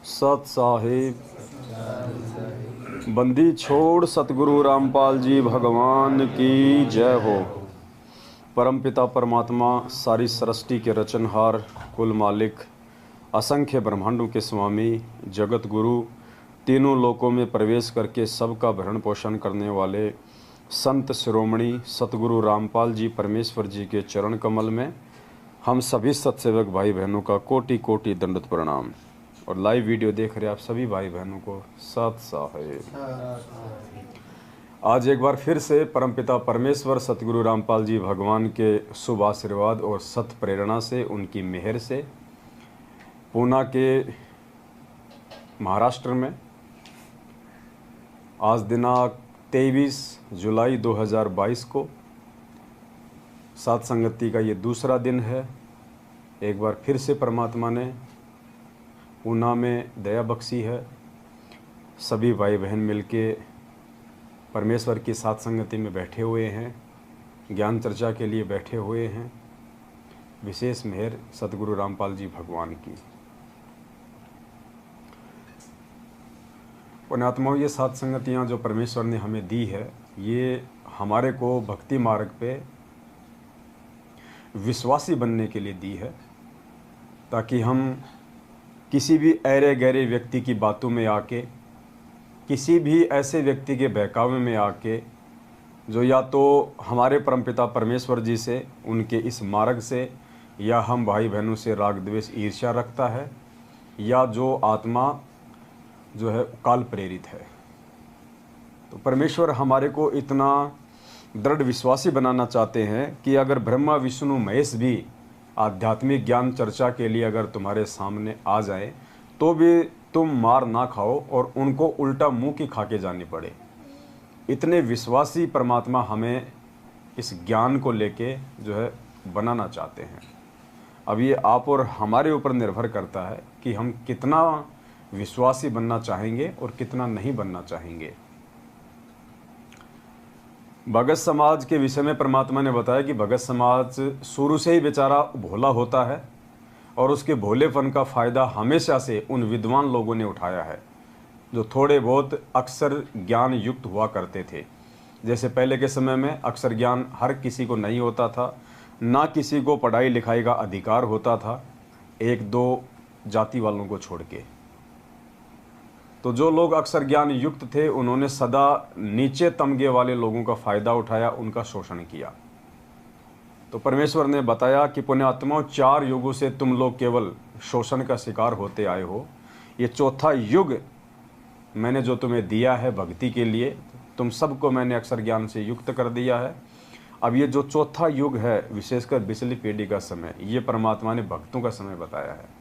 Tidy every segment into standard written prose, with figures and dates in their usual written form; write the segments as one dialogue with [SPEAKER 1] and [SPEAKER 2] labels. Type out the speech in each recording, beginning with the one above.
[SPEAKER 1] सत साहिब बंदी छोड़ सतगुरु रामपाल जी भगवान की जय हो। परमपिता परमात्मा सारी सृष्टि के रचनहार, कुल मालिक, असंख्य ब्रह्मांडों के स्वामी, जगत गुरु, तीनों लोकों में प्रवेश करके सबका भरण पोषण करने वाले संत शिरोमणि सतगुरु रामपाल जी परमेश्वर जी के चरण कमल में हम सभी सत्सेवक भाई बहनों का कोटि कोटि दंडवत प्रणाम। और लाइव वीडियो देख रहे आप सभी भाई बहनों को सत साहिब। आज एक बार फिर से परमपिता परमेश्वर सतगुरु रामपाल जी भगवान के शुभ आशीर्वाद और सत प्रेरणा से, उनकी मेहर से पूना के महाराष्ट्र में आज दिनांक 23 जुलाई 2022 को सात संगति का ये दूसरा दिन है। एक बार फिर से परमात्मा ने पूना में दया बख्शी है। सभी भाई बहन मिलके परमेश्वर की सात संगति में बैठे हुए हैं, ज्ञान चर्चा के लिए बैठे हुए हैं। विशेष मेहर सतगुरु रामपाल जी भगवान की। पुण्यात्माओं, ये सात संगतियाँ जो परमेश्वर ने हमें दी है, ये हमारे को भक्ति मार्ग पे विश्वासी बनने के लिए दी है, ताकि हम किसी भी ऐरे गहरे व्यक्ति की बातों में आके, किसी भी ऐसे व्यक्ति के बहकावे में आके जो या तो हमारे परमपिता परमेश्वर जी से, उनके इस मार्ग से, या हम भाई बहनों से राग द्वेष ईर्ष्या रखता है, या जो आत्मा जो है काल प्रेरित है। तो परमेश्वर हमारे को इतना दृढ़ विश्वासी बनाना चाहते हैं कि अगर ब्रह्मा विष्णु महेश भी आध्यात्मिक ज्ञान चर्चा के लिए अगर तुम्हारे सामने आ जाए तो भी तुम मार ना खाओ और उनको उल्टा मुंह की खा के जानी पड़े। इतने विश्वासी परमात्मा हमें इस ज्ञान को लेके जो है बनाना चाहते हैं। अब ये आप और हमारे ऊपर निर्भर करता है कि हम कितना विश्वासी बनना चाहेंगे और कितना नहीं बनना चाहेंगे। भगत समाज के विषय में परमात्मा ने बताया कि भगत समाज शुरू से ही बेचारा भोला होता है और उसके भोलेपन का फ़ायदा हमेशा से उन विद्वान लोगों ने उठाया है जो थोड़े बहुत अक्षर ज्ञान युक्त हुआ करते थे। जैसे पहले के समय में अक्षर ज्ञान हर किसी को नहीं होता था, ना किसी को पढ़ाई लिखाई का अधिकार होता था, एक दो जाति वालों को छोड़ के। तो जो लोग अक्षर ज्ञान युक्त थे उन्होंने सदा नीचे तमगे वाले लोगों का फ़ायदा उठाया, उनका शोषण किया। तो परमेश्वर ने बताया कि पुण्यात्माओं, 4 युगों से तुम लोग केवल शोषण का शिकार होते आए हो। ये चौथा युग मैंने जो तुम्हें दिया है भक्ति के लिए, तुम सबको मैंने अक्षर ज्ञान से युक्त कर दिया है। अब ये जो चौथा युग है, विशेषकर बिचली पीढ़ी का समय, ये परमात्मा ने भक्तों का समय बताया है।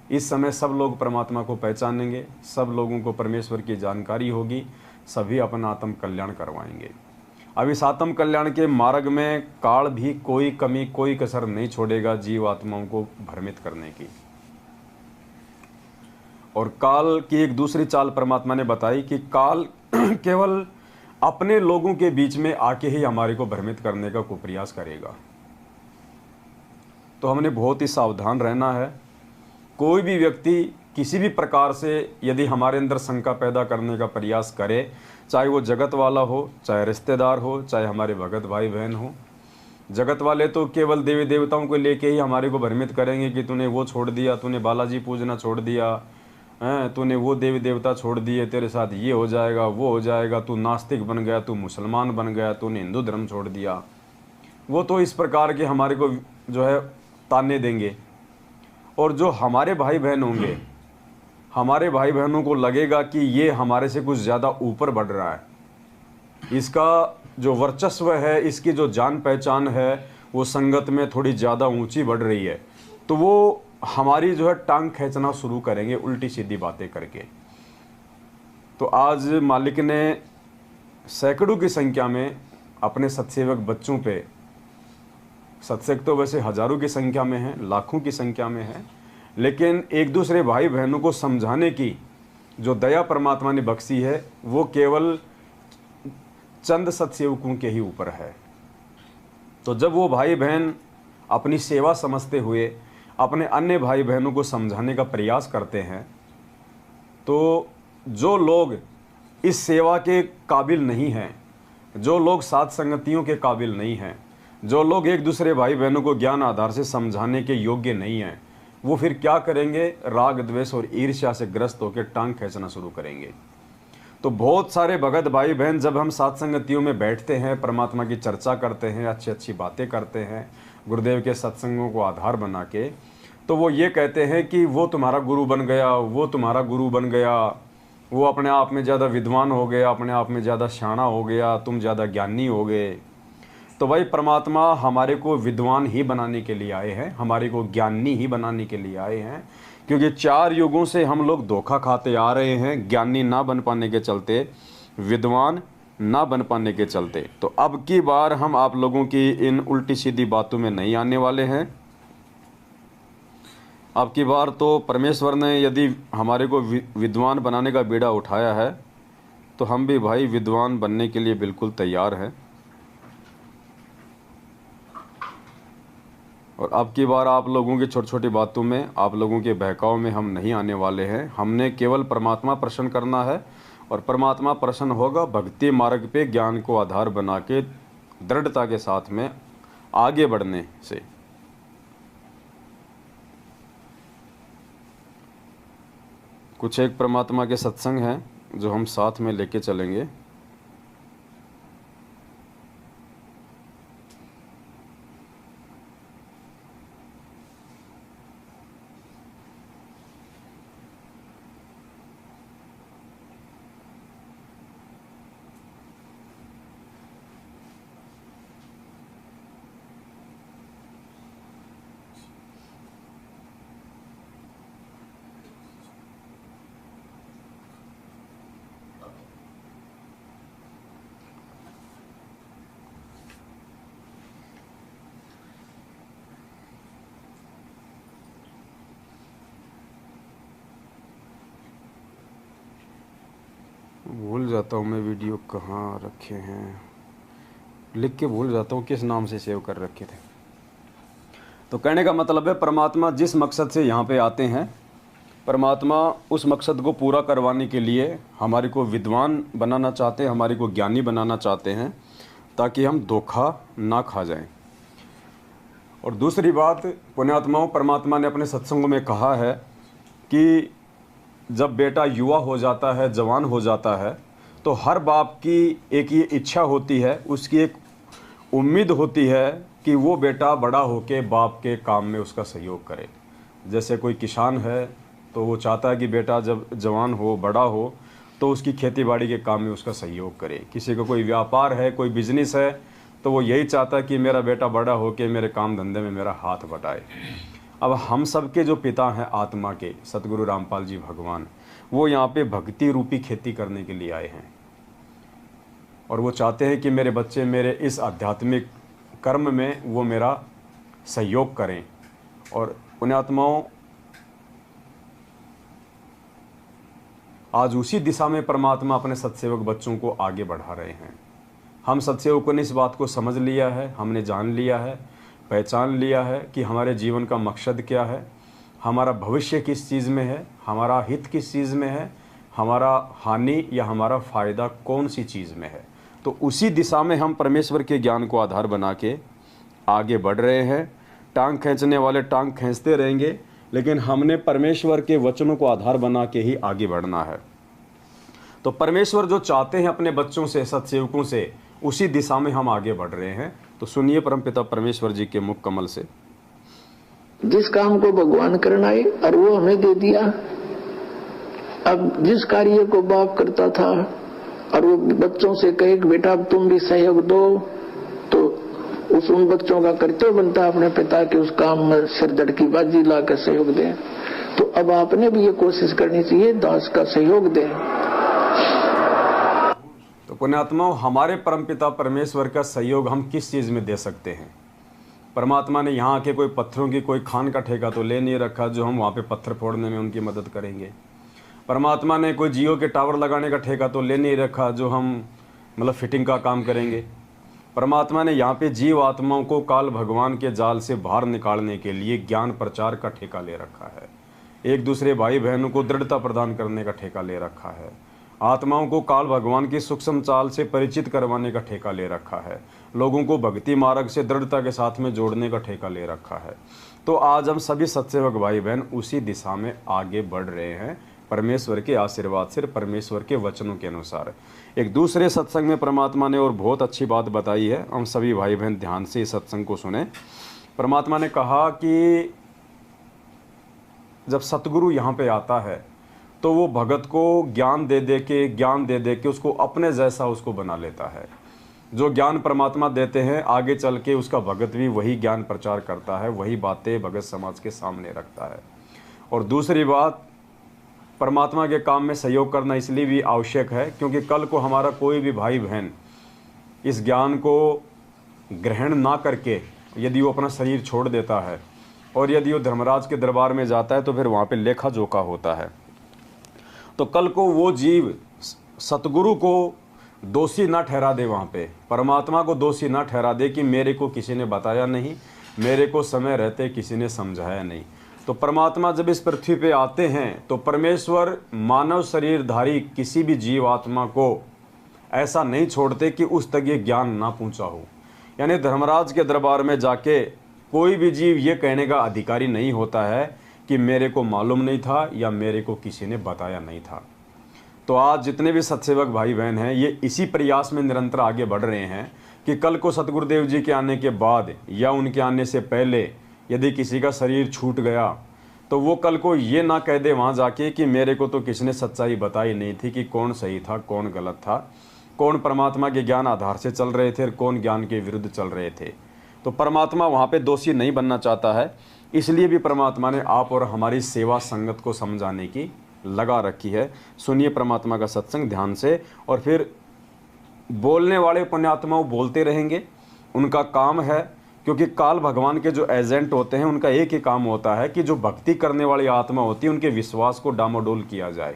[SPEAKER 1] इस समय सब लोग परमात्मा को पहचानेंगे, सब लोगों को परमेश्वर की जानकारी होगी, सभी अपना आत्म कल्याण करवाएंगे। अब इस आत्म कल्याण के मार्ग में काल भी कोई कमी कोई कसर नहीं छोड़ेगा जीव आत्माओं को भ्रमित करने की। और काल की एक दूसरी चाल परमात्मा ने बताई कि काल केवल अपने लोगों के बीच में आके ही हमारे को भ्रमित करने का कुप्रयास करेगा। तो हमने बहुत ही सावधान रहना है। कोई भी व्यक्ति किसी भी प्रकार से यदि हमारे अंदर शंका पैदा करने का प्रयास करे, चाहे वो जगत वाला हो, चाहे रिश्तेदार हो, चाहे हमारे भगत भाई बहन हो। जगत वाले तो केवल देवी देवताओं को लेके ही हमारे को भ्रमित करेंगे कि तूने वो छोड़ दिया, तूने बालाजी पूजना छोड़ दिया, तूने वो देवी देवता छोड़ दिए, तेरे साथ ये हो जाएगा, वो हो जाएगा, तू नास्तिक बन गया, तू मुसलमान बन गया, तूने हिंदू धर्म छोड़ दिया। वो तो इस प्रकार के हमारे को जो है ताने देंगे। और जो हमारे भाई बहन होंगे, हमारे भाई बहनों को लगेगा कि ये हमारे से कुछ ज़्यादा ऊपर बढ़ रहा है, इसका जो वर्चस्व है, इसकी जो जान पहचान है, वो संगत में थोड़ी ज़्यादा ऊंची बढ़ रही है, तो वो हमारी जो है टांग खींचना शुरू करेंगे उल्टी सीधी बातें करके। तो आज मालिक ने सैकड़ों की संख्या में अपने सत्सेवक बच्चों पे, सत्संग तो वैसे हजारों की संख्या में है, लाखों की संख्या में है, लेकिन एक दूसरे भाई बहनों को समझाने की जो दया परमात्मा ने बख्शी है, वो केवल चंद सत्सेवकों के ही ऊपर है। तो जब वो भाई बहन अपनी सेवा समझते हुए अपने अन्य भाई बहनों को समझाने का प्रयास करते हैं, तो जो लोग इस सेवा के काबिल नहीं हैं, जो लोग साथ संगतियों के काबिल नहीं हैं, जो लोग एक दूसरे भाई बहनों को ज्ञान आधार से समझाने के योग्य नहीं हैं, वो फिर क्या करेंगे? राग द्वेष और ईर्ष्या से ग्रस्त होकर टांग खींचना शुरू करेंगे। तो बहुत सारे भगत भाई बहन जब हम साथ संगतियों में बैठते हैं, परमात्मा की चर्चा करते हैं, अच्छी अच्छी बातें करते हैं, गुरुदेव के सत्संगों को आधार बना के, तो वो ये कहते हैं कि वो तुम्हारा गुरु बन गया, वो तुम्हारा गुरु बन गया, वो अपने आप में ज़्यादा विद्वान हो गया, अपने आप में ज़्यादा शाना हो गया, तुम ज़्यादा ज्ञानी हो गए। तो भाई परमात्मा हमारे को विद्वान ही बनाने के लिए आए हैं, हमारे को ज्ञानी ही बनाने के लिए आए हैं, क्योंकि 4 युगों से हम लोग धोखा खाते आ रहे हैं, ज्ञानी ना बन पाने के चलते, विद्वान ना बन पाने के चलते। तो अब की बार हम आप लोगों की इन उल्टी सीधी बातों में नहीं आने वाले हैं। अब की बार तो परमेश्वर ने यदि हमारे को विद्वान बनाने का बीड़ा उठाया है, तो हम भी भाई विद्वान बनने के लिए बिल्कुल तैयार हैं। और अब की बार आप लोगों की छोटी छोटी बातों में, आप लोगों के बहकाव में हम नहीं आने वाले हैं। हमने केवल परमात्मा प्रसन्न करना है, और परमात्मा प्रसन्न होगा भक्ति मार्ग पे ज्ञान को आधार बना के दृढ़ता के साथ में आगे बढ़ने से। कुछ एक परमात्मा के सत्संग हैं जो हम साथ में लेके चलेंगे। भूल जाता हूँ मैं वीडियो कहाँ रखे हैं, लिख के भूल जाता हूँ किस नाम से सेव कर रखे थे। तो कहने का मतलब है परमात्मा जिस मकसद से यहाँ पे आते हैं, परमात्मा उस मकसद को पूरा करवाने के लिए हमारे को विद्वान बनाना चाहते हैं, हमारे को ज्ञानी बनाना चाहते हैं, ताकि हम धोखा ना खा जाएं। और दूसरी बात, पुण्यात्माओं, परमात्मा ने अपने सत्संगों में कहा है कि जब बेटा युवा हो जाता है, जवान हो जाता है, तो हर बाप की एक ये इच्छा होती है, उसकी एक उम्मीद होती है कि वो बेटा बड़ा होके बाप के काम में उसका सहयोग करे। जैसे कोई किसान है तो वो चाहता है कि बेटा जब जवान हो, बड़ा हो, तो उसकी खेती बाड़ी के काम में उसका सहयोग करे। किसी का कोई व्यापार है, कोई बिजनेस है, तो वो यही चाहता है कि मेरा बेटा बड़ा होके मेरे काम धंधे में मेरा हाथ बटाए। अब हम सब के जो पिता हैं आत्मा के, सतगुरु रामपाल जी भगवान, वो यहाँ पे भक्ति रूपी खेती करने के लिए आए हैं, और वो चाहते हैं कि मेरे बच्चे मेरे इस आध्यात्मिक कर्म में वो मेरा सहयोग करें। और पुण्यात्माओं, आज उसी दिशा में परमात्मा अपने सत्सेवक बच्चों को आगे बढ़ा रहे हैं। हम सत्सेवकों ने इस बात को समझ लिया है, हमने जान लिया है, पहचान लिया है कि हमारे जीवन का मकसद क्या है, हमारा भविष्य किस चीज़ में है, हमारा हित किस चीज़ में है, हमारा हानि या हमारा फ़ायदा कौन सी चीज़ में है। तो उसी दिशा में हम परमेश्वर के ज्ञान को आधार बना के आगे बढ़ रहे हैं। टांग खींचने वाले टांग खींचते रहेंगे, लेकिन हमने परमेश्वर के वचनों को आधार बना के ही आगे बढ़ना है। तो परमेश्वर जो चाहते हैं अपने बच्चों से, सत्सेवकों से, उसी दिशा में हम आगे बढ़ रहे हैं। तो सुनिए परमपिता परमेश्वर जी के मुख कमल से।
[SPEAKER 2] जिस काम को भगवान करना है और वो हमें दे दिया। अब जिस कार्य को बाप करता था और वो बच्चों से कहे कि बेटा अब तुम भी सहयोग दो, तो उस उन बच्चों का कर्तव्य बनता है अपने पिता के उस काम में सिर धड़की बाजी ला कर सहयोग दें। तो अब आपने भी ये कोशिश करनी चाहिए दास का सहयोग दें।
[SPEAKER 1] तो पुण्यात्माओं, हमारे परमपिता परमेश्वर का सहयोग हम किस चीज़ में दे सकते हैं? परमात्मा ने यहाँ आके कोई पत्थरों की कोई खान का ठेका तो ले नहीं रखा जो हम वहाँ पे पत्थर फोड़ने में उनकी मदद करेंगे। परमात्मा ने कोई जियो के टावर लगाने का ठेका तो ले नहीं रखा जो हम मतलब फिटिंग का काम करेंगे। परमात्मा ने यहाँ पे जीव आत्माओं को काल भगवान के जाल से बाहर निकालने के लिए ज्ञान प्रचार का ठेका ले रखा है। एक दूसरे भाई बहनों को दृढ़ता प्रदान करने का ठेका ले रखा है, आत्माओं को काल भगवान की सूक्ष्म चाल से परिचित करवाने का ठेका ले रखा है, लोगों को भक्ति मार्ग से दृढ़ता के साथ में जोड़ने का ठेका ले रखा है। तो आज हम सभी सत्सेवक भाई बहन उसी दिशा में आगे बढ़ रहे हैं, परमेश्वर के आशीर्वाद से, परमेश्वर के वचनों के अनुसार। एक दूसरे सत्संग में परमात्मा ने और बहुत अच्छी बात बताई है, हम सभी भाई बहन ध्यान से इस सत्संग को सुने। परमात्मा ने कहा कि जब सतगुरु यहाँ पे आता है तो वो भगत को ज्ञान दे दे के उसको अपने जैसा उसको बना लेता है। जो ज्ञान परमात्मा देते हैं आगे चल के उसका भगत भी वही ज्ञान प्रचार करता है, वही बातें भगत समाज के सामने रखता है। और दूसरी बात, परमात्मा के काम में सहयोग करना इसलिए भी आवश्यक है क्योंकि कल को हमारा कोई भी भाई बहन इस ज्ञान को ग्रहण ना करके यदि वो अपना शरीर छोड़ देता है और यदि वो धर्मराज के दरबार में जाता है तो फिर वहाँ पे लेखा जोखा होता है। तो कल को वो जीव सतगुरु को दोषी ना ठहरा दे, वहाँ पे परमात्मा को दोषी ना ठहरा दे कि मेरे को किसी ने बताया नहीं, मेरे को समय रहते किसी ने समझाया नहीं। तो परमात्मा जब इस पृथ्वी पे आते हैं तो परमेश्वर मानव शरीरधारी किसी भी जीव आत्मा को ऐसा नहीं छोड़ते कि उस तक ये ज्ञान ना पहुँचा हो। यानी धर्मराज के दरबार में जाके कोई भी जीव ये कहने का अधिकारी नहीं होता है कि मेरे को मालूम नहीं था या मेरे को किसी ने बताया नहीं था। तो आज जितने भी सत्सेवक भाई बहन हैं ये इसी प्रयास में निरंतर आगे बढ़ रहे हैं कि कल को सतगुरुदेव जी के आने के बाद या उनके आने से पहले यदि किसी का शरीर छूट गया तो वो कल को ये ना कह दे वहाँ जाके कि मेरे को तो किसी ने सच्चाई बताई नहीं थी कि कौन सही था कौन गलत था, कौन परमात्मा के ज्ञान आधार से चल रहे थे और कौन ज्ञान के विरुद्ध चल रहे थे। तो परमात्मा वहाँ पे दोषी नहीं बनना चाहता है, इसलिए भी परमात्मा ने आप और हमारी सेवा संगत को समझाने की लगा रखी है। सुनिए परमात्मा का सत्संग ध्यान से, और फिर बोलने वाले पुण्यात्माओं बोलते रहेंगे, उनका काम है, क्योंकि काल भगवान के जो एजेंट होते हैं उनका एक ही काम होता है कि जो भक्ति करने वाली आत्मा होती है उनके विश्वास को डामाडोल किया जाए,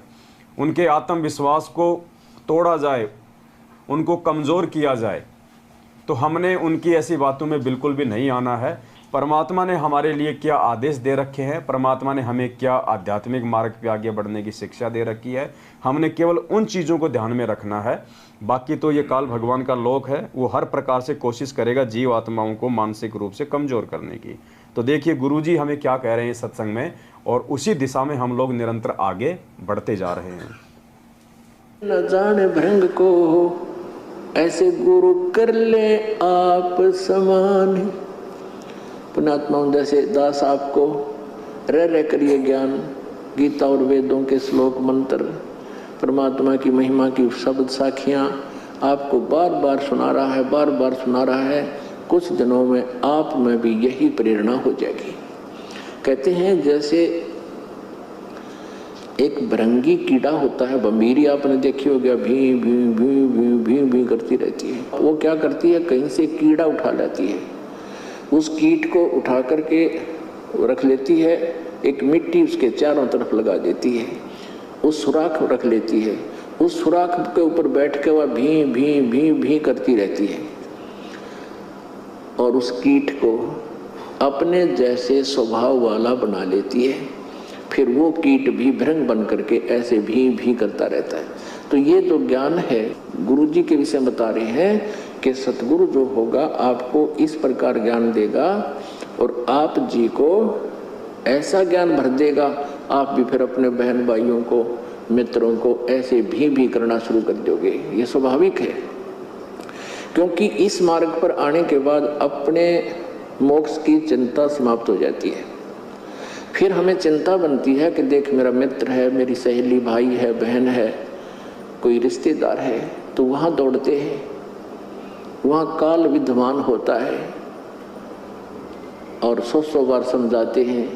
[SPEAKER 1] उनके आत्मविश्वास को तोड़ा जाए, उनको कमज़ोर किया जाए। तो हमने उनकी ऐसी बातों में बिल्कुल भी नहीं आना है। परमात्मा ने हमारे लिए क्या आदेश दे रखे हैं, परमात्मा ने हमें क्या आध्यात्मिक मार्ग पे आगे बढ़ने की शिक्षा दे रखी है, हमने केवल उन चीज़ों को ध्यान में रखना है। बाकी तो ये काल भगवान का लोक है, वो हर प्रकार से कोशिश करेगा जीव आत्माओं को मानसिक रूप से कमज़ोर करने की। तो देखिए गुरुजी हमें क्या कह रहे हैं सत्संग में, और उसी दिशा में हम लोग निरंतर आगे बढ़ते जा रहे हैं।
[SPEAKER 2] न जाने भृंग को ऐसे गुरु कर ले आप समान। पुण्यात्माओं जैसे दास आपको रह करिए ज्ञान, गीता और वेदों के श्लोक मंत्र, परमात्मा की महिमा की शब्द साखियाँ आपको बार बार सुना रहा है। कुछ दिनों में आप में भी यही प्रेरणा हो जाएगी। कहते हैं जैसे एक भृंगी कीड़ा होता है, बंबीरी आपने देखी होगी, भी भी भी भी भी भी करती रहती है। वो क्या करती है, कहीं से कीड़ा उठा लेती है, उस कीट को उठा करके रख लेती है, एक मिट्टी उसके चारों तरफ लगा देती है, उस सुराख रख लेती है, उस सुराख के ऊपर बैठ के वह भी भी भी भी करती रहती है और उस कीट को अपने जैसे स्वभाव वाला बना लेती है। फिर वो कीट भी भृंग बन करके ऐसे भी करता रहता है। तो ये जो ज्ञान है गुरुजी के विषय बता रहे हैं कि सतगुरु जो होगा आपको इस प्रकार ज्ञान देगा और आप जी को ऐसा ज्ञान भर देगा, आप भी फिर अपने बहन भाइयों को मित्रों को ऐसे भी करना शुरू कर दोगे। ये स्वाभाविक है, क्योंकि इस मार्ग पर आने के बाद अपने मोक्ष की चिंता समाप्त हो जाती है। फिर हमें चिंता बनती है कि देख मेरा मित्र है, मेरी सहेली, भाई है, बहन है, कोई रिश्तेदार है, तो वहाँ दौड़ते हैं, वहाँ काल विद्यमान होता है और 100 बार समझाते हैं,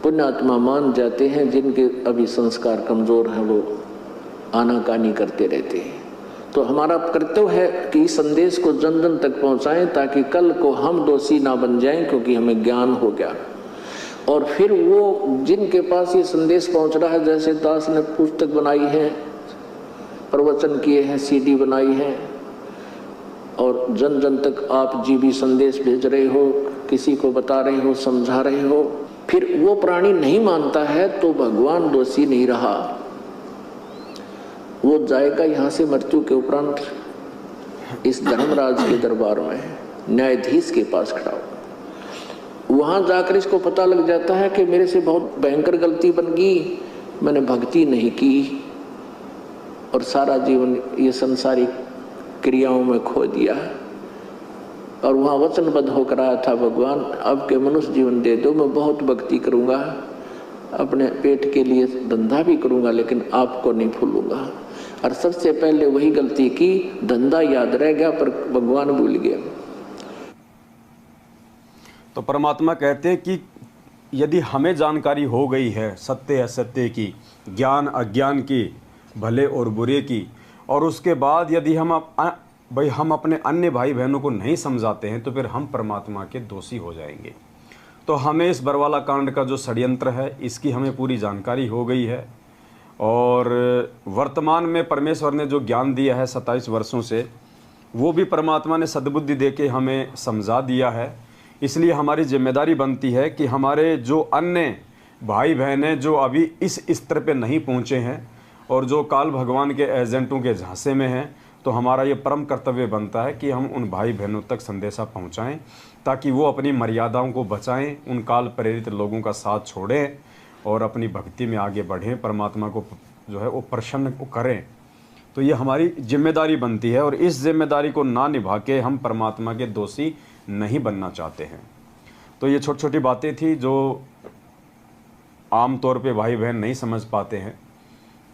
[SPEAKER 2] पुण्यात्मा मान जाते हैं, जिनके अभी संस्कार कमज़ोर हैं वो आनाकानी करते रहते हैं। तो हमारा कर्तव्य है कि इस संदेश को जन जन तक पहुँचाएं ताकि कल को हम दोषी ना बन जाएं, क्योंकि हमें ज्ञान हो गया। और फिर वो जिनके पास ये संदेश पहुँच रहा है, जैसे दास ने पुस्तक बनाई है, प्रवचन किए हैं, CD बनाई है, और जन जन तक आप जी भी संदेश भेज रहे हो, किसी को बता रहे हो, समझा रहे हो, फिर वो प्राणी नहीं मानता है तो भगवान दोषी नहीं रहा, वो जाएगा यहाँ से मृत्यु के उपरांत इस धर्मराज के दरबार में, न्यायाधीश के पास खड़ा हो। वहां जाकर इसको पता लग जाता है कि मेरे से बहुत भयंकर गलती बन गई, मैंने भक्ति नहीं की और सारा जीवन ये संसारिक क्रियाओं में खो दिया। और वहां वचनबद्ध होकर आया था, भगवान अब के मनुष्य जीवन दे दो, मैं बहुत भक्ति करूंगा, अपने पेट के लिए धंधा भी करूंगा लेकिन आपको नहीं भूलूंगा। और सबसे पहले वही गलती की, धंधा याद रह गया पर भगवान भूल गया।
[SPEAKER 1] तो परमात्मा कहते हैं कि यदि हमें जानकारी हो गई है सत्य असत्य की, ज्ञान अज्ञान की, भले और बुरे की, और उसके बाद यदि हम अपने अन्य भाई बहनों को नहीं समझाते हैं तो फिर हम परमात्मा के दोषी हो जाएंगे। तो हमें इस बरवाला कांड का जो षड्यंत्र है इसकी हमें पूरी जानकारी हो गई है, और वर्तमान में परमेश्वर ने जो ज्ञान दिया है 27 वर्षों से, वो भी परमात्मा ने सद्बुद्धि देके हमें समझा दिया है। इसलिए हमारी जिम्मेदारी बनती है कि हमारे जो अन्य भाई बहन हैं जो अभी इस स्तर पे नहीं पहुँचे हैं और जो काल भगवान के एजेंटों के झांसे में हैं, तो हमारा ये परम कर्तव्य बनता है कि हम उन भाई बहनों तक संदेशा पहुंचाएं ताकि वो अपनी मर्यादाओं को बचाएं, उन काल प्रेरित लोगों का साथ छोड़ें और अपनी भक्ति में आगे बढ़ें, परमात्मा को जो है वो प्रसन्न करें। तो ये हमारी जिम्मेदारी बनती है और इस जिम्मेदारी को ना निभा के हम परमात्मा के दोषी नहीं बनना चाहते हैं। तो ये छोटी छोटी बातें थी जो आम तौर पे भाई बहन नहीं समझ पाते हैं,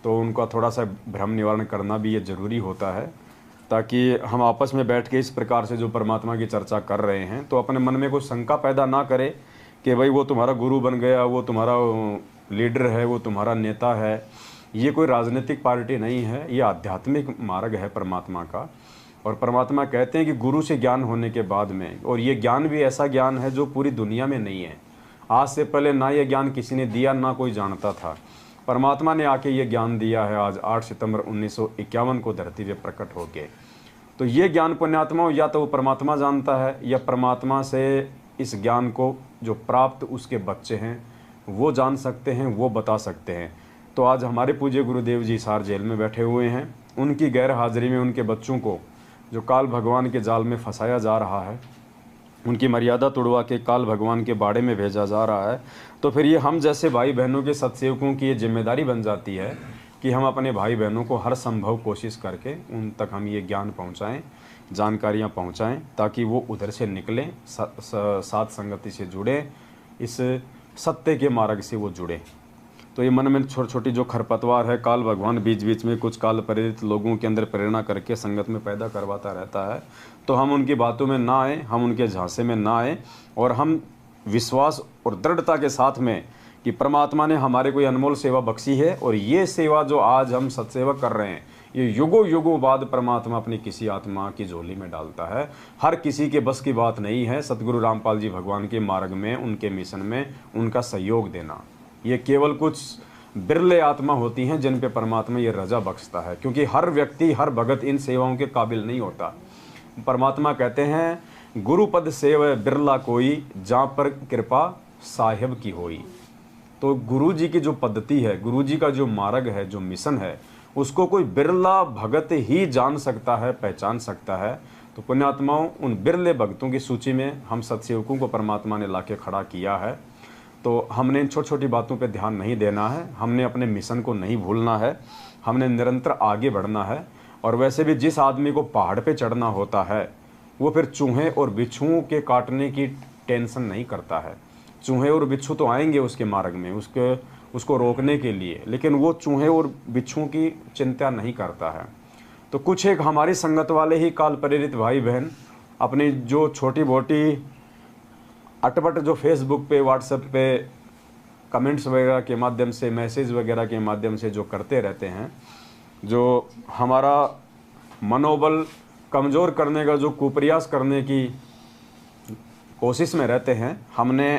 [SPEAKER 1] तो उनका थोड़ा सा भ्रम निवारण करना भी ये ज़रूरी होता है, ताकि हम आपस में बैठ के इस प्रकार से जो परमात्मा की चर्चा कर रहे हैं तो अपने मन में कोई शंका पैदा ना करे कि भाई वो तुम्हारा गुरु बन गया, वो तुम्हारा लीडर है, वो तुम्हारा नेता है। ये कोई राजनीतिक पार्टी नहीं है, ये आध्यात्मिक मार्ग है परमात्मा का। और परमात्मा कहते हैं कि गुरु से ज्ञान होने के बाद में, और ये ज्ञान भी ऐसा ज्ञान है जो पूरी दुनिया में नहीं है, आज से पहले ना ये ज्ञान किसी ने दिया ना कोई जानता था। परमात्मा ने आके ये ज्ञान दिया है आज 8 सितंबर 1951 को धरती पे प्रकट होके। तो ये ज्ञान पुण्यात्माओं या तो वो परमात्मा जानता है या परमात्मा से इस ज्ञान को जो प्राप्त उसके बच्चे हैं वो जान सकते हैं, वो बता सकते हैं। तो आज हमारे पूज्य गुरुदेव जी हिसार जेल में बैठे हुए हैं, उनकी गैर हाजिरी में उनके बच्चों को जो काल भगवान के जाल में फंसाया जा रहा है, उनकी मर्यादा तोड़वा के काल भगवान के बाड़े में भेजा जा रहा है। तो फिर ये हम जैसे भाई बहनों के सत्सेवकों की ये जिम्मेदारी बन जाती है कि हम अपने भाई बहनों को हर संभव कोशिश करके उन तक हम ये ज्ञान पहुंचाएं, जानकारियां पहुंचाएं, ताकि वो उधर से निकलें, साथ संगति से जुड़े, इस सत्य के मार्ग से वो जुड़े। तो ये मन में छोटी छोटी जो खरपतवार है काल भगवान बीच बीच में कुछ काल प्रेरित लोगों के अंदर प्रेरणा करके संगत में पैदा करवाता रहता है, तो हम उनकी बातों में ना आए, हम उनके झांसे में ना आए, और हम विश्वास और दृढ़ता के साथ में कि परमात्मा ने हमारे कोई अनमोल सेवा बख्शी है, और ये सेवा जो आज हम सत्सेवक कर रहे हैं ये युगों युगों बाद परमात्मा अपनी किसी आत्मा की झोली में डालता है। हर किसी के बस की बात नहीं है सतगुरु रामपाल जी भगवान के मार्ग में, उनके मिशन में उनका सहयोग देना। ये केवल कुछ बिरले आत्मा होती हैं जिन पे परमात्मा ये रजा बख्शता है, क्योंकि हर व्यक्ति हर भगत इन सेवाओं के काबिल नहीं होता। परमात्मा कहते हैं गुरु पद सेव बिरला कोई, जहाँ पर कृपा साहिब की होई। तो गुरु जी की जो पद्धति है, गुरु जी का जो मार्ग है, जो मिशन है, उसको कोई बिरला भगत ही जान सकता है, पहचान सकता है। तो पुण्यात्माओं, उन बिरले भक्तों की सूची में हम सत्सेवकों को परमात्मा ने लाके खड़ा किया है। तो हमने इन छोटी छोटी बातों पे ध्यान नहीं देना है, हमने अपने मिशन को नहीं भूलना है, हमने निरंतर आगे बढ़ना है। और वैसे भी जिस आदमी को पहाड़ पे चढ़ना होता है वो फिर चूहे और बिच्छुओं के काटने की टेंशन नहीं करता है। चूहे और बिच्छू तो आएंगे उसके मार्ग में उसको रोकने के लिए, लेकिन वो चूहे और बिच्छुओं की चिंता नहीं करता है। तो कुछ एक हमारी संगत वाले ही काल प्रेरित भाई बहन अपनी जो छोटी मोटी अटपट जो फेसबुक पे, व्हाट्सएप पे कमेंट्स वगैरह के माध्यम से, मैसेज वगैरह के माध्यम से जो करते रहते हैं, जो हमारा मनोबल कमज़ोर करने का जो कुप्रयास करने की कोशिश में रहते हैं, हमने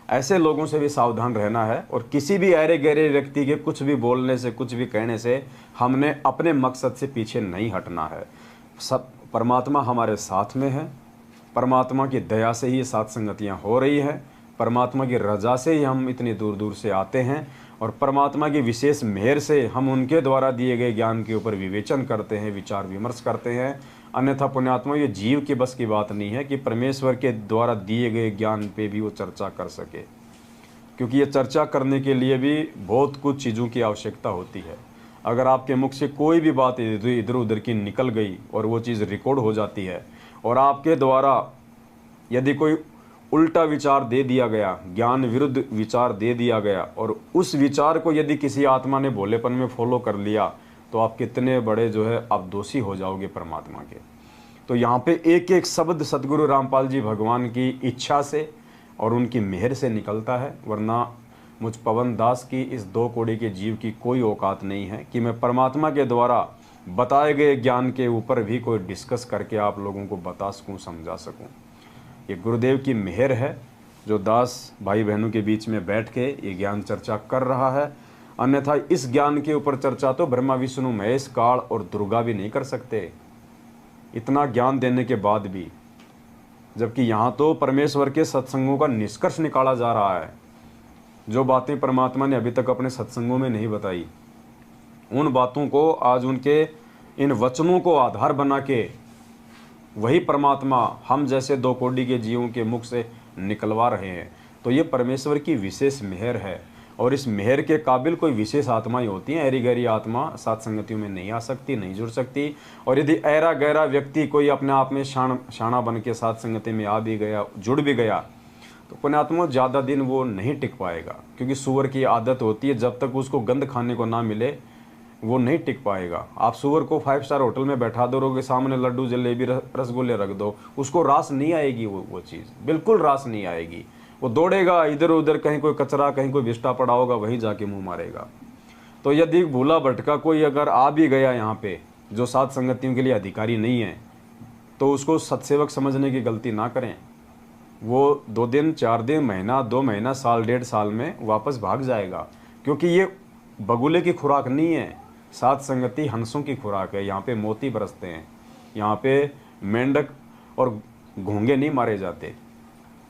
[SPEAKER 1] ऐसे लोगों से भी सावधान रहना है। और किसी भी अरे गहरे व्यक्ति के कुछ भी बोलने से, कुछ भी कहने से हमने अपने मकसद से पीछे नहीं हटना है। सब परमात्मा हमारे साथ में है, परमात्मा की दया से ही ये सात संगतियाँ हो रही है। परमात्मा की रजा से ही हम इतनी दूर दूर से आते हैं और परमात्मा की विशेष मेहर से हम उनके द्वारा दिए गए ज्ञान के ऊपर विवेचन करते हैं, विचार विमर्श करते हैं। अन्यथा पुण्यात्मा, ये जीव के बस की बात नहीं है कि परमेश्वर के द्वारा दिए गए ज्ञान पे भी वो चर्चा कर सके, क्योंकि ये चर्चा करने के लिए भी बहुत कुछ चीज़ों की आवश्यकता होती है। अगर आपके मुख से कोई भी बात इधर उधर की निकल गई और वो चीज़ रिकॉर्ड हो जाती है और आपके द्वारा यदि कोई उल्टा विचार दे दिया गया, ज्ञान विरुद्ध विचार दे दिया गया और उस विचार को यदि किसी आत्मा ने भोलेपन में फॉलो कर लिया, तो आप कितने बड़े जो है आप दोषी हो जाओगे परमात्मा के। तो यहाँ पे एक एक शब्द सदगुरु रामपाल जी भगवान की इच्छा से और उनकी मेहर से निकलता है, वरना मुझ पवन दास की इस 2 कौड़ी के जीव की कोई औकात नहीं है कि मैं परमात्मा के द्वारा बताए गए ज्ञान के ऊपर भी कोई डिस्कस करके आप लोगों को बता सकूं, समझा सकूं। ये गुरुदेव की मेहर है जो दास भाई बहनों के बीच में बैठ के ये ज्ञान चर्चा कर रहा है। अन्यथा इस ज्ञान के ऊपर चर्चा तो ब्रह्मा विष्णु महेश काल और दुर्गा भी नहीं कर सकते, इतना ज्ञान देने के बाद भी। जबकि यहाँ तो परमेश्वर के सत्संगों का निष्कर्ष निकाला जा रहा है। जो बातें परमात्मा ने अभी तक अपने सत्संगों में नहीं बताई, उन बातों को आज उनके इन वचनों को आधार बना के वही परमात्मा हम जैसे 2 कौड़ी के जीवों के मुख से निकलवा रहे हैं। तो ये परमेश्वर की विशेष मेहर है और इस मेहर के काबिल कोई विशेष आत्माएं होती हैं। ऐरी गहरी आत्मा सात संगतियों में नहीं आ सकती, नहीं जुड़ सकती। और यदि ऐरा गहरा व्यक्ति कोई अपने आप में शाना बन के सात संगति में आ भी गया, जुड़ भी गया, तो पुण्यात्मा ज़्यादा दिन वो नहीं टिक पाएगा, क्योंकि सूअर की आदत होती है जब तक उसको गंद खाने को ना मिले वो नहीं टिक पाएगा। आप सूअर को 5 स्टार होटल में बैठा दो, रोगे सामने लड्डू जलेबी रसगुल्ले रख दो, उसको रास नहीं आएगी, वो चीज़ बिल्कुल रास नहीं आएगी। वो दौड़ेगा इधर उधर, कहीं कोई कचरा कहीं कोई विष्टा पड़ा होगा वहीं जाके मुंह मारेगा। तो यदि भूला भटका कोई अगर आ भी गया यहाँ पे जो सात संगतियों के लिए अधिकारी नहीं है, तो उसको सत्सेवक समझने की गलती ना करें। वो 2 दिन 4 दिन महीना 2 महीना साल 1.5 साल में वापस भाग जाएगा, क्योंकि ये बगुले की खुराक नहीं है। सात संगति हंसों की खुराक है। यहाँ पे मोती बरसते हैं, यहाँ पे मेंढक और घोंगे नहीं मारे जाते,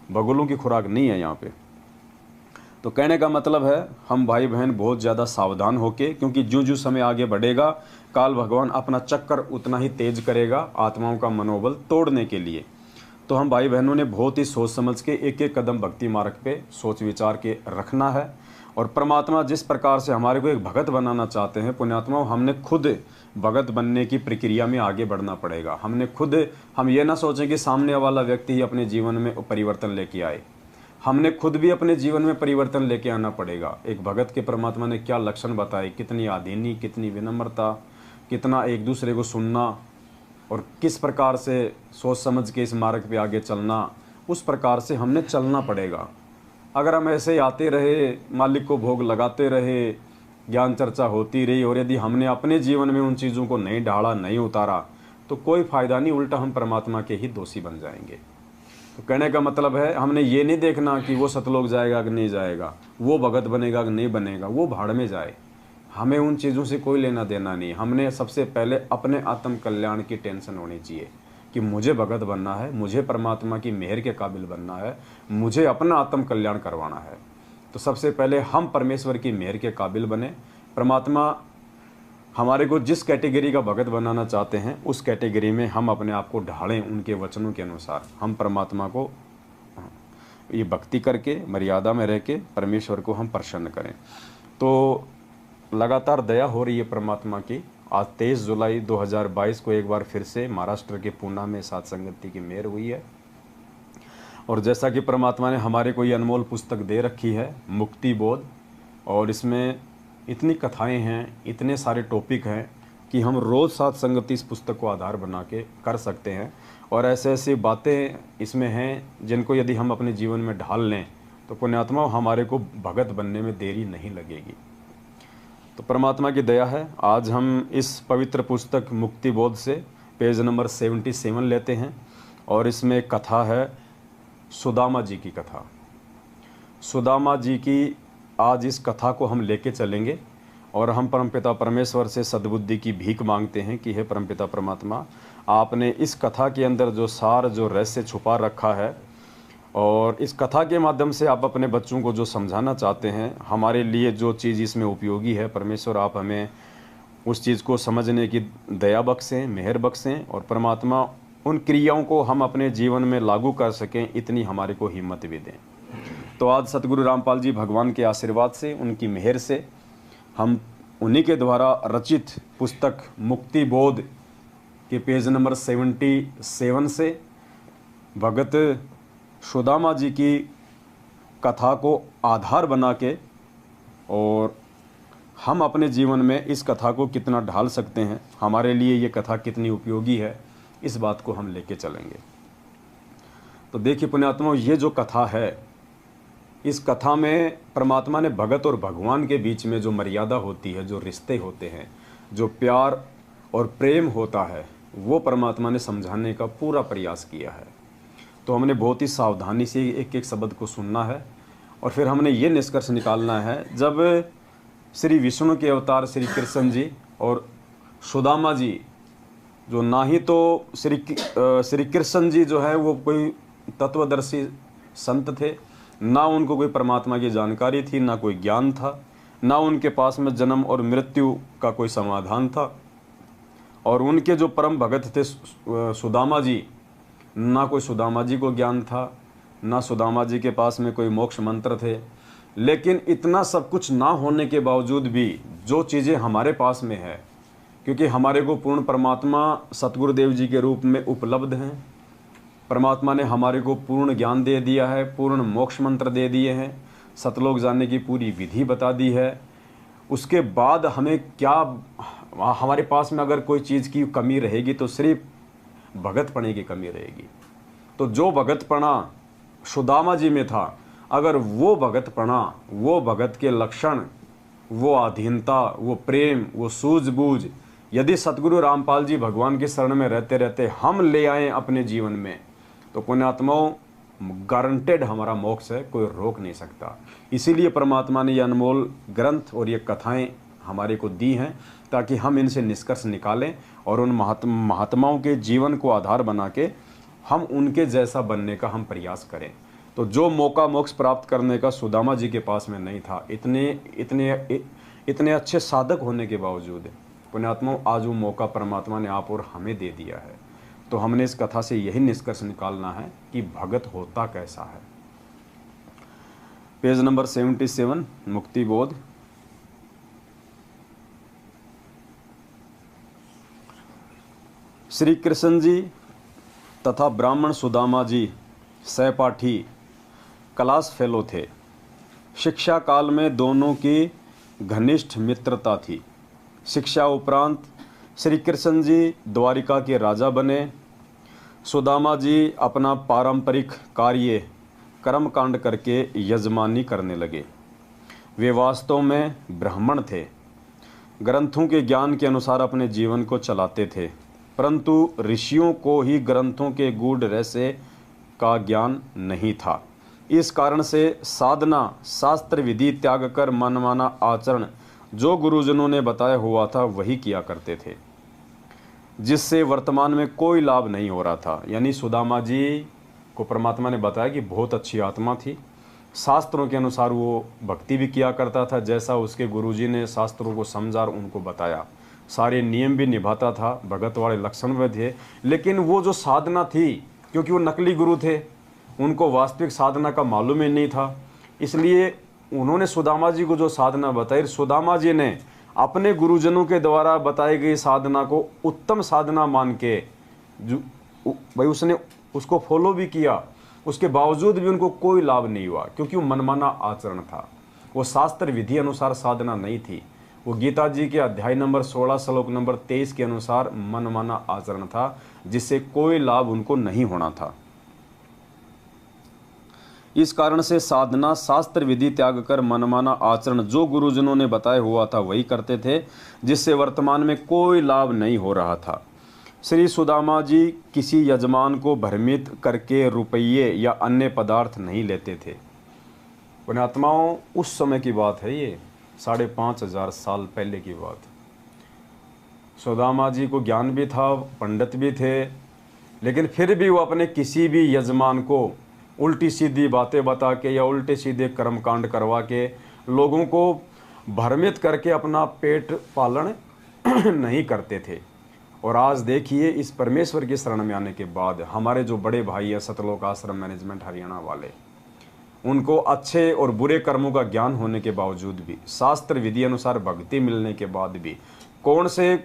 [SPEAKER 1] बगुलों की खुराक नहीं है यहाँ पे। तो कहने का मतलब है हम भाई बहन बहुत ज़्यादा सावधान होके, क्योंकि जो समय आगे बढ़ेगा काल भगवान अपना चक्कर उतना ही तेज करेगा आत्माओं का मनोबल तोड़ने के लिए। तो हम भाई बहनों ने बहुत ही सोच समझ के एक एक कदम भक्ति मार्ग पे सोच विचार के रखना है। और परमात्मा जिस प्रकार से हमारे को एक भगत बनाना चाहते हैं, पुण्यात्मा, हमने खुद भगत बनने की प्रक्रिया में आगे बढ़ना पड़ेगा। हम ये ना सोचें कि सामने वाला व्यक्ति ही अपने जीवन में परिवर्तन लेके आए। हमने खुद भी अपने जीवन में परिवर्तन लेके आना पड़ेगा। एक भगत के परमात्मा ने क्या लक्षण बताए, कितनी आधीनी, कितनी विनम्रता, कितना एक दूसरे को सुनना और किस प्रकार से सोच समझ के इस मार्ग पे आगे चलना, उस प्रकार से हमने चलना पड़ेगा। अगर हम ऐसे ही आते रहे, मालिक को भोग लगाते रहे, ज्ञान चर्चा होती रही और यदि हमने अपने जीवन में उन चीज़ों को नहीं ढाला, नहीं उतारा, तो कोई फ़ायदा नहीं, उल्टा हम परमात्मा के ही दोषी बन जाएंगे। तो कहने का मतलब है हमने ये नहीं देखना कि वो सतलोक जाएगा कि नहीं जाएगा, वो भगत बनेगा कि नहीं बनेगा, वो भाड़ में जाए। हमें उन चीज़ों से कोई लेना देना नहीं। हमने सबसे पहले अपने आत्म कल्याण की टेंशन होनी चाहिए कि मुझे भगत बनना है, मुझे परमात्मा की मेहर के काबिल बनना है, मुझे अपना आत्म कल्याण करवाना है। तो सबसे पहले हम परमेश्वर की मेहर के काबिल बने। परमात्मा हमारे को जिस कैटेगरी का भगत बनाना चाहते हैं उस कैटेगरी में हम अपने आप को ढालें, उनके वचनों के अनुसार हम परमात्मा को ये भक्ति करके मर्यादा में रह के परमेश्वर को हम प्रसन्न करें। तो लगातार दया हो रही है परमात्मा की। आज 23 जुलाई 2022 को एक बार फिर से महाराष्ट्र के पूना में सात संगति की मेहर हुई है। और जैसा कि परमात्मा ने हमारे को ये अनमोल पुस्तक दे रखी है, मुक्ति बोध, और इसमें इतनी कथाएं हैं, इतने सारे टॉपिक हैं कि हम रोज़ सात संगति इस पुस्तक को आधार बना के कर सकते हैं। और ऐसे ऐसी बातें इसमें हैं जिनको यदि हम अपने जीवन में ढाल लें तो पुण्यात्मा हमारे को भगत बनने में देरी नहीं लगेगी। तो परमात्मा की दया है। आज हम इस पवित्र पुस्तक मुक्ति बोध से पेज नंबर 77 लेते हैं और इसमें एक कथा है, सुदामा जी की कथा। सुदामा जी की आज इस कथा को हम लेके चलेंगे और हम परमपिता परमेश्वर से सद्बुद्धि की भीख मांगते हैं कि हे परमपिता परमात्मा, आपने इस कथा के अंदर जो सार, जो रहस्य छुपा रखा है, और इस कथा के माध्यम से आप अपने बच्चों को जो समझाना चाहते हैं, हमारे लिए जो चीज़ इसमें उपयोगी है, परमेश्वर आप हमें उस चीज़ को समझने की दया बख्शें, मेहर बख्शें, और परमात्मा उन क्रियाओं को हम अपने जीवन में लागू कर सकें, इतनी हमारे को हिम्मत भी दें। तो आज सतगुरु रामपाल जी भगवान के आशीर्वाद से, उनकी मेहर से, हम उन्हीं के द्वारा रचित पुस्तक मुक्ति बोध के पेज नंबर 77 से भगत सुदामा जी की कथा को आधार बना के, और हम अपने जीवन में इस कथा को कितना ढाल सकते हैं, हमारे लिए ये कथा कितनी उपयोगी है, इस बात को हम लेके चलेंगे। तो देखिए पुण्यात्माओं, ये जो कथा है, इस कथा में परमात्मा ने भगत और भगवान के बीच में जो मर्यादा होती है, जो रिश्ते होते हैं, जो प्यार और प्रेम होता है, वो परमात्मा ने समझाने का पूरा प्रयास किया है। तो हमने बहुत ही सावधानी से एक एक शब्द को सुनना है, और फिर हमने ये निष्कर्ष निकालना है, जब श्री विष्णु के अवतार श्री कृष्ण जी और सुदामा जी, जो ना ही तो श्री कृष्ण जी जो है वो कोई तत्वदर्शी संत थे, ना उनको कोई परमात्मा की जानकारी थी, ना कोई ज्ञान था, ना उनके पास में जन्म और मृत्यु का कोई समाधान था, और उनके जो परम भगत थे सुदामा जी, ना कोई सुदामा जी को ज्ञान था, ना सुदामा जी के पास में कोई मोक्ष मंत्र थे। लेकिन इतना सब कुछ ना होने के बावजूद भी जो चीज़ें हमारे पास में है, क्योंकि हमारे को पूर्ण परमात्मा सतगुरुदेव जी के रूप में उपलब्ध हैं, परमात्मा ने हमारे को पूर्ण ज्ञान दे दिया है, पूर्ण मोक्ष मंत्र दे दिए हैं, सतलोक जाने की पूरी विधि बता दी है। उसके बाद हमें क्या, हमारे पास में अगर कोई चीज़ की कमी रहेगी तो सिर्फ भगतपणे की कमी रहेगी। तो जो भगतपणा सुदामा जी में था, अगर वो भगतपणा, वो भगत के लक्षण, वो अधीनता, वो प्रेम, वो सूझबूझ यदि सतगुरु रामपाल जी भगवान की शरण में रहते रहते हम ले आएँ अपने जीवन में, तो पुण्यात्माओं गारंटेड हमारा मोक्ष है, कोई रोक नहीं सकता। इसीलिए परमात्मा ने ये अनमोल ग्रंथ और ये कथाएं हमारे को दी हैं, ताकि हम इनसे निष्कर्ष निकालें और उन महात्माओं के जीवन को आधार बना के हम उनके जैसा बनने का हम प्रयास करें। तो जो मौका मोक्ष प्राप्त करने का सुदामा जी के पास में नहीं था, इतने अच्छे साधक होने के बावजूद पुण्यात्माओं आज वो मौका परमात्मा ने आप और हमें दे दिया है। तो हमने इस कथा से यही निष्कर्ष निकालना है कि भगत होता कैसा है। पेज नंबर 77 मुक्ति बोध। श्री कृष्ण जी तथा ब्राह्मण सुदामा जी सहपाठी क्लास फेलो थे। शिक्षा काल में दोनों की घनिष्ठ मित्रता थी। शिक्षा उपरांत श्री कृष्ण जी द्वारिका के राजा बने। सुदामा जी अपना पारंपरिक कार्य कर्मकांड करके यजमानी करने लगे। वे वास्तव में ब्राह्मण थे, ग्रंथों के ज्ञान के अनुसार अपने जीवन को चलाते थे, परंतु ऋषियों को ही ग्रंथों के गूढ़ रहस्य का ज्ञान नहीं था। इस कारण से साधना, शास्त्र विधि त्याग कर मनमाना आचरण जो गुरुजनों ने बताया हुआ था वही किया करते थे, जिससे वर्तमान में कोई लाभ नहीं हो रहा था। यानी सुदामा जी को परमात्मा ने बताया कि बहुत अच्छी आत्मा थी, शास्त्रों के अनुसार वो भक्ति भी किया करता था, जैसा उसके गुरुजी ने शास्त्रों को समझा और उनको बताया, सारे नियम भी निभाता था, भगत वाले लक्षण भी थे। लेकिन वो जो साधना थी, क्योंकि वो नकली गुरु थे, उनको वास्तविक साधना का मालूम ही नहीं था, इसलिए उन्होंने सुदामा जी को जो साधना बताई, सुदामा जी ने अपने गुरुजनों के द्वारा बताई गई साधना को उत्तम साधना मान के जो भाई उसने उसको फॉलो भी किया, उसके बावजूद भी उनको कोई लाभ नहीं हुआ, क्योंकि वो मनमाना आचरण था, वो शास्त्र विधि अनुसार साधना नहीं थी, वो गीता जी के अध्याय नंबर 16 श्लोक नंबर 23 के अनुसार मनमाना आचरण था, जिससे कोई लाभ उनको नहीं होना था। इस कारण से साधना, शास्त्र विधि त्याग कर मनमाना आचरण जो गुरुजनों ने बताया हुआ था वही करते थे, जिससे वर्तमान में कोई लाभ नहीं हो रहा था। श्री सुदामा जी किसी यजमान को भ्रमित करके रुपये या अन्य पदार्थ नहीं लेते थे। पुण्यात्माओं, उस समय की बात है, ये 5500 साल पहले की बात। सुदामा जी को ज्ञान भी था, पंडित भी थे, लेकिन फिर भी वो अपने किसी भी यजमान को उल्टी सीधी बातें बता के या उल्टे सीधे कर्मकांड करवा के लोगों को भ्रमित करके अपना पेट पालन नहीं करते थे। और आज देखिए, इस परमेश्वर की शरण में आने के बाद हमारे जो बड़े भाई है सतलोक आश्रम मैनेजमेंट हरियाणा वाले, उनको अच्छे और बुरे कर्मों का ज्ञान होने के बावजूद भी, शास्त्र विधि अनुसार भक्ति मिलने के बाद भी, कौन से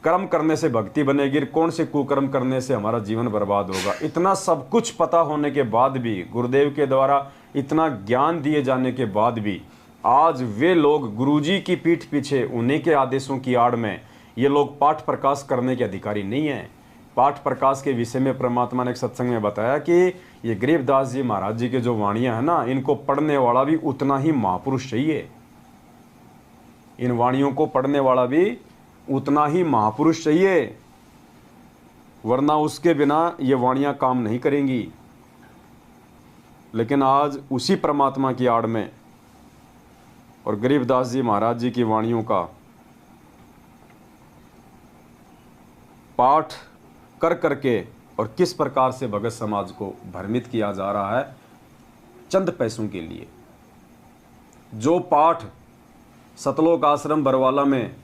[SPEAKER 1] कर्म करने से भक्ति बनेगी, कौन से कुकर्म करने से हमारा जीवन बर्बाद होगा, इतना सब कुछ पता होने के बाद भी, गुरुदेव के द्वारा इतना ज्ञान दिए जाने के बाद भी, आज वे लोग गुरुजी की पीठ पीछे उन्हीं के आदेशों की आड़ में ये लोग पाठ प्रकाश करने के अधिकारी नहीं हैं। पाठ प्रकाश के विषय में परमात्मा ने एक सत्संग में बताया कि ये गरीबदास जी महाराज जी के जो वाणियां है ना, इनको पढ़ने वाला भी उतना ही महापुरुष चाहिए। इन वाणियों को पढ़ने वाला भी उतना ही महापुरुष चाहिए, वरना उसके बिना ये वाणियां काम नहीं करेंगी। लेकिन आज उसी परमात्मा की आड़ में और गरीबदास जी महाराज जी की वाणियों का पाठ कर करके और किस प्रकार से भगत समाज को भ्रमित किया जा रहा है चंद पैसों के लिए। जो पाठ सतलोक आश्रम बरवाला में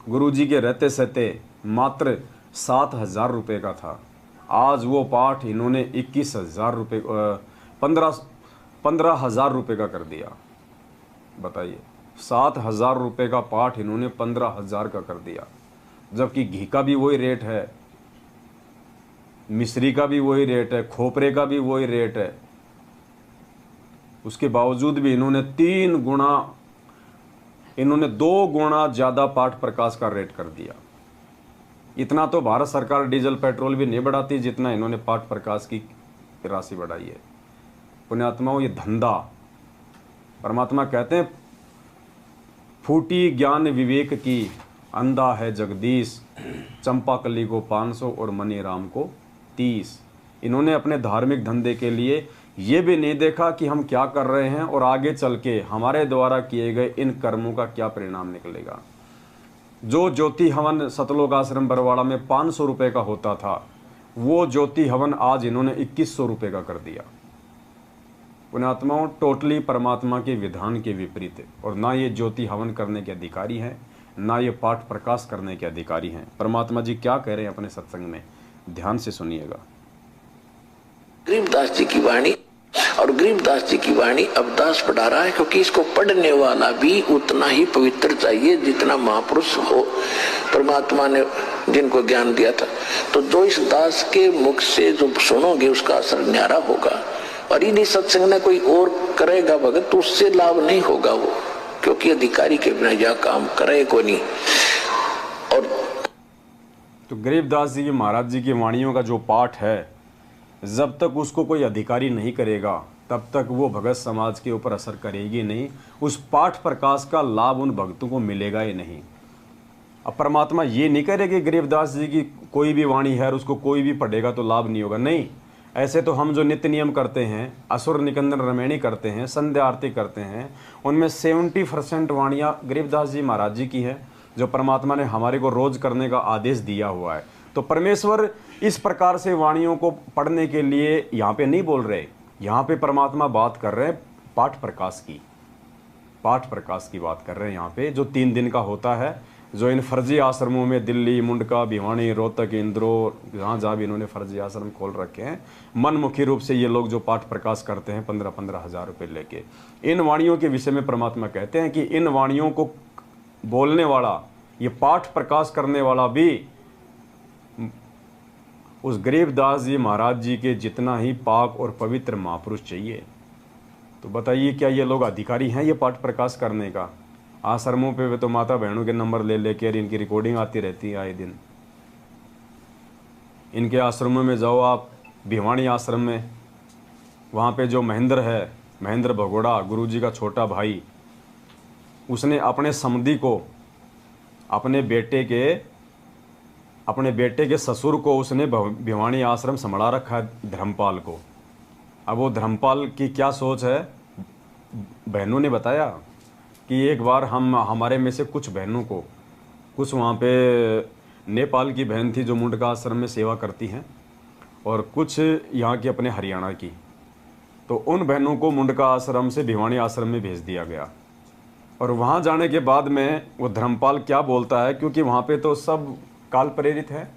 [SPEAKER 1] गुरुजी के रहते सहते मात्र 7,000 रुपये का था, आज वो पाठ इन्होंने 21,000 रुपये 15,000 रुपये का कर दिया। बताइए, 7,000 रुपये का पाठ इन्होंने 15,000 का कर दिया, जबकि घी का भी वही रेट है, मिश्री का भी वही रेट है, खोपरे का भी वही रेट है। उसके बावजूद भी इन्होंने 2 गुना ज़्यादा पाठ प्रकाश का रेट कर दिया। इतना तो भारत सरकार डीजल पेट्रोल भी नहीं बढ़ाती जितना इन्होंने पाठ प्रकाश की राशि बढ़ाई है। पुण्यात्माओं, ये धंधा, परमात्मा कहते हैं फूटी ज्ञान विवेक की, अंधा है जगदीश, चंपाकली को 500 और मनी राम को 30। इन्होंने अपने धार्मिक धंधे के लिए ये भी नहीं देखा कि हम क्या कर रहे हैं और आगे चल के हमारे द्वारा किए गए इन कर्मों का क्या परिणाम निकलेगा। जो ज्योति हवन सतलोक आश्रम बरवाड़ा में 500 रुपये का होता था, वो ज्योति हवन आज इन्होंने 2100 रुपये का कर दिया। पुण्यात्माओं, टोटली परमात्मा के विधान के विपरीत, और ना ये ज्योति हवन करने के अधिकारी हैं, ना ये पाठ प्रकाश करने के अधिकारी हैं। परमात्मा जी क्या कह रहे हैं अपने सत्संग में, ध्यान से सुनिएगा।
[SPEAKER 2] गरीबदास जी की वाणी, और गरीबदास जी की वाणी अब दास पढ़ा रहा है, क्योंकि इसको पढ़ने वाला भी उतना ही पवित्र चाहिए जितना महापुरुष हो परमात्मा ने जिनको ज्ञान दिया था। तो जो इस दास के मुख से जो सुनोगे उसका असर न्यारा होगा, और इन्हीं सत्संग में कोई और करेगा भगत तो उससे लाभ नहीं होगा वो, क्योंकि अधिकारी के बिना यह काम करे को नहीं। और
[SPEAKER 1] तो गरीबदास जी महाराज जी की वाणियों का जो पाठ है, जब तक उसको कोई अधिकारी नहीं करेगा तब तक वो भगत समाज के ऊपर असर करेगी नहीं, उस पाठ प्रकाश का लाभ उन भक्तों को मिलेगा ही नहीं। अब परमात्मा ये नहीं करे कि गरीबदास जी की कोई भी वाणी है और उसको कोई भी पढ़ेगा तो लाभ नहीं होगा, नहीं। ऐसे तो हम जो नित्य नियम करते हैं, असुर निकंदन रमैणी करते हैं, संध्या आरती करते हैं, उनमें 70% वाणियाँ गरीबदास जी महाराज जी की है, जो परमात्मा ने हमारे को रोज करने का आदेश दिया हुआ है। तो परमेश्वर इस प्रकार से वाणियों को पढ़ने के लिए यहाँ पे नहीं बोल रहे, यहाँ पे परमात्मा बात कर रहे हैं पाठ प्रकाश की, पाठ प्रकाश की बात कर रहे हैं यहाँ पे, जो 3 दिन का होता है, जो इन फर्जी आश्रमों में दिल्ली, मुंडका, भिवानी, रोहतक, इंदौर, जहाँ भी इन्होंने फर्जी आश्रम खोल रखे हैं, मनमुखी रूप से ये लोग जो पाठ प्रकाश करते हैं 15-15 हज़ार रुपये लेके। इन वाणियों के विषय में परमात्मा कहते हैं कि इन वाणियों को बोलने वाला, ये पाठ प्रकाश करने वाला भी उस गरीबदास जी महाराज जी के जितना ही पाक और पवित्र महापुरुष चाहिए। तो बताइए, क्या ये लोग अधिकारी हैं ये पाठ प्रकाश करने का? आश्रमों पे वे तो माता बहनों के नंबर ले लेके इनकी रिकॉर्डिंग आती रहती है आए दिन। इनके आश्रमों में जाओ आप, भिवानी आश्रम में, वहाँ पे जो महेंद्र है, महेंद्र भगोड़ा, गुरुजी का छोटा भाई, उसने अपने समधी को, अपने बेटे के ससुर को उसने भिवानी आश्रम संभाला रखा है, धर्मपाल को। अब वो धर्मपाल की क्या सोच है, बहनों ने बताया कि एक बार हमारे में से कुछ बहनों को, कुछ वहाँ पे नेपाल की बहन थी जो मुंडका आश्रम में सेवा करती हैं, और कुछ यहाँ की अपने हरियाणा की, तो उन बहनों को मुंडका आश्रम से भिवानी आश्रम में भेज दिया गया। और वहाँ जाने के बाद में वो धर्मपाल क्या बोलता है, क्योंकि वहाँ पे तो सब काल प्रेरित है,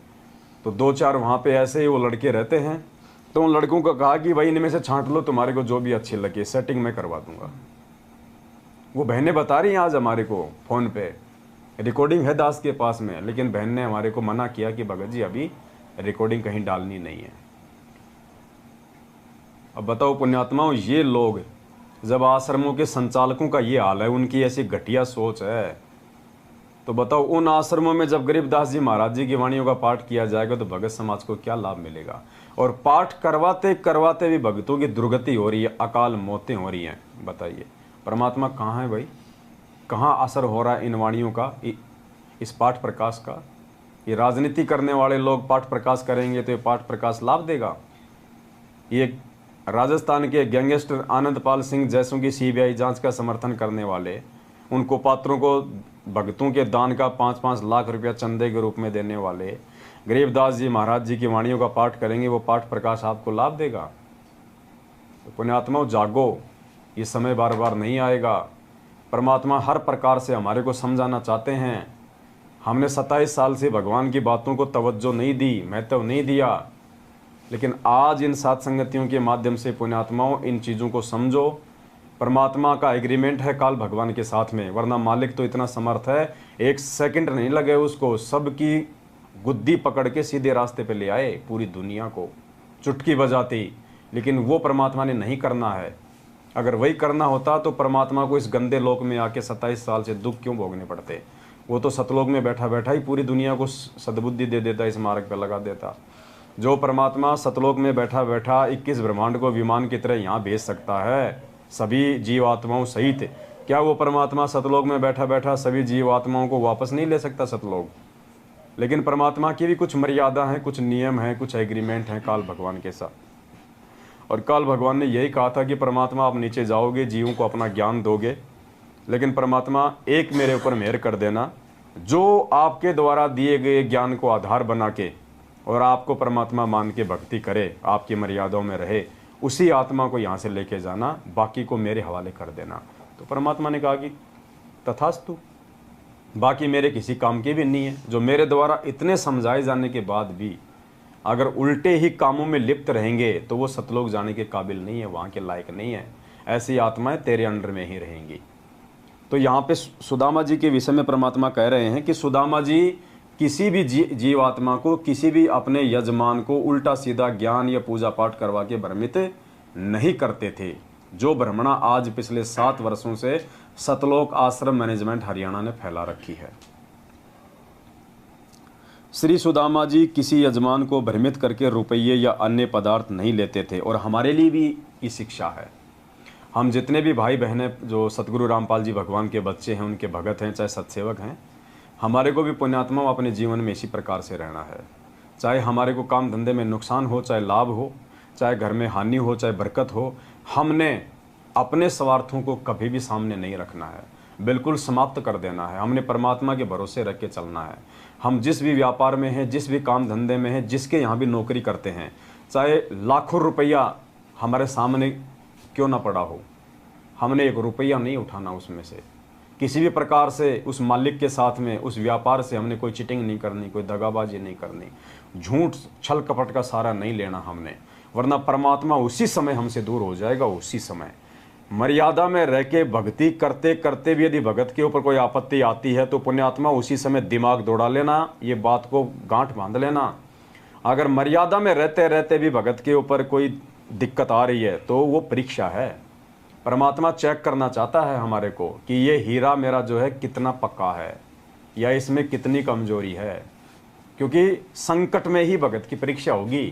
[SPEAKER 1] तो 2-4 वहाँ पे ऐसे ही वो लड़के रहते हैं। तो उन लड़कों को कहा कि भाई इनमें से छांट लो, तुम्हारे को जो भी अच्छी लगे, सेटिंग मैं करवा दूंगा। वो बहनें बता रही हैं आज हमारे को फ़ोन पे, रिकॉर्डिंग है दास के पास में, लेकिन बहन ने हमारे को मना किया कि भगत जी अभी रिकॉर्डिंग कहीं डालनी नहीं है। अब बताओ पुण्यात्माओं, ये लोग जब आश्रमों के संचालकों का ये हाल है, उनकी ऐसी घटिया सोच है, तो बताओ उन आश्रमों में जब गरीबदास जी महाराज जी की वाणियों का पाठ किया जाएगा तो भगत समाज को क्या लाभ मिलेगा। और पाठ करवाते करवाते भी भक्तों की दुर्गति हो रही है, अकाल मौतें हो रही हैं। बताइए परमात्मा कहाँ है भाई, कहाँ असर हो रहा है इन वाणियों का, इस पाठ प्रकाश का। ये राजनीति करने वाले लोग पाठ प्रकाश करेंगे तो ये पाठ प्रकाश लाभ देगा। ये राजस्थान के गैंगस्टर आनंदपाल सिंह जैसों की सीबीआई जांच का समर्थन करने वाले, उनको पात्रों को भक्तों के दान का 5-5 लाख रुपया चंदे के रूप में देने वाले गरीबदास जी महाराज जी की वाणियों का पाठ करेंगे, वो पाठ प्रकाश आपको लाभ देगा। तो पुण्यात्माओं जागो, ये समय बार बार नहीं आएगा। परमात्मा हर प्रकार से हमारे को समझाना चाहते हैं। हमने 27 साल से भगवान की बातों को तवज्जो नहीं दी, महत्व नहीं दिया, लेकिन आज इन सात संगतियों के माध्यम से पुण्यात्माओं इन चीज़ों को समझो। परमात्मा का एग्रीमेंट है काल भगवान के साथ में, वरना मालिक तो इतना समर्थ है, 1 सेकंड नहीं लगे उसको सबकी गुद्दी पकड़ के सीधे रास्ते पे ले आए, पूरी दुनिया को चुटकी बजाती। लेकिन वो परमात्मा ने नहीं करना है। अगर वही करना होता तो परमात्मा को इस गंदे लोक में आके 27 साल से दुख क्यों भोगने पड़ते। वो तो सतलोक में बैठा बैठा ही पूरी दुनिया को सद्बुद्धि दे देता, इस मार्ग पर लगा देता। जो परमात्मा सतलोक में बैठा बैठा 21 ब्रह्मांड को विमान की तरह यहाँ भेज सकता है सभी जीवात्माओं सहित, क्या वो परमात्मा सतलोक में बैठा बैठा सभी जीवात्माओं को वापस नहीं ले सकता सतलोक। लेकिन परमात्मा की भी कुछ मर्यादा हैं, कुछ नियम हैं, कुछ एग्रीमेंट हैं काल भगवान के साथ। और काल भगवान ने यही कहा था कि परमात्मा आप नीचे जाओगे, जीवों को अपना ज्ञान दोगे, लेकिन परमात्मा एक मेरे ऊपर मेहर कर देना, जो आपके द्वारा दिए गए ज्ञान को आधार बना के और आपको परमात्मा मान के भक्ति करे, आपकी मर्यादाओं में रहे, उसी आत्मा को यहाँ से लेके जाना, बाकी को मेरे हवाले कर देना। तो परमात्मा ने कहा कि तथास्तु, बाकी मेरे किसी काम की भी नहीं है। जो मेरे द्वारा इतने समझाए जाने के बाद भी अगर उल्टे ही कामों में लिप्त रहेंगे तो वो सतलोक जाने के काबिल नहीं है, वहाँ के लायक नहीं है। ऐसी आत्माएं तेरे अंडर में ही रहेंगी। तो यहाँ पे सुदामा जी के विषय में परमात्मा कह रहे हैं कि सुदामा जी किसी भी जीवात्मा को, किसी भी अपने यजमान को उल्टा सीधा ज्ञान या पूजा पाठ करवा के भ्रमित नहीं करते थे, जो भ्रमणा आज पिछले 7 वर्षों से सतलोक आश्रम मैनेजमेंट हरियाणा ने फैला रखी है। श्री सुदामा जी किसी यजमान को भ्रमित करके रुपये या अन्य पदार्थ नहीं लेते थे। और हमारे लिए भी ये शिक्षा है। हम जितने भी भाई बहनें जो सतगुरु रामपाल जी भगवान के बच्चे हैं, उनके भगत हैं, चाहे सत्सेवक हैं, हमारे को भी पुण्यात्मा अपने जीवन में इसी प्रकार से रहना है। चाहे हमारे को काम धंधे में नुकसान हो, चाहे लाभ हो, चाहे घर में हानि हो, चाहे बरकत हो, हमने अपने स्वार्थों को कभी भी सामने नहीं रखना है, बिल्कुल समाप्त कर देना है। हमने परमात्मा के भरोसे रख के चलना है। हम जिस भी व्यापार में हैं, जिस भी काम धंधे में हैं, जिसके यहाँ भी नौकरी करते हैं, चाहे लाखों रुपया हमारे सामने क्यों ना पड़ा हो, हमने 1 रुपया नहीं उठाना उसमें से। किसी भी प्रकार से उस मालिक के साथ में, उस व्यापार से हमने कोई चीटिंग नहीं करनी, कोई दगाबाजी नहीं करनी, झूठ छल कपट का सहारा नहीं लेना हमने, वरना परमात्मा उसी समय हमसे दूर हो जाएगा। उसी समय मर्यादा में रह के भक्ति करते करते भी यदि भगत के ऊपर कोई आपत्ति आती है तो पुण्यात्मा उसी समय दिमाग दौड़ा लेना, ये बात को गांठ बांध लेना। अगर मर्यादा में रहते रहते भी भगत के ऊपर कोई दिक्कत आ रही है तो वो परीक्षा है। परमात्मा चेक करना चाहता है हमारे को कि ये हीरा मेरा जो है कितना पक्का है या इसमें कितनी कमजोरी है, क्योंकि संकट में ही भगत की परीक्षा होगी,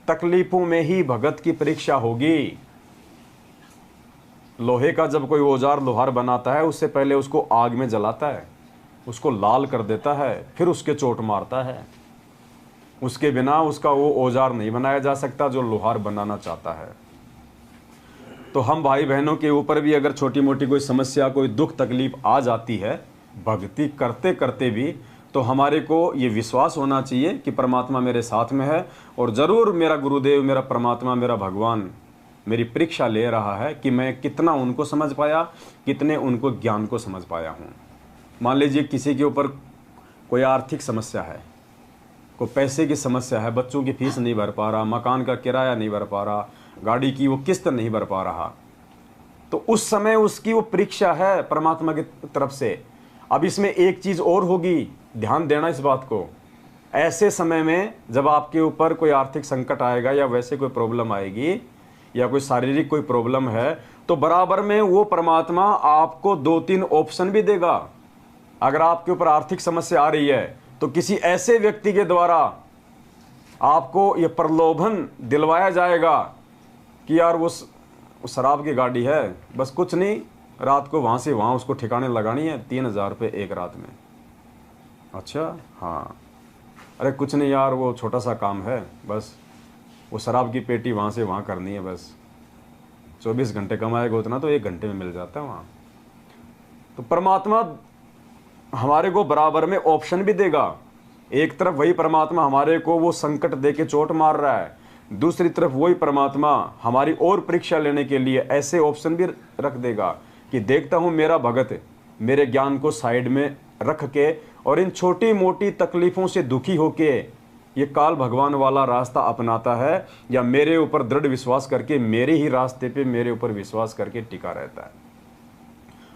[SPEAKER 1] तकलीफों में ही भगत की परीक्षा होगी। लोहे का जब कोई औजार लोहार बनाता है, उससे पहले उसको आग में जलाता है, उसको लाल कर देता है, फिर उसके चोट मारता है। उसके बिना उसका वो औजार नहीं बनाया जा सकता जो लोहार बनाना चाहता है। तो हम भाई बहनों के ऊपर भी अगर छोटी मोटी कोई समस्या, कोई दुख तकलीफ आ जाती है भक्ति करते करते भी, तो हमारे को ये विश्वास होना चाहिए कि परमात्मा मेरे साथ में है और ज़रूर मेरा गुरुदेव, मेरा परमात्मा, मेरा भगवान मेरी परीक्षा ले रहा है कि मैं कितना उनको समझ पाया, कितने उनको ज्ञान को समझ पाया हूँ। मान लीजिए किसी के ऊपर कोई आर्थिक समस्या है, कोई पैसे की समस्या है, बच्चों की फीस नहीं भर पा रहा, मकान का किराया नहीं भर पा रहा, गाड़ी की वो किस्त नहीं भर पा रहा, तो उस समय उसकी वो परीक्षा है परमात्मा की तरफ से। अब इसमें एक चीज़ और होगी, ध्यान देना इस बात को। ऐसे समय में जब आपके ऊपर कोई आर्थिक संकट आएगा या वैसे कोई प्रॉब्लम आएगी या कोई शारीरिक कोई प्रॉब्लम है, तो बराबर में वो परमात्मा आपको 2-3 ऑप्शन भी देगा। अगर आपके ऊपर आर्थिक समस्या आ रही है तो किसी ऐसे व्यक्ति के द्वारा आपको ये प्रलोभन दिलवाया जाएगा कि यार वो शराब की गाड़ी है, बस कुछ नहीं, रात को वहाँ से वहाँ उसको ठिकाने लगानी है, 3000 रुपये एक रात में। अच्छा हाँ, अरे कुछ नहीं यार, वो छोटा सा काम है, बस वो शराब की पेटी वहाँ से वहाँ करनी है, बस 24 घंटे कमाएगा उतना तो 1 घंटे में मिल जाता है वहाँ। तो परमात्मा हमारे को बराबर में ऑप्शन भी देगा। एक तरफ वही परमात्मा हमारे को वो संकट दे के चोट मार रहा है, दूसरी तरफ वही परमात्मा हमारी और परीक्षा लेने के लिए ऐसे ऑप्शन भी रख देगा कि देखता हूँ मेरा भगत मेरे ज्ञान को साइड में रख के और इन छोटी मोटी तकलीफ़ों से दुखी होके ये काल भगवान वाला रास्ता अपनाता है या मेरे ऊपर दृढ़ विश्वास करके मेरे ही रास्ते पे मेरे ऊपर विश्वास करके टिका रहता है।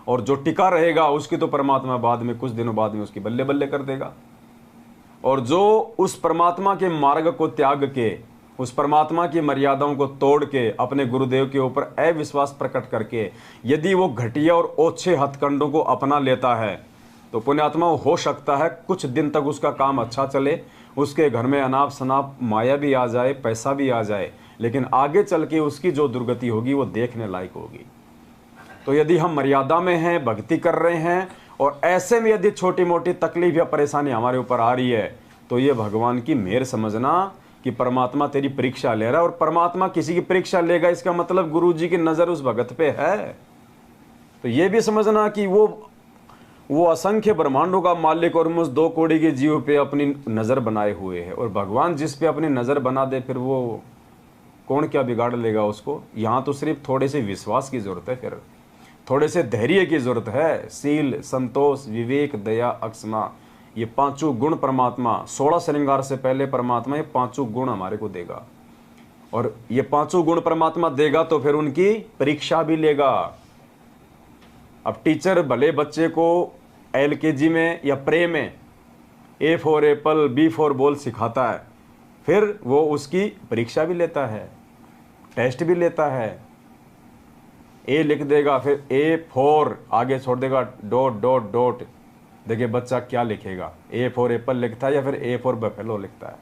[SPEAKER 1] और जो टिका रहेगा उसकी तो परमात्मा बाद में कुछ दिनों बाद में उसकी बल्ले बल्ले कर देगा। और जो उस परमात्मा के मार्ग को त्याग के, उस परमात्मा की मर्यादाओं को तोड़ के अपने गुरुदेव के ऊपर अविश्वास प्रकट करके यदि वो घटिया और ओछे हथकंडों को अपना लेता है तो पुण्यात्मा हो सकता है कुछ दिन तक उसका काम अच्छा चले, उसके घर में अनाप शनाप माया भी आ जाए, पैसा भी आ जाए, लेकिन आगे चल के उसकी जो दुर्गति होगी वो देखने लायक होगी। तो यदि हम मर्यादा में हैं, भक्ति कर रहे हैं और ऐसे में यदि छोटी मोटी तकलीफ या परेशानी हमारे ऊपर आ रही है तो ये भगवान की मेहर समझना कि परमात्मा तेरी परीक्षा ले रहा है। और परमात्मा किसी की परीक्षा लेगा इसका मतलब गुरु जी की नज़र उस भगत पे है। तो ये भी समझना कि वो असंख्य ब्रह्मांडों का मालिक और मुझ 2 कौड़ी के जीव पे अपनी नज़र बनाए हुए है। और भगवान जिस पे अपनी नज़र बना दे फिर वो कौन क्या बिगाड़ लेगा उसको। यहाँ तो सिर्फ थोड़े से विश्वास की ज़रूरत है, फिर थोड़े से धैर्य की ज़रूरत है। शील, संतोष, विवेक, दया, अक्षमा, ये 5 गुण परमात्मा 16 श्रृंगार से पहले परमात्मा ये 5 गुण हमारे को देगा। और ये 5 गुण परमात्मा देगा तो फिर उनकी परीक्षा भी लेगा। अब टीचर भले बच्चे को LKG में या प्रे में A for Apple, B for ball सिखाता है, फिर वो उसकी परीक्षा भी लेता है, टेस्ट भी लेता है। A लिख देगा, फिर A फॉर आगे छोड़ देगा डॉट डॉट डॉट, देखिए बच्चा क्या लिखेगा, A फॉर एप्पल लिखता है या फिर A फॉर बफेलो लिखता है।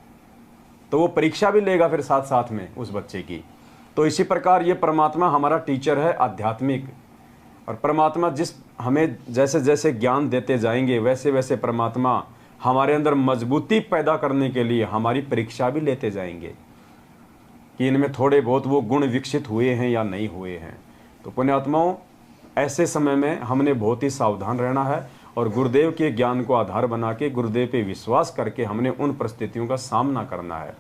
[SPEAKER 1] तो वो परीक्षा भी लेगा फिर साथ साथ में उस बच्चे की। तो इसी प्रकार ये परमात्मा हमारा टीचर है आध्यात्मिक। और परमात्मा जिस हमें जैसे जैसे ज्ञान देते जाएंगे वैसे वैसे परमात्मा हमारे अंदर मजबूती पैदा करने के लिए हमारी परीक्षा भी लेते जाएंगे कि इनमें थोड़े बहुत वो गुण विकसित हुए हैं या नहीं हुए हैं। तो पुण्यात्माओं, ऐसे समय में हमने बहुत ही सावधान रहना है और गुरुदेव के ज्ञान को आधार बना के गुरुदेव पे विश्वास करके हमने उन परिस्थितियों का सामना करना है।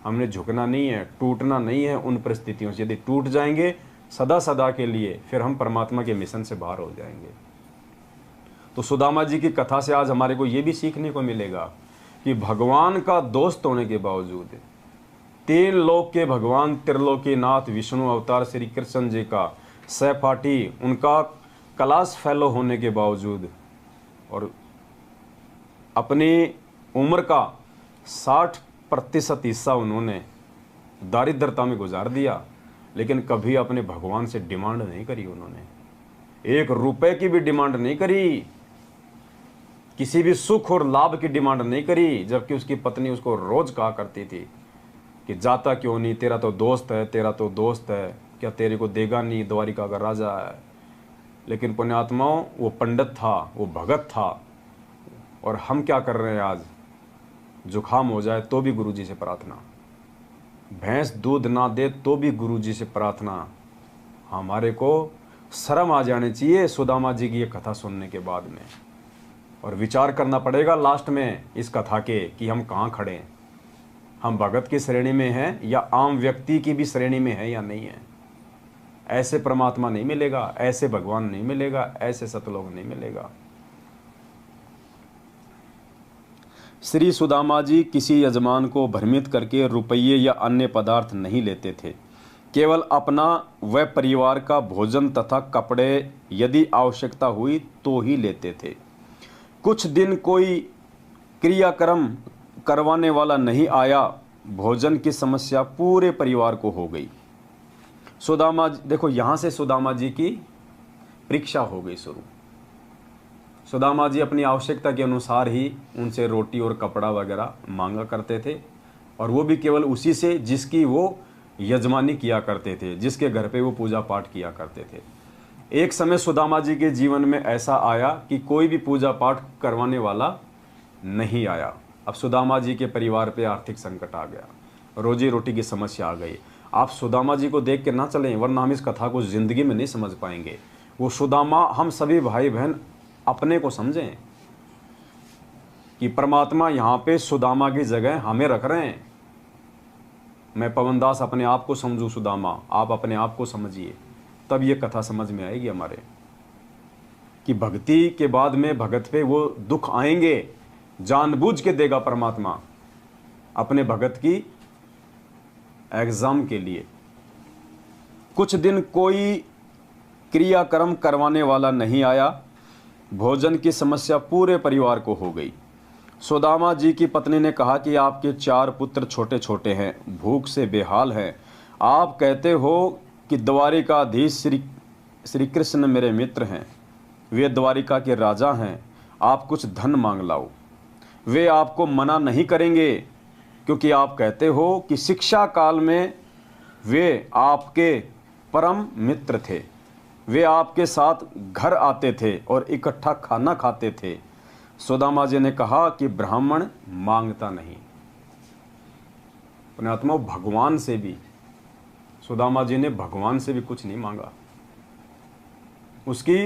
[SPEAKER 1] हमने झुकना नहीं है, टूटना नहीं है उन परिस्थितियों से। यदि टूट जाएंगे सदा सदा के लिए फिर हम परमात्मा के मिशन से बाहर हो जाएंगे। तो सुदामा जी की कथा से आज हमारे को ये भी सीखने को मिलेगा कि भगवान का दोस्त होने के बावजूद 3 लोक के भगवान त्रिलोकीनाथ विष्णु अवतार श्री कृष्ण जी का सहपाठी, उनका क्लास फेलो होने के बावजूद और अपनी उम्र का 60% हिस्सा उन्होंने दारिद्रता में गुजार दिया, लेकिन कभी अपने भगवान से डिमांड नहीं करी। उन्होंने 1 रुपए की भी डिमांड नहीं करी, किसी भी सुख और लाभ की डिमांड नहीं करी। जबकि उसकी पत्नी उसको रोज कहा करती थी कि जाता क्यों नहीं, तेरा तो दोस्त है, तेरा तो दोस्त है, क्या तेरे को देगा नहीं, द्वारिका का राजा है। लेकिन पुण्यात्माओं, वो पंडित था, वो भगत था। और हम क्या कर रहे हैं आज, जुखाम हो जाए तो भी गुरुजी से प्रार्थना, भैंस दूध ना दे तो भी गुरुजी से प्रार्थना। हमारे को शर्म आ जानी चाहिए सुदामा जी की ये कथा सुनने के बाद में। और विचार करना पड़ेगा लास्ट में इस कथा के कि हम कहाँ खड़े हैं, हम भगत की श्रेणी में हैं या आम व्यक्ति की भी श्रेणी में हैं या नहीं है। ऐसे परमात्मा नहीं मिलेगा, ऐसे भगवान नहीं मिलेगा, ऐसे सतलोक नहीं मिलेगा। श्री सुदामा जी किसी यजमान को भ्रमित करके रुपये या अन्य पदार्थ नहीं लेते थे, केवल अपना व परिवार का भोजन तथा कपड़े यदि आवश्यकता हुई तो ही लेते थे। कुछ दिन कोई क्रियाक्रम करवाने वाला नहीं आया, भोजन की समस्या पूरे परिवार को हो गई। सुदामा, देखो यहाँ से सुदामा जी की परीक्षा हो गई शुरू। सुदामा जी अपनी आवश्यकता के अनुसार ही उनसे रोटी और कपड़ा वगैरह मांगा करते थे, और वो भी केवल उसी से जिसकी वो यजमानी किया करते थे, जिसके घर पे वो पूजा पाठ किया करते थे। एक समय सुदामा जी के जीवन में ऐसा आया कि कोई भी पूजा पाठ करवाने वाला नहीं आया। अब सुदामा जी के परिवार पे आर्थिक संकट आ गया, रोजी रोटी की समस्या आ गई। आप सुदामा जी को देख के ना चलें, वरना हम इस कथा को जिंदगी में नहीं समझ पाएंगे। वो सुदामा, हम सभी भाई बहन अपने को समझें कि परमात्मा यहाँ पे सुदामा की जगह हमें रख रहे हैं। मैं पवनदास अपने आप को समझूं सुदामा, आप अपने आप को समझिए, तब ये कथा समझ में आएगी हमारे कि भक्ति के बाद में भगत पे वो दुख आएंगे, जानबूझ के देगा परमात्मा अपने भगत की एग्जाम के लिए। कुछ दिन कोई क्रियाक्रम करवाने वाला नहीं आया, भोजन की समस्या पूरे परिवार को हो गई। सुदामा जी की पत्नी ने कहा कि आपके 4 पुत्र छोटे छोटे हैं, भूख से बेहाल हैं। आप कहते हो कि द्वारिकाधीश श्री कृष्ण मेरे मित्र हैं, वे द्वारिका के राजा हैं, आप कुछ धन मांग लाओ। वे आपको मना नहीं करेंगे, क्योंकि आप कहते हो कि शिक्षा काल में वे आपके परम मित्र थे, वे आपके साथ घर आते थे और इकट्ठा खाना खाते थे। सुदामा जी ने कहा कि ब्राह्मण मांगता नहीं। पुण्यात्मा, भगवान से भी, सुदामा जी ने भगवान से भी कुछ नहीं मांगा। उसकी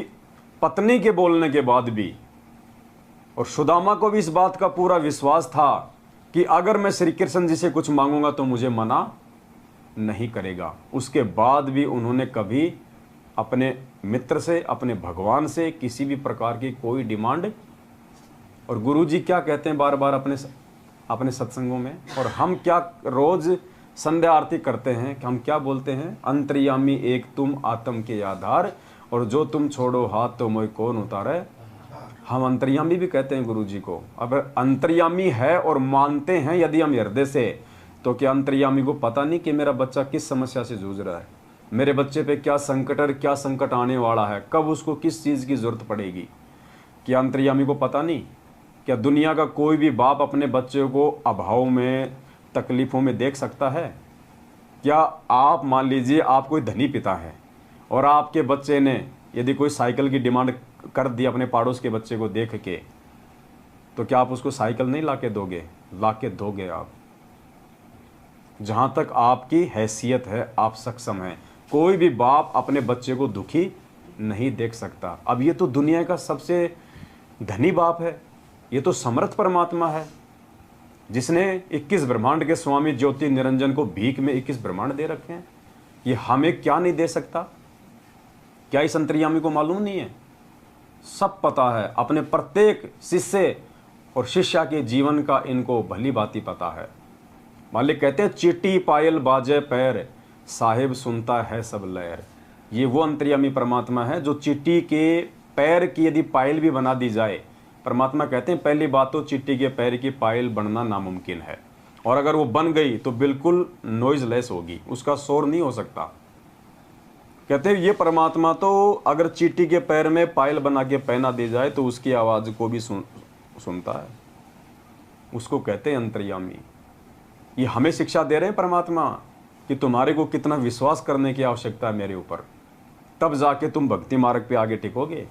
[SPEAKER 1] पत्नी के बोलने के बाद भी, और सुदामा को भी इस बात का पूरा विश्वास था कि अगर मैं श्री कृष्ण जी से कुछ मांगूंगा तो मुझे मना नहीं करेगा। उसके बाद भी उन्होंने कभी अपने मित्र से, अपने भगवान से किसी भी प्रकार की कोई डिमांड। और गुरुजी क्या कहते हैं बार बार अपने सत्संगों में, और हम क्या रोज संध्या आरती करते हैं कि हम क्या बोलते हैं, अंतर्यामी एक तुम आत्म के आधार, और जो तुम छोड़ो हाथ तो मोय कौन उतारे। हम अंतर्यामी भी कहते हैं गुरुजी को। अगर अंतर्यामी है और मानते हैं यदि हम हृदय से, तो क्या अंतर्यामी को पता नहीं कि मेरा बच्चा किस समस्या से जूझ रहा है, मेरे बच्चे पे क्या संकट आने वाला है, कब उसको किस चीज़ की जरूरत पड़ेगी? क्या अंतर्यामी को पता नहीं? क्या दुनिया का कोई भी बाप अपने बच्चे को अभाव में, तकलीफ़ों में देख सकता है? क्या आप मान लीजिए आप कोई धनी पिता है और आपके बच्चे ने यदि कोई साइकिल की डिमांड कर दी अपने पड़ोस के बच्चे को देख के, तो क्या आप उसको साइकिल नहीं ला के दोगे? ला के दोगे आप। जहाँ तक आपकी हैसियत है, आप सक्षम हैं। कोई भी बाप अपने बच्चे को दुखी नहीं देख सकता। अब ये तो दुनिया का सबसे धनी बाप है, ये तो समर्थ परमात्मा है, जिसने 21 ब्रह्मांड के स्वामी ज्योति निरंजन को भीख में 21 ब्रह्मांड दे रखे हैं। ये हमें क्या नहीं दे सकता? क्या इस अंतर्यामी को मालूम नहीं है? सब पता है। अपने प्रत्येक शिष्य और शिष्या के जीवन का इनको भली भांति पता है। मालिक कहते हैं, चीटी पायल बाजे पैर, साहिब सुनता है सब लहर। ये वो अंतर्यामी परमात्मा है जो चीटी के पैर की यदि पायल भी बना दी जाए, परमात्मा कहते हैं पहली बात तो चीटी के पैर की पायल बनना नामुमकिन है, और अगर वो बन गई तो बिल्कुल नॉइजलेस होगी, उसका शोर नहीं हो सकता। कहते हैं ये परमात्मा तो अगर चीटी के पैर में पायल बना के पहना दी जाए तो उसकी आवाज़ को भी सुनता है। उसको कहते हैं अंतर्यामी। ये हमें शिक्षा दे रहे हैं परमात्मा कि तुम्हारे को कितना विश्वास करने की आवश्यकता है मेरे ऊपर, तब जाके तुम भक्ति मार्ग पे आगे टिकोगे।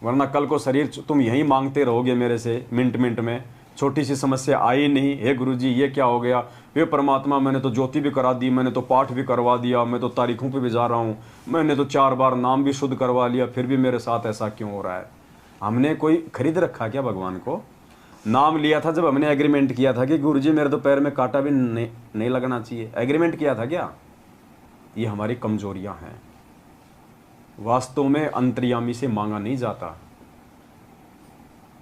[SPEAKER 1] वरना कल को शरीर तुम यहीं मांगते रहोगे मेरे से, मिनट मिनट में छोटी सी समस्या आई नहीं, हे गुरुजी ये क्या हो गया, वे परमात्मा मैंने तो ज्योति भी करा दी, मैंने तो पाठ भी करवा दिया, मैं तो तारीखों पे भी जा रहा हूँ, मैंने तो 4 बार नाम भी शुद्ध करवा लिया, फिर भी मेरे साथ ऐसा क्यों हो रहा है? हमने कोई खरीद रखा क्या भगवान को? नाम लिया था जब हमने एग्रीमेंट किया था कि गुरुजी मेरे तो पैर में कांटा भी नहीं लगना चाहिए, एग्रीमेंट किया था क्या? ये हमारी कमजोरियां हैं। वास्तव में अंतर्यामी से मांगा नहीं जाता।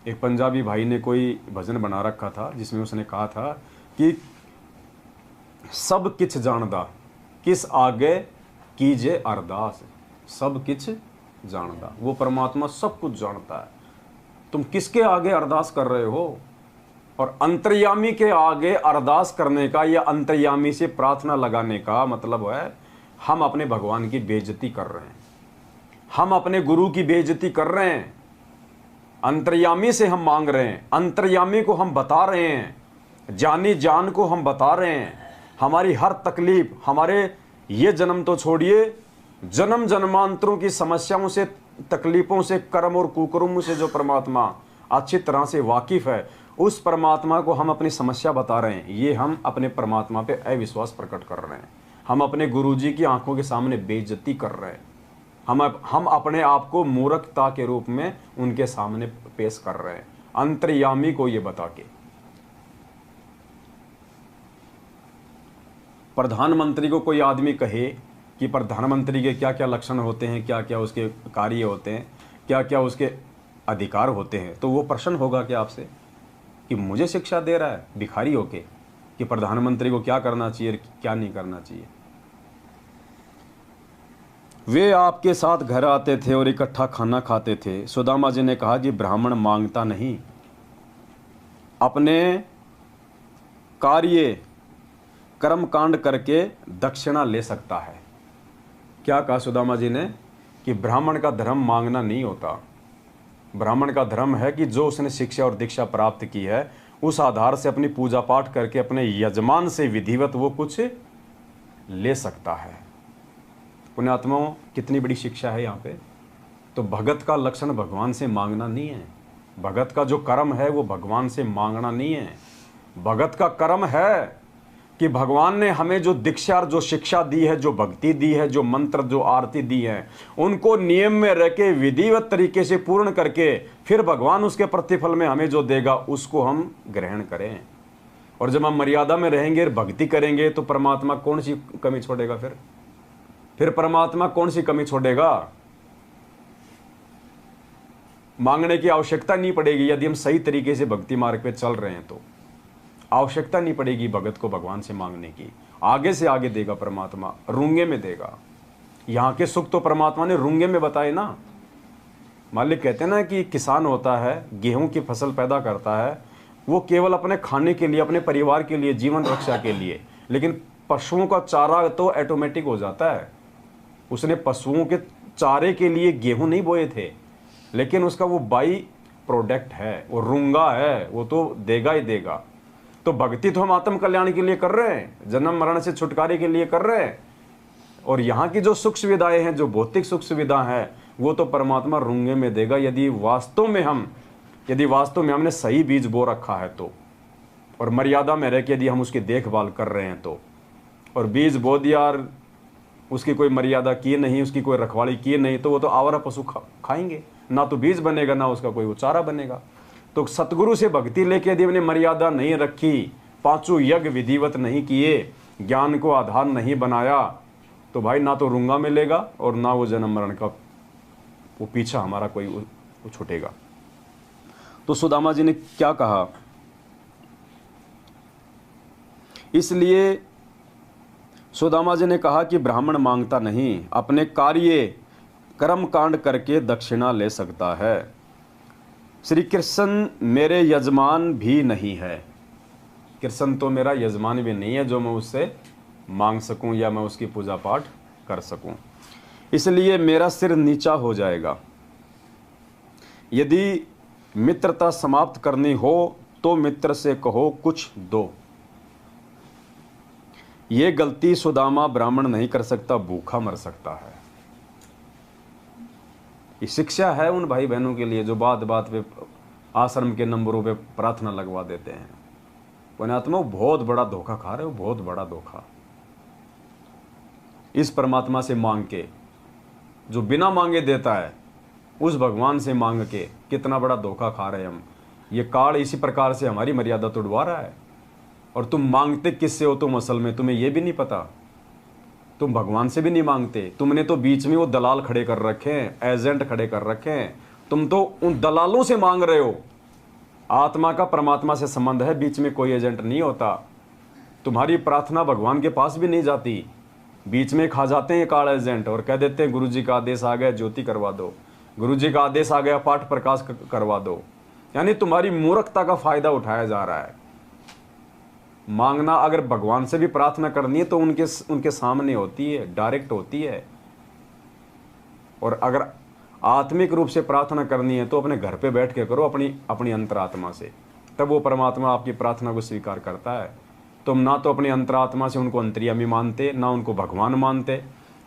[SPEAKER 1] एक पंजाबी भाई ने कोई भजन बना रखा था जिसमें उसने कहा था कि सब किछ जानदा किस आगे कीजे अरदास। सब किछ जानदा, वो परमात्मा सब कुछ जानता है, तुम किसके आगे अरदास कर रहे हो। और अंतर्यामी के आगे अरदास करने का या अंतर्यामी से प्रार्थना लगाने का मतलब है हम अपने भगवान की बेइज्जती कर रहे हैं, हम अपने गुरु की बेइज्जती कर रहे हैं। अंतर्यामी से हम मांग रहे हैं, अंतर्यामी को हम बता रहे हैं, जानी जान को हम बता रहे हैं हमारी हर तकलीफ, हमारे ये जन्म तो छोड़िए, जन्म जन्मांतरों की समस्याओं से, तकलीफों से, कर्म और कुकर्मों से जो परमात्मा अच्छी तरह से वाकिफ है, उस परमात्मा को हम अपनी समस्या बता रहे हैं। ये हम अपने परमात्मा पे अविश्वास प्रकट कर रहे हैं, हम अपने गुरुजी की आंखों के सामने बेइज्जती कर रहे हैं, हम अपने आप को मूर्खता के रूप में उनके सामने पेश कर रहे हैं, अंतर्यामी को ये बता के। प्रधानमंत्री को कोई आदमी कहे कि प्रधानमंत्री के क्या क्या लक्षण होते हैं, क्या क्या उसके कार्य होते हैं, क्या क्या उसके अधिकार होते हैं, तो वो प्रश्न होगा कि आपसे कि मुझे शिक्षा दे रहा है भिखारी होके कि प्रधानमंत्री को क्या करना चाहिए, क्या नहीं करना चाहिए। वे आपके साथ घर आते थे और इकट्ठा खाना खाते थे। सुदामा जी ने कहा कि ब्राह्मण मांगता नहीं, अपने कार्य कर्म कांड करके दक्षिणा ले सकता है। क्या कहा सुदामा जी ने कि ब्राह्मण का धर्म मांगना नहीं होता, ब्राह्मण का धर्म है कि जो उसने शिक्षा और दीक्षा प्राप्त की है उस आधार से अपनी पूजा पाठ करके अपने यजमान से विधिवत वो कुछ ले सकता है। पुण्यात्माओं, कितनी बड़ी शिक्षा है यहाँ पे। तो भगत का लक्षण भगवान से मांगना नहीं है, भगत का जो कर्म है वो भगवान से मांगना नहीं है। भगत का कर्म है कि भगवान ने हमें जो दीक्षा और जो शिक्षा दी है, जो भक्ति दी है, जो मंत्र, जो आरती दी है, उनको नियम में रह के विधिवत तरीके से पूर्ण करके फिर भगवान उसके प्रतिफल में हमें जो देगा उसको हम ग्रहण करें। और जब हम मर्यादा में रहेंगे, भक्ति करेंगे, तो परमात्मा कौन सी कमी छोड़ेगा? फिर परमात्मा कौन सी कमी छोड़ेगा? मांगने की आवश्यकता नहीं पड़ेगी यदि हम सही तरीके से भक्ति मार्ग पे चल रहे हैं, तो आवश्यकता नहीं पड़ेगी भगत को भगवान से मांगने की। आगे से आगे देगा परमात्मा, रूंगे में देगा। यहाँ के सुख तो परमात्मा ने रूंगे में बताए ना। मालिक कहते हैं ना कि किसान होता है, गेहूं की फसल पैदा करता है, वो केवल अपने खाने के लिए, अपने परिवार के लिए, जीवन रक्षा के लिए, लेकिन पशुओं का चारा तो ऑटोमेटिक हो जाता है। उसने पशुओं के चारे के लिए गेहूं नहीं बोए थे, लेकिन उसका वो बाई प्रोडक्ट है, वो रूंगा है, वो तो देगा ही देगा। तो भक्ति तो हम आत्म कल्याण के लिए कर रहे हैं, जन्म मरण से छुटकारे के लिए कर रहे हैं। और यहाँ की जो सुख सुविधाएं हैं, जो भौतिक सुख सुविधा है, वो तो परमात्मा रूंगे में देगा यदि वास्तव में हमने सही बीज बो रखा है तो, और मर्यादा में रह के यदि हम उसकी देखभाल कर रहे हैं तो। और बीज बो दिया और उसकी कोई मर्यादा की नहीं, उसकी कोई रखवाली की नहीं, तो वो तो आवारा पशु खाएंगे, ना तो बीज बनेगा, ना उसका कोई चारा बनेगा। तो सतगुरु से भक्ति लेके यदि हमने मर्यादा नहीं रखी, पांचों यज्ञ विधिवत नहीं किए, ज्ञान को आधार नहीं बनाया, तो भाई ना तो रूंगा मिलेगा और ना वो जन्म मरण का वो पीछा हमारा कोई छूटेगा। तो सुदामा जी ने क्या कहा? इसलिए सुदामा जी ने कहा कि ब्राह्मण मांगता नहीं, अपने कार्य कर्म कांड करके दक्षिणा ले सकता है। श्री कृष्ण मेरे यजमान भी नहीं है, कृष्ण तो मेरा यजमान भी नहीं है जो मैं उससे मांग सकूं या मैं उसकी पूजा पाठ कर सकूं, इसलिए मेरा सिर नीचा हो जाएगा। यदि मित्रता समाप्त करनी हो तो मित्र से कहो कुछ दो। ये गलती सुदामा ब्राह्मण नहीं कर सकता, भूखा मर सकता है। ये शिक्षा है उन भाई बहनों के लिए जो बात बात पे आश्रम के नंबरों पे प्रार्थना लगवा देते हैं। पुण्यात्मा बहुत बड़ा धोखा खा रहे हो, बहुत बड़ा धोखा। इस परमात्मा से मांग के, जो बिना मांगे देता है, उस भगवान से मांग के कितना बड़ा धोखा खा रहे हैं हम। ये काल इसी प्रकार से हमारी मर्यादा तोड़वा रहा है। और तुम मांगते किससे हो तुम असल में, तुम्हें यह भी नहीं पता। तुम भगवान से भी नहीं मांगते। तुमने तो बीच में वो दलाल खड़े कर रखे हैं, एजेंट खड़े कर रखे हैं, तुम तो उन दलालों से मांग रहे हो। आत्मा का परमात्मा से संबंध है, बीच में कोई एजेंट नहीं होता। तुम्हारी प्रार्थना भगवान के पास भी नहीं जाती, बीच में खा जाते हैं कार्ड एजेंट और कह देते हैं गुरु जी का आदेश आ गया, ज्योति करवा दो, गुरु जी का आदेश आ गया, पाठ प्रकाश करवा दो। यानी तुम्हारी मूर्खता का फायदा उठाया जा रहा है। मांगना अगर भगवान से भी प्रार्थना करनी है तो उनके सामने होती है, डायरेक्ट होती है। और अगर आत्मिक रूप से प्रार्थना करनी है तो अपने घर पे बैठ के करो, अपनी अंतरात्मा से, तब वो परमात्मा आपकी प्रार्थना को स्वीकार करता है। तुम ना तो अपनी अंतरात्मा से उनको अंतर्यामी मानते, ना उनको भगवान मानते,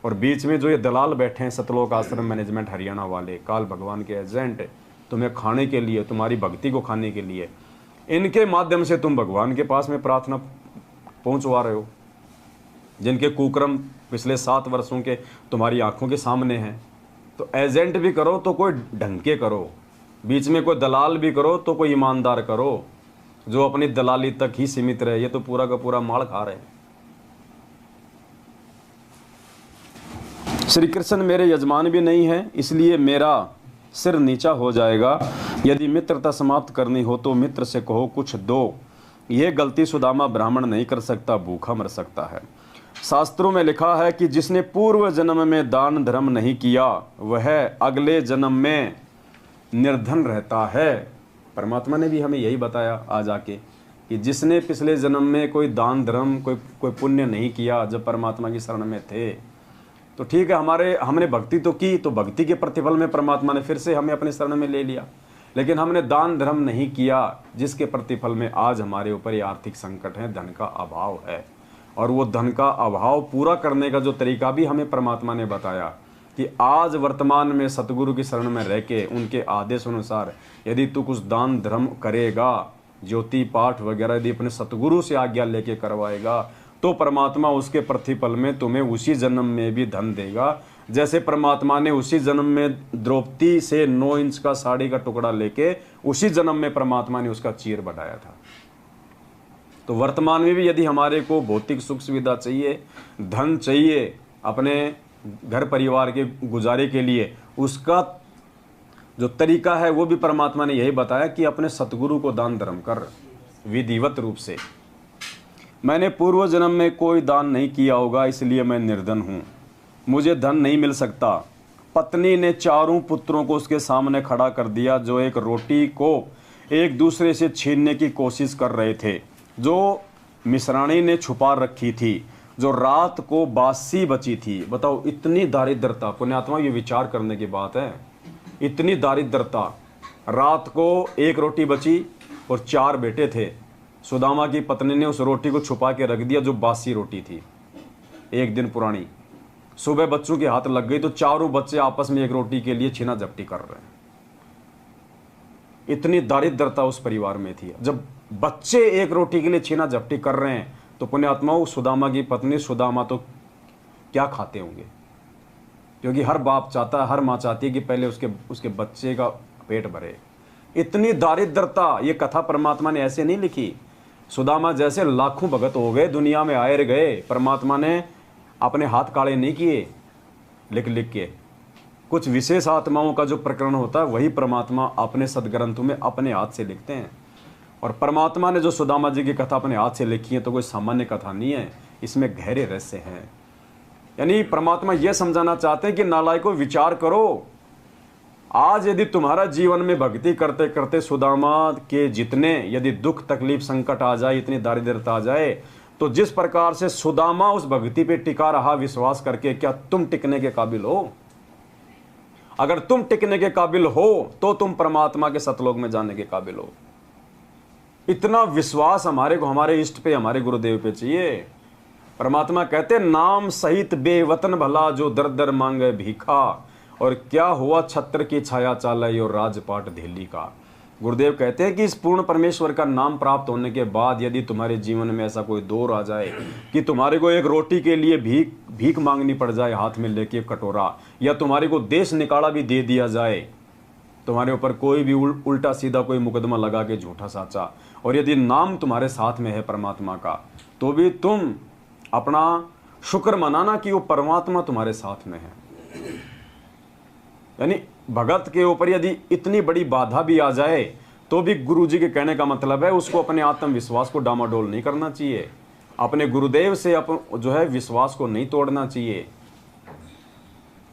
[SPEAKER 1] और बीच में जो ये दलाल बैठे हैं सतलोक आश्रम मैनेजमेंट हरियाणा वाले, काल भगवान के एजेंट, तुम्हें खाने के लिए, तुम्हारी भक्ति को खाने के लिए, इनके माध्यम से तुम भगवान के पास में प्रार्थना पहुंचवा रहे हो, जिनके कुक्रम पिछले 7 वर्षों के तुम्हारी आंखों के सामने हैं। तो एजेंट भी करो तो कोई ढंग के करो, बीच में कोई दलाल भी करो तो कोई ईमानदार करो, जो अपनी दलाली तक ही सीमित रहे। ये तो पूरा का पूरा माल खा रहे हैं। श्री कृष्ण मेरे यजमान भी नहीं है, इसलिए मेरा सिर नीचा हो जाएगा। यदि मित्रता समाप्त करनी हो तो मित्र से कहो कुछ दो। यह गलती सुदामा ब्राह्मण नहीं कर सकता, भूखा मर सकता है। शास्त्रों में लिखा है कि जिसने पूर्व जन्म में दान धर्म नहीं किया वह अगले जन्म में निर्धन रहता है। परमात्मा ने भी हमें यही बताया आज आके कि जिसने पिछले जन्म में कोई दान धर्म कोई पुण्य नहीं किया, जब परमात्मा की शरण में थे, तो ठीक है, हमने भक्ति तो की, तो भक्ति के प्रतिफल में परमात्मा ने फिर से हमें अपने शरण में ले लिया। लेकिन हमने दान धर्म नहीं किया, जिसके प्रतिफल में आज हमारे ऊपर ये आर्थिक संकट है, धन का अभाव है। और वो धन का अभाव पूरा करने का जो तरीका भी हमें परमात्मा ने बताया कि आज वर्तमान में सतगुरु की शरण में रह के उनके आदेश अनुसार यदि तू कुछ दान धर्म करेगा, ज्योति पाठ वगैरह यदि अपने सतगुरु से आज्ञा लेके करवाएगा, तो परमात्मा उसके प्रतिफल में तुम्हें उसी जन्म में भी धन देगा। जैसे परमात्मा ने उसी जन्म में द्रौपदी से 9 इंच का साड़ी का टुकड़ा लेके उसी जन्म में परमात्मा ने उसका चीर बढ़ाया था। तो वर्तमान में भी यदि हमारे को भौतिक सुख सुविधा चाहिए, धन चाहिए अपने घर परिवार के गुजारे के लिए, उसका जो तरीका है वो भी परमात्मा ने यही बताया कि अपने सतगुरु को दान धर्म कर विधिवत रूप से। मैंने पूर्व जन्म में कोई दान नहीं किया होगा, इसलिए मैं निर्धन हूँ, मुझे धन नहीं मिल सकता। पत्नी ने 4 पुत्रों को उसके सामने खड़ा कर दिया, जो एक रोटी को एक दूसरे से छीनने की कोशिश कर रहे थे, जो मिश्राणी ने छुपा रखी थी, जो रात को बासी बची थी। बताओ, इतनी दारिद्रता, पुण्यात्मा, ये विचार करने की बात है। इतनी दारिद्रता, रात को 1 रोटी बची और 4 बेटे थे। सुदामा की पत्नी ने उस रोटी को छुपा के रख दिया, जो बासी रोटी थी, 1 दिन पुरानी। सुबह बच्चों के हाथ लग गई तो 4 बच्चे आपस में 1 रोटी के लिए छीना झपटी कर रहे हैं। इतनी दारिद्रता उस परिवार में थी। जब बच्चे 1 रोटी के लिए छीना झपटी कर रहे हैं तो पुण्यात्माओं, सुदामा की पत्नी सुदामा तो क्या खाते होंगे, क्योंकि हर बाप चाहता है, हर माँ चाहती है कि पहले उसके बच्चे का पेट भरे। इतनी दारिद्रता, ये कथा परमात्मा ने ऐसे नहीं लिखी। सुदामा जैसे लाखों भगत हो गए, दुनिया में आए गए, परमात्मा ने अपने हाथ काले नहीं किए लिख के। कुछ विशेष आत्माओं का जो प्रकरण होता है वही परमात्मा अपने सदग्रंथों में अपने हाथ से लिखते हैं। और परमात्मा ने जो सुदामा जी की कथा अपने हाथ से लिखी है तो कोई सामान्य कथा नहीं है, इसमें गहरे रहस्य हैं। यानी परमात्मा यह समझाना चाहते हैं कि नालायकों, विचार करो। आज यदि तुम्हारा जीवन में भक्ति करते करते सुदामा के जितने यदि दुख तकलीफ संकट आ जाए, इतनी दारिद्रता आ जाए, तो जिस प्रकार से सुदामा उस भक्ति पे टिका रहा विश्वास करके, क्या तुम टिकने के काबिल हो? अगर तुम टिकने के काबिल हो तो तुम परमात्मा के सतलोक में जाने के काबिल हो। इतना विश्वास हमारे को हमारे इष्ट पे, हमारे गुरुदेव पे चाहिए। परमात्मा कहते नाम सहित बेवतन भला, जो दर दर मांगे भीखा, और क्या हुआ छत्र की छाया चालाई और राजपाट धेली का। गुरुदेव कहते हैं कि इस पूर्ण परमेश्वर का नाम प्राप्त होने के बाद यदि तुम्हारे जीवन में ऐसा कोई दौर आ जाए कि तुम्हारे को 1 रोटी के लिए भीख मांगनी पड़ जाए हाथ में लेके कटोरा, या तुम्हारे को देश निकाला भी दे दिया जाए, तुम्हारे ऊपर कोई भी उल्टा सीधा कोई मुकदमा लगा के झूठा साचा, और यदि नाम तुम्हारे साथ में है परमात्मा का, तो भी तुम अपना शुक्र मनाना कि वो परमात्मा तुम्हारे साथ में है। यानी भगत के ऊपर यदि इतनी बड़ी बाधा भी आ जाए तो भी गुरु जी के कहने का मतलब है उसको अपने आत्मविश्वास को डामाडोल नहीं करना चाहिए, अपने गुरुदेव से जो है विश्वास को नहीं तोड़ना चाहिए।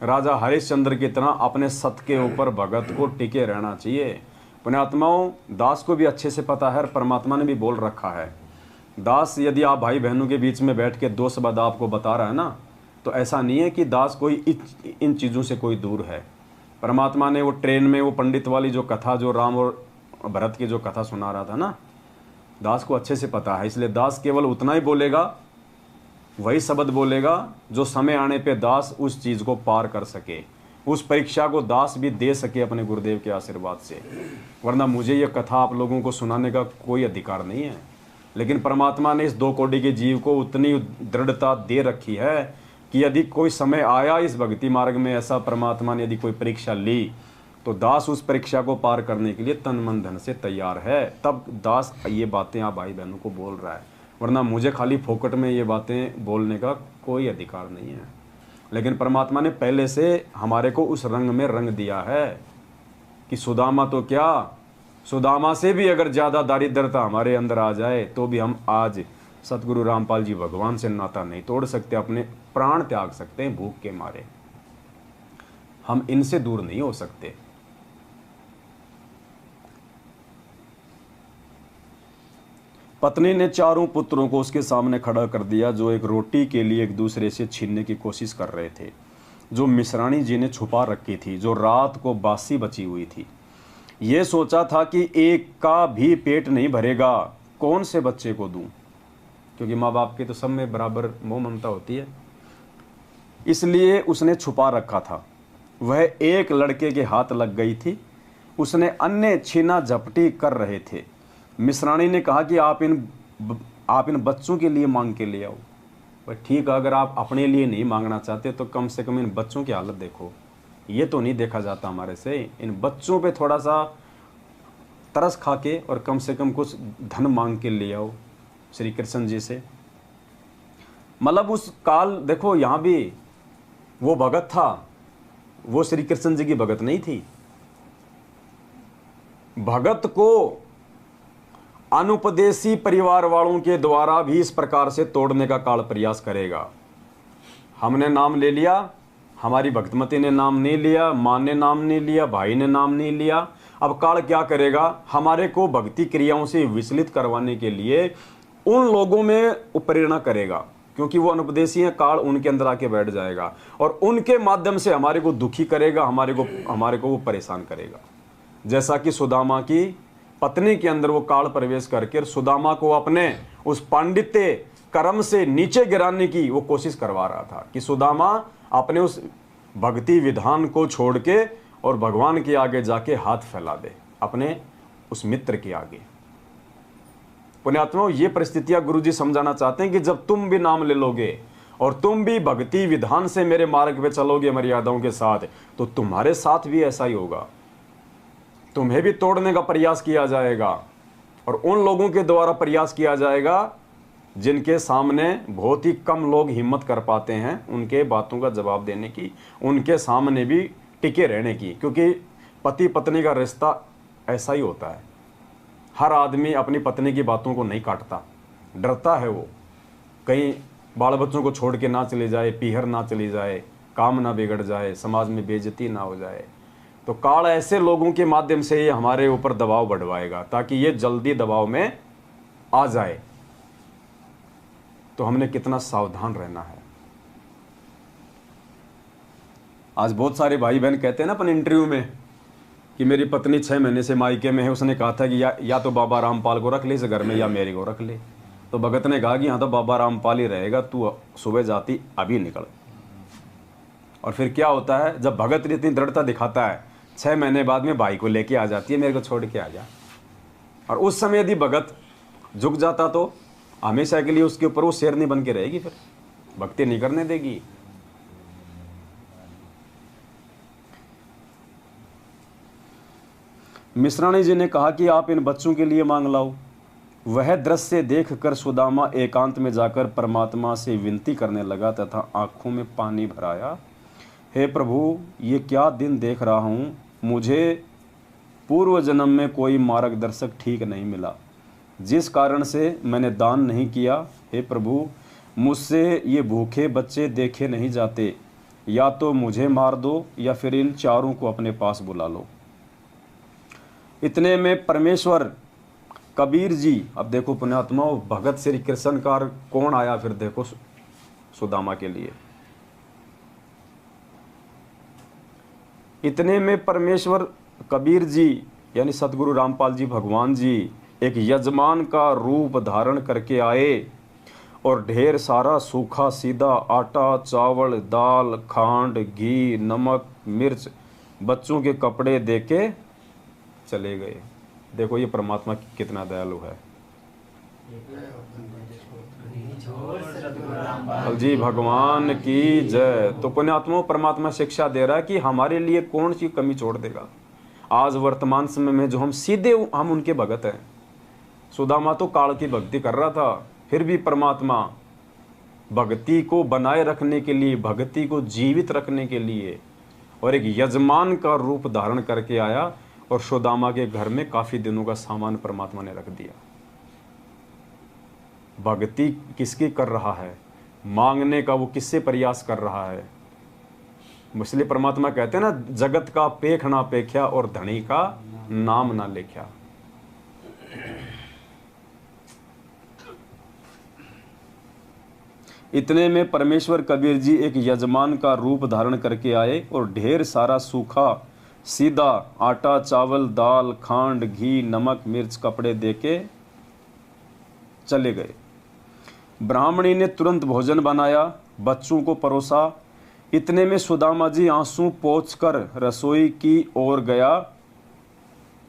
[SPEAKER 1] राजा हरिश्चंद्र की तरह अपने सत्य के ऊपर भगत को टिके रहना चाहिए। पुण्यात्माओं, दास को भी अच्छे से पता है, परमात्मा ने भी बोल रखा है, दास यदि आप भाई बहनों के बीच में बैठ के दो शब्द आपको बता रहा है ना, तो ऐसा नहीं है कि दास कोई इन चीज़ों से कोई दूर है। परमात्मा ने वो ट्रेन में वो पंडित वाली जो कथा, जो राम और भरत की जो कथा सुना रहा था ना, दास को अच्छे से पता है। इसलिए दास केवल उतना ही बोलेगा, वही शब्द बोलेगा जो समय आने पे दास उस चीज़ को पार कर सके, उस परीक्षा को दास भी दे सके अपने गुरुदेव के आशीर्वाद से। वरना मुझे ये कथा आप लोगों को सुनाने का कोई अधिकार नहीं है, लेकिन परमात्मा ने इस 2 कोटि के जीव को उतनी दृढ़ता दे रखी है कि यदि कोई समय आया इस भक्ति मार्ग में, ऐसा परमात्मा ने यदि कोई परीक्षा ली, तो दास उस परीक्षा को पार करने के लिए तन मन धन से तैयार है। तब दास ये बातें आप भाई बहनों को बोल रहा है, वरना मुझे खाली फोकट में ये बातें बोलने का कोई अधिकार नहीं है। लेकिन परमात्मा ने पहले से हमारे को उस रंग में रंग दिया है कि सुदामा तो क्या, सुदामा से भी अगर ज़्यादा दारिद्रता हमारे अंदर आ जाए तो भी हम आज सतगुरु रामपाल जी भगवान से नाता नहीं तोड़ सकते, अपने प्राण त्याग सकते हैं भूख के मारे, हम इनसे दूर नहीं हो सकते। पत्नी ने चारों पुत्रों को उसके सामने खड़ा कर दिया जो एक रोटी के लिए एक दूसरे से छीनने की कोशिश कर रहे थे, जो मिश्राणी जी ने छुपा रखी थी, जो रात को बासी बची हुई थी। ये सोचा था कि एक का भी पेट नहीं भरेगा, कौन से बच्चे को दूं, क्योंकि माँ बाप के तो सब में बराबर मोह ममता होती है, इसलिए उसने छुपा रखा था। वह एक लड़के के हाथ लग गई थी, उसने अन्य छीना झपटी कर रहे थे। मिश्राणी ने कहा कि आप इन बच्चों के लिए मांग के ले आओ। भाई ठीक है, अगर आप अपने लिए नहीं मांगना चाहते तो कम से कम इन बच्चों की हालत देखो, ये तो नहीं देखा जाता हमारे से। इन बच्चों पे थोड़ा सा तरस खा के और कम से कम कुछ धन मांग के ले आओ श्री कृष्ण जी से। मतलब उस काल देखो, यहाँ भी वो भगत था, वो श्री कृष्ण जी की भगत नहीं थी। भगत को अनुपदेशी परिवार वालों के द्वारा भी इस प्रकार से तोड़ने का काल प्रयास करेगा। हमने नाम ले लिया, हमारी भक्तमती ने नाम नहीं लिया, माँ ने नाम नहीं लिया, भाई ने नाम नहीं लिया। अब काल क्या करेगा, हमारे को भक्ति क्रियाओं से विचलित करवाने के लिए उन लोगों में प्रेरणा करेगा, क्योंकि वो अनुपदेशी हैं। काल उनके अंदर आके बैठ जाएगा और उनके माध्यम से हमारे को दुखी करेगा, हमारे को वो परेशान करेगा। जैसा कि सुदामा की पत्नी के अंदर वो काल प्रवेश करके सुदामा को अपने उस पांडित्य कर्म से नीचे गिराने की वो कोशिश करवा रहा था कि सुदामा अपने उस भक्ति विधान को छोड़ के और भगवान के आगे जाके हाथ फैला दे, अपने उस मित्र के आगे। पुण्यात्माओं, ये परिस्थितियां गुरु जी समझाना चाहते हैं कि जब तुम भी नाम ले लोगे और तुम भी भक्ति विधान से मेरे मार्ग पे चलोगे मर्यादाओं के साथ, तो तुम्हारे साथ भी ऐसा ही होगा, तुम्हें भी तोड़ने का प्रयास किया जाएगा और उन लोगों के द्वारा प्रयास किया जाएगा जिनके सामने बहुत ही कम लोग हिम्मत कर पाते हैं उनके बातों का जवाब देने की, उनके सामने भी टिके रहने की। क्योंकि पति पत्नी का रिश्ता ऐसा ही होता है, हर आदमी अपनी पत्नी की बातों को नहीं काटता, डरता है वो कहीं बाल बच्चों को छोड़ के ना चले जाए, पीहर ना चली जाए, काम ना बिगड़ जाए, समाज में बेइज्जती ना हो जाए। तो काल ऐसे लोगों के माध्यम से ये हमारे ऊपर दबाव बढ़वाएगा ताकि ये जल्दी दबाव में आ जाए। तो हमने कितना सावधान रहना है। आज बहुत सारे भाई बहन कहते हैं ना अपन इंटरव्यू में कि मेरी पत्नी 6 महीने से मायके में है, उसने कहा था कि या तो बाबा रामपाल को रख ले इस घर में या मेरे को रख ले। तो भगत ने कहा कि यहाँ तो बाबा रामपाल ही रहेगा, तू सुबह जाती अभी निकल। और फिर क्या होता है, जब भगत इतनी दृढ़ता दिखाता है 6 महीने बाद में भाई को लेके आ जाती है, मेरे को छोड़ के आ जा। और उस समय यदि भगत झुक जाता तो हमेशा के लिए उसके ऊपर वो शेरनी बन के रहेगी, फिर भक्ति नहीं करने देगी। मिश्राणी जी ने कहा कि आप इन बच्चों के लिए मांग लाओ। वह दृश्य देखकर सुदामा एकांत में जाकर परमात्मा से विनती करने लगा तथा आंखों में पानी भराया, हे प्रभु, ये क्या दिन देख रहा हूँ। मुझे पूर्व जन्म में कोई मार्गदर्शक ठीक नहीं मिला, जिस कारण से मैंने दान नहीं किया। हे प्रभु, मुझसे ये भूखे बच्चे देखे नहीं जाते। या तो मुझे मार दो या फिर इन चारों को अपने पास बुला लो। इतने में परमेश्वर कबीर जी, अब देखो पुण्यात्माओं, भगत श्री कृष्ण का कौन आया फिर देखो सुदामा के लिए। इतने में परमेश्वर कबीर जी यानी सतगुरु रामपाल जी भगवान जी एक यजमान का रूप धारण करके आए और ढेर सारा सूखा सीधा आटा, चावल, दाल, खांड, घी, नमक, मिर्च, बच्चों के कपड़े देके चले गए। देखो ये परमात्मा कितना दयालु है। जी भगवान की जय। तो पुण्यात्मा परमात्मा शिक्षा दे रहा है कि हमारे लिए कौन सी कमी छोड़ देगा। आज वर्तमान समय में जो हम सीधे हम उनके भगत हैं। सुदामा तो काल की भक्ति कर रहा था, फिर भी परमात्मा भक्ति को बनाए रखने के लिए, भक्ति को जीवित रखने के लिए और एक यजमान का रूप धारण करके आया और सुदामा के घर में काफी दिनों का सामान परमात्मा ने रख दिया। भक्ति किसकी कर रहा है, मांगने का वो किससे प्रयास कर रहा है। इसलिए परमात्मा कहते हैं ना, जगत का पेख ना पेख्या और धनी का नाम ना लेख्या। इतने में परमेश्वर कबीर जी एक यजमान का रूप धारण करके आए और ढेर सारा सूखा सीधा आटा, चावल, दाल, खांड, घी, नमक, मिर्च, कपड़े देके चले गए। ब्राह्मणी ने तुरंत भोजन बनाया, बच्चों को परोसा। इतने में सुदामा जी आंसू पोंछकर रसोई की ओर गया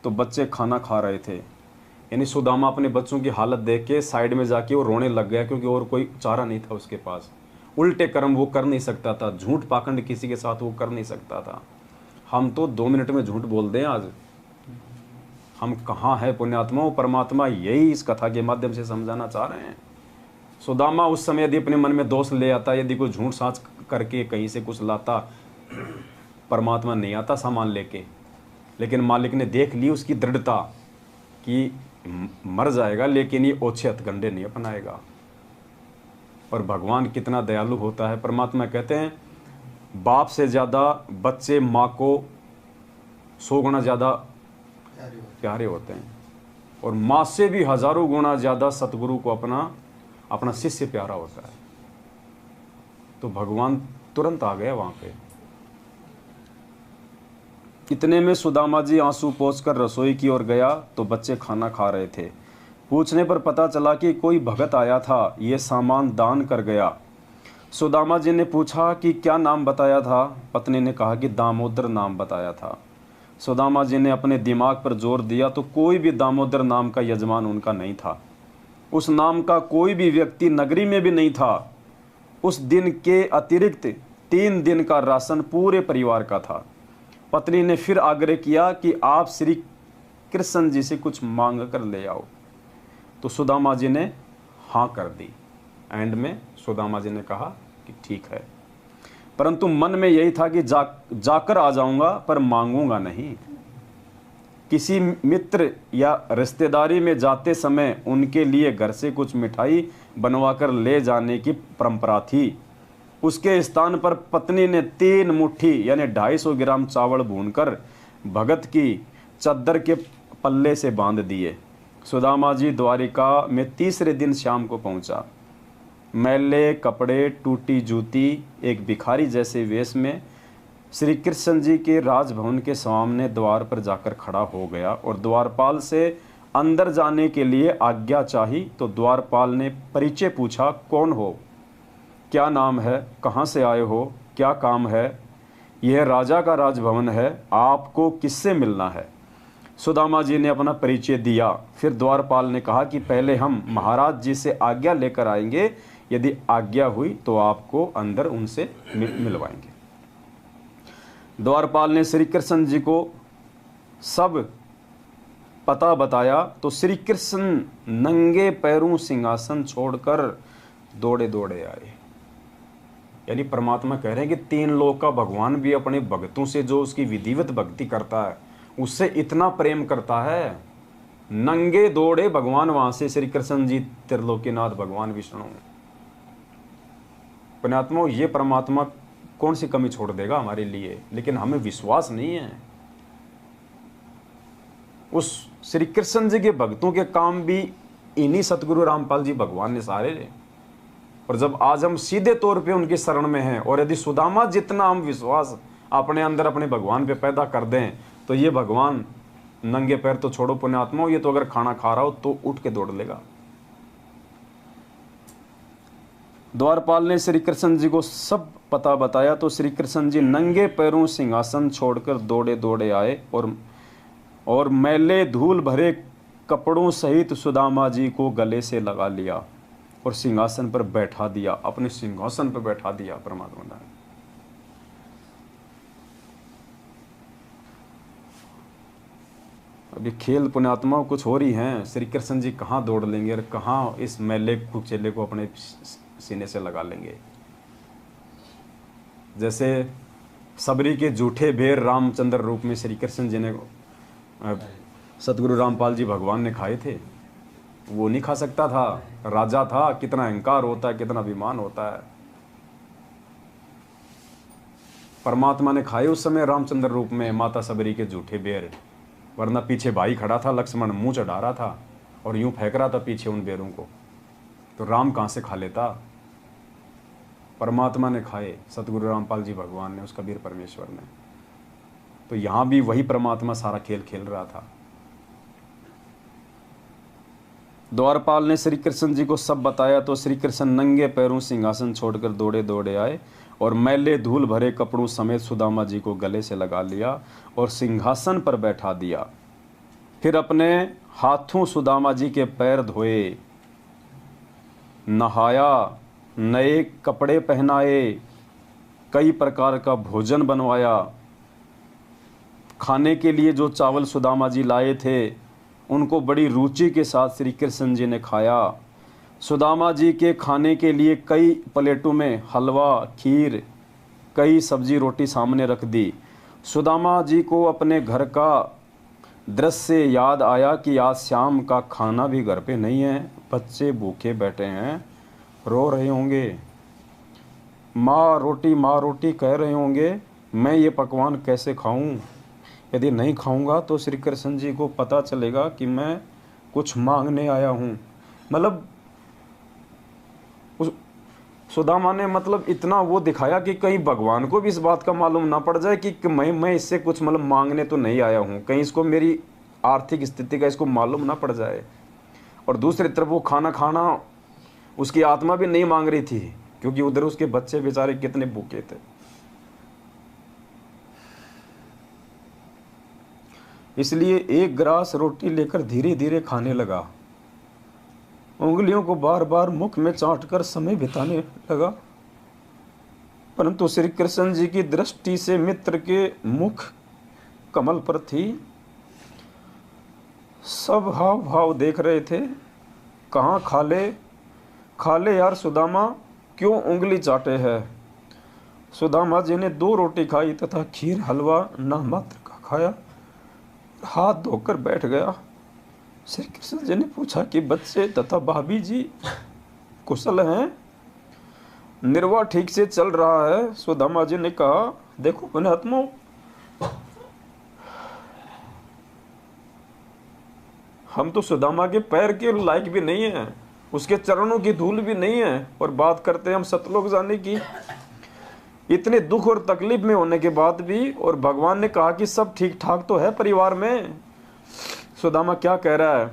[SPEAKER 1] तो बच्चे खाना खा रहे थे। यानी सुदामा अपने बच्चों की हालत देख के साइड में जाके वो रोने लग गया, क्योंकि और कोई चारा नहीं था उसके पास। उल्टे कर्म वो कर नहीं सकता था, झूठ पाखंड किसी के साथ वो कर नहीं सकता था। हम तो 2 मिनट में झूठ बोल दें आज, हम कहाँ हैं पुण्यात्माओं। परमात्मा यही इस कथा के माध्यम से समझाना चाह रहे हैं। सुदामा उस समय यदि अपने मन में दोष ले आता, यदि कोई झूठ साँच करके कहीं से कुछ लाता, परमात्मा नहीं आता सामान लेके, लेकिन मालिक ने देख ली उसकी दृढ़ता कि मर जाएगा लेकिन ये ओछे हथकंडे नहीं अपनाएगा। और भगवान कितना दयालु होता है। परमात्मा कहते हैं बाप से ज़्यादा बच्चे माँ को 100 गुना ज़्यादा प्यारे होते हैं, और माँ से भी हजारों गुना ज़्यादा सतगुरु को अपना शिष्य प्यारा होता है। तो भगवान तुरंत आ गया वहाँ पे। इतने में सुदामा जी आंसू पोंछकर रसोई की ओर गया तो बच्चे खाना खा रहे थे। पूछने पर पता चला कि कोई भगत आया था, ये सामान दान कर गया। सुदामा जी ने पूछा कि क्या नाम बताया था। पत्नी ने कहा कि दामोदर नाम बताया था। सुदामा जी ने अपने दिमाग पर जोर दिया तो कोई भी दामोदर नाम का यजमान उनका नहीं था। उस नाम का कोई भी व्यक्ति नगरी में भी नहीं था। उस दिन के अतिरिक्त 3 दिन का राशन पूरे परिवार का था। पत्नी ने फिर आग्रह किया कि आप श्री कृष्ण जी से कुछ मांग कर ले आओ। तो सुदामा जी ने हाँ कर दी। एंड में सुदामा जी ने कहा कि ठीक है, परंतु मन में यही था कि जाकर आ जाऊंगा पर मांगूंगा नहीं। किसी मित्र या रिश्तेदारी में जाते समय उनके लिए घर से कुछ मिठाई बनवाकर ले जाने की परंपरा थी। उसके स्थान पर पत्नी ने 3 मुट्ठी यानी 250 ग्राम चावल भूनकर भगत की चद्दर के पल्ले से बांध दिए। सुदामा जी द्वारिका में तीसरे दिन शाम को पहुंचा। मैले कपड़े, टूटी जूती, एक भिखारी जैसे वेश में श्री कृष्ण जी के राजभवन के सामने द्वार पर जाकर खड़ा हो गया और द्वारपाल से अंदर जाने के लिए आज्ञा चाही। तो द्वारपाल ने परिचय पूछा, कौन हो, क्या नाम है, कहाँ से आए हो, क्या काम है। यह राजा का राजभवन है, आपको किससे मिलना है। सुदामा जी ने अपना परिचय दिया। फिर द्वारपाल ने कहा कि पहले हम महाराज जी से आज्ञा लेकर आएंगे, यदि आज्ञा हुई तो आपको अंदर उनसे मिलवाएंगे। द्वारपाल ने श्री कृष्ण जी को सब पता बताया तो श्री कृष्ण नंगे पैरों सिंहासन छोड़कर दौड़े दौड़े आए। यानी परमात्मा कह रहे हैं कि 3 लोक का भगवान भी अपने भक्तों से, जो उसकी विधिवत भक्ति करता है, उससे इतना प्रेम करता है। नंगे दौड़े भगवान वहां से, श्री कृष्ण जी त्रिलोकीनाथ भगवान विष्णु। पुण्यात्मा, ये परमात्मा कौन सी कमी छोड़ देगा हमारे लिए, लेकिन हमें विश्वास नहीं है। उस श्री कृष्ण जी के भक्तों के काम भी इन्हीं सतगुरु रामपाल जी भगवान ने सारे। और जब आज हम सीधे तौर पे उनकी शरण में हैं, और यदि सुदामा जितना हम विश्वास अपने अंदर अपने भगवान पे पैदा कर दें, तो ये भगवान नंगे पैर तो छोड़ो पुण्यात्मा, ये तो अगर खाना खा रहा हो तो उठ के दौड़ लेगा। द्वारपाल ने श्री कृष्ण जी को सब पता बताया तो श्री कृष्ण जी नंगे पैरों सिंहासन छोड़कर दौड़े दौड़े आए और मैले धूल भरे कपड़ों सहित सुदामा जी को गले से लगा लिया और सिंहासन पर बैठा दिया, अपने सिंहासन पर बैठा दिया परमात्मा ने। अभी खेल पुण्यात्मा कुछ हो रही हैं। श्री कृष्ण जी कहाँ दौड़ लेंगे और कहाँ इस मैले कुचेले को अपने सीने से लगा लेंगे। जैसे सबरी के झूठे भेर रामचंद्र रूप में श्री कृष्ण जी ने सतगुरु रामपाल जी भगवान ने खाए थे, वो नहीं खा सकता था। राजा था, कितना अहंकार होता है, कितना अभिमान होता है। परमात्मा ने खाए उस समय रामचंद्र रूप में माता सबरी के झूठे बेर, वरना पीछे भाई खड़ा था, लक्ष्मण मुंह चढ़ा रहा था और यूं फेंक रहा था पीछे उन बेरों को, तो राम कहां से खा लेता। परमात्मा ने खाए, सतगुरु रामपाल जी भगवान ने, उस कबीर परमेश्वर ने। तो यहां भी वही परमात्मा सारा खेल खेल रहा था। द्वारपाल ने श्री कृष्ण जी को सब बताया तो श्री कृष्ण नंगे पैरों सिंहासन छोड़कर दौड़े दौड़े आए और मैले धूल भरे कपड़ों समेत सुदामा जी को गले से लगा लिया और सिंहासन पर बैठा दिया। फिर अपने हाथों सुदामा जी के पैर धोए, नहाया, नए कपड़े पहनाए, कई प्रकार का भोजन बनवाया। खाने के लिए जो चावल सुदामा जी लाए थे उनको बड़ी रुचि के साथ श्री कृष्ण जी ने खाया। सुदामा जी के खाने के लिए कई प्लेटों में हलवा, खीर, कई सब्जी रोटी सामने रख दी। सुदामा जी को अपने घर का दृश्य याद आया कि आज शाम का खाना भी घर पे नहीं है, बच्चे भूखे बैठे हैं, रो रहे होंगे, माँ रोटी कह रहे होंगे, मैं ये पकवान कैसे खाऊं? यदि नहीं खाऊंगा तो श्री कृष्ण जी को पता चलेगा कि मैं कुछ मांगने आया हूं। मतलब उस सुदामा ने मतलब इतना वो दिखाया कि कहीं भगवान को भी इस बात का मालूम ना पड़ जाए कि मैं इससे कुछ मतलब मांगने तो नहीं आया हूं, कहीं इसको मेरी आर्थिक स्थिति का इसको मालूम ना पड़ जाए। और दूसरी तरफ वो खाना उसकी आत्मा भी नहीं मांग रही थी, क्योंकि उधर उसके बच्चे बेचारे कितने भूखे थे। इसलिए एक ग्रास रोटी लेकर धीरे धीरे खाने लगा, उंगलियों को बार बार मुख में चाटकर समय बिताने लगा। परंतु श्री कृष्ण जी की दृष्टि से मित्र के मुख कमल पर थी। सब हाव भाव देख रहे थे। कहाँ खा ले यार सुदामा, क्यों उंगली चाटे है। सुदामा जी ने 2 रोटी खाई तथा खीर हलवा ना मात्र का खाया, हाथ धोकर बैठ गया। श्री कृष्ण जी ने पूछा कि बच्चे तथा भाभी जी कुशल हैं, निर्वाह ठीक से चल रहा है। सुदामा जी ने कहा, देखो पुण्यात्मा, हम तो सुदामा के पैर के लायक भी नहीं है, उसके चरणों की धूल भी नहीं है, और बात करते हैं हम सतलोक जाने की। इतने दुख और तकलीफ में होने के बाद भी, और भगवान ने कहा कि सब ठीक ठाक तो है परिवार में। सुदामा क्या कह रहा है,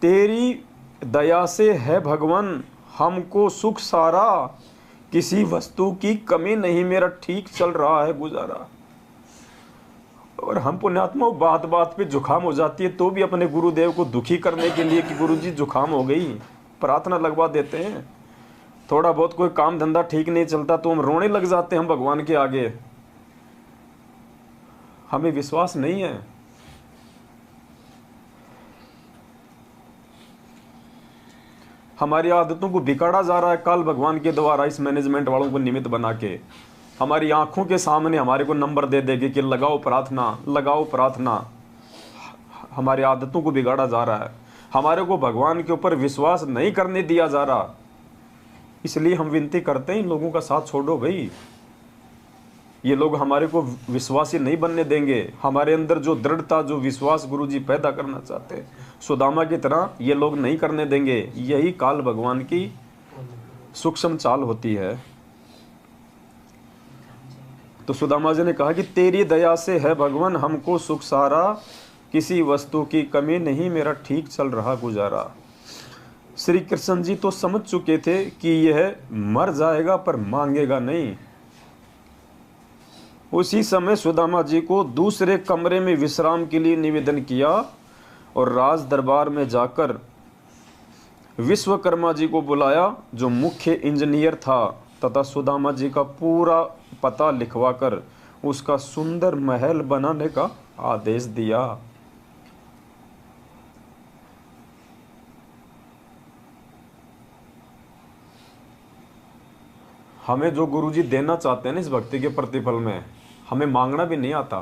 [SPEAKER 1] तेरी दया से है भगवान हमको सुख सारा, किसी वस्तु की कमी नहीं, मेरा ठीक चल रहा है गुजारा। और हम पुण्यात्मा बात बात पे जुखाम हो जाती है तो भी अपने गुरुदेव को दुखी करने के लिए कि गुरुजी जुखाम हो गई, प्रार्थना लगवा देते हैं। थोड़ा बहुत कोई काम धंधा ठीक नहीं चलता तो हम रोने लग जाते हैं हम भगवान के आगे। हमें विश्वास नहीं है हमारी आदतों को बिगाड़ा जा रहा है काल भगवान के द्वारा, इस मैनेजमेंट वालों को निमित्त बना के। हमारी आंखों के सामने हमारे को नंबर दे देंगे कि लगाओ प्रार्थना, लगाओ प्रार्थना। हमारी आदतों को बिगाड़ा जा रहा है, हमारे को भगवान के ऊपर विश्वास नहीं करने दिया जा रहा। इसलिए हम विनती करते हैं इन लोगों का साथ छोड़ो भाई, ये लोग हमारे को विश्वासी नहीं बनने देंगे। हमारे अंदर जो दृढ़ता, जो विश्वास गुरुजी पैदा करना चाहते हैं, सुदामा की तरह ये लोग नहीं करने देंगे। यही काल भगवान की सूक्ष्म चाल होती है। तो सुदामा जी ने कहा कि तेरी दया से है भगवान हमको सुख सारा, किसी वस्तु की कमी नहीं, मेरा ठीक चल रहा गुजारा। श्री कृष्ण जी तो समझ चुके थे कि यह मर जाएगा पर मांगेगा नहीं। उसी समय सुदामा जी को दूसरे कमरे में विश्राम के लिए निवेदन किया और राज दरबार में जाकर विश्वकर्मा जी को बुलाया, जो मुख्य इंजीनियर था, तथा सुदामा जी का पूरा पता लिखवाकर उसका सुंदर महल बनाने का आदेश दिया। हमें जो गुरुजी देना चाहते हैं ना इस भक्ति के प्रतिफल में, हमें मांगना भी नहीं आता।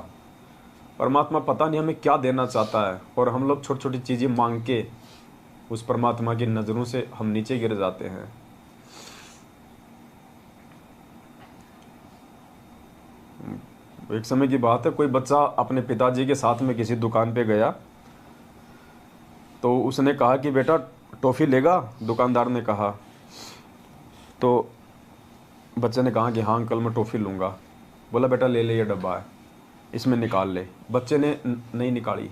[SPEAKER 1] परमात्मा पता नहीं हमें क्या देना चाहता है, और हम लोग छोटी छोटी चीज़ें मांग के उस परमात्मा की नज़रों से हम नीचे गिर जाते हैं। एक समय की बात है, कोई बच्चा अपने पिताजी के साथ में किसी दुकान पे गया, तो उसने कहा कि बेटा टॉफ़ी लेगा? दुकानदार ने कहा। तो बच्चे ने कहा कि हाँ अंकल मैं टॉफ़ी लूँगा। बोला बेटा ले ले, ये डब्बा है, इसमें निकाल ले। बच्चे ने नहीं निकाली।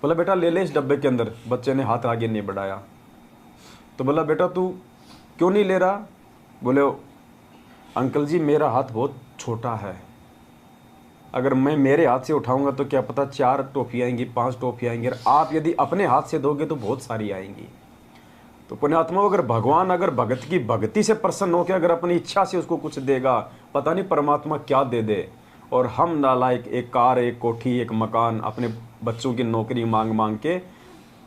[SPEAKER 1] बोला बेटा ले ले इस डब्बे के अंदर। बच्चे ने हाथ आगे नहीं बढ़ाया। तो बोला बेटा तू क्यों नहीं ले रहा? बोले अंकल जी मेरा हाथ बहुत छोटा है, अगर मैं मेरे हाथ से उठाऊंगा तो क्या पता 4 टॉफ़ी आएंगी, 5 टॉफ़ी आएंगी, और आप यदि अपने हाथ से दोगे तो बहुत सारी आएंगी। तो पुण्यात्मा अगर भगवान अगर भगत की भक्ति से प्रसन्न होकर अगर अपनी इच्छा से उसको कुछ देगा, पता नहीं परमात्मा क्या दे दे। और हम नालायक एक कार, एक कोठी, एक मकान, अपने बच्चों की नौकरी मांग मांग के,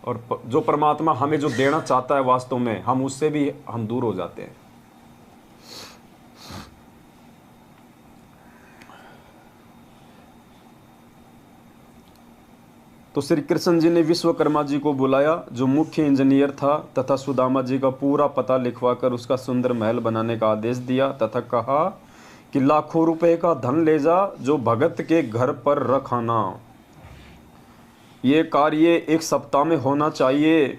[SPEAKER 1] और जो परमात्मा हमें जो देना चाहता है वास्तव में, हम उससे भी हम दूर हो जाते हैं। तो श्री कृष्ण जी ने विश्वकर्मा जी को बुलाया, जो मुख्य इंजीनियर था, तथा सुदामा जी का पूरा पता लिखवाकर उसका सुंदर महल बनाने का आदेश दिया, तथा कहा कि लाखों रुपए का धन ले जा, जो भगत के घर पर रखाना। ये कार्य 1 सप्ताह में होना चाहिए।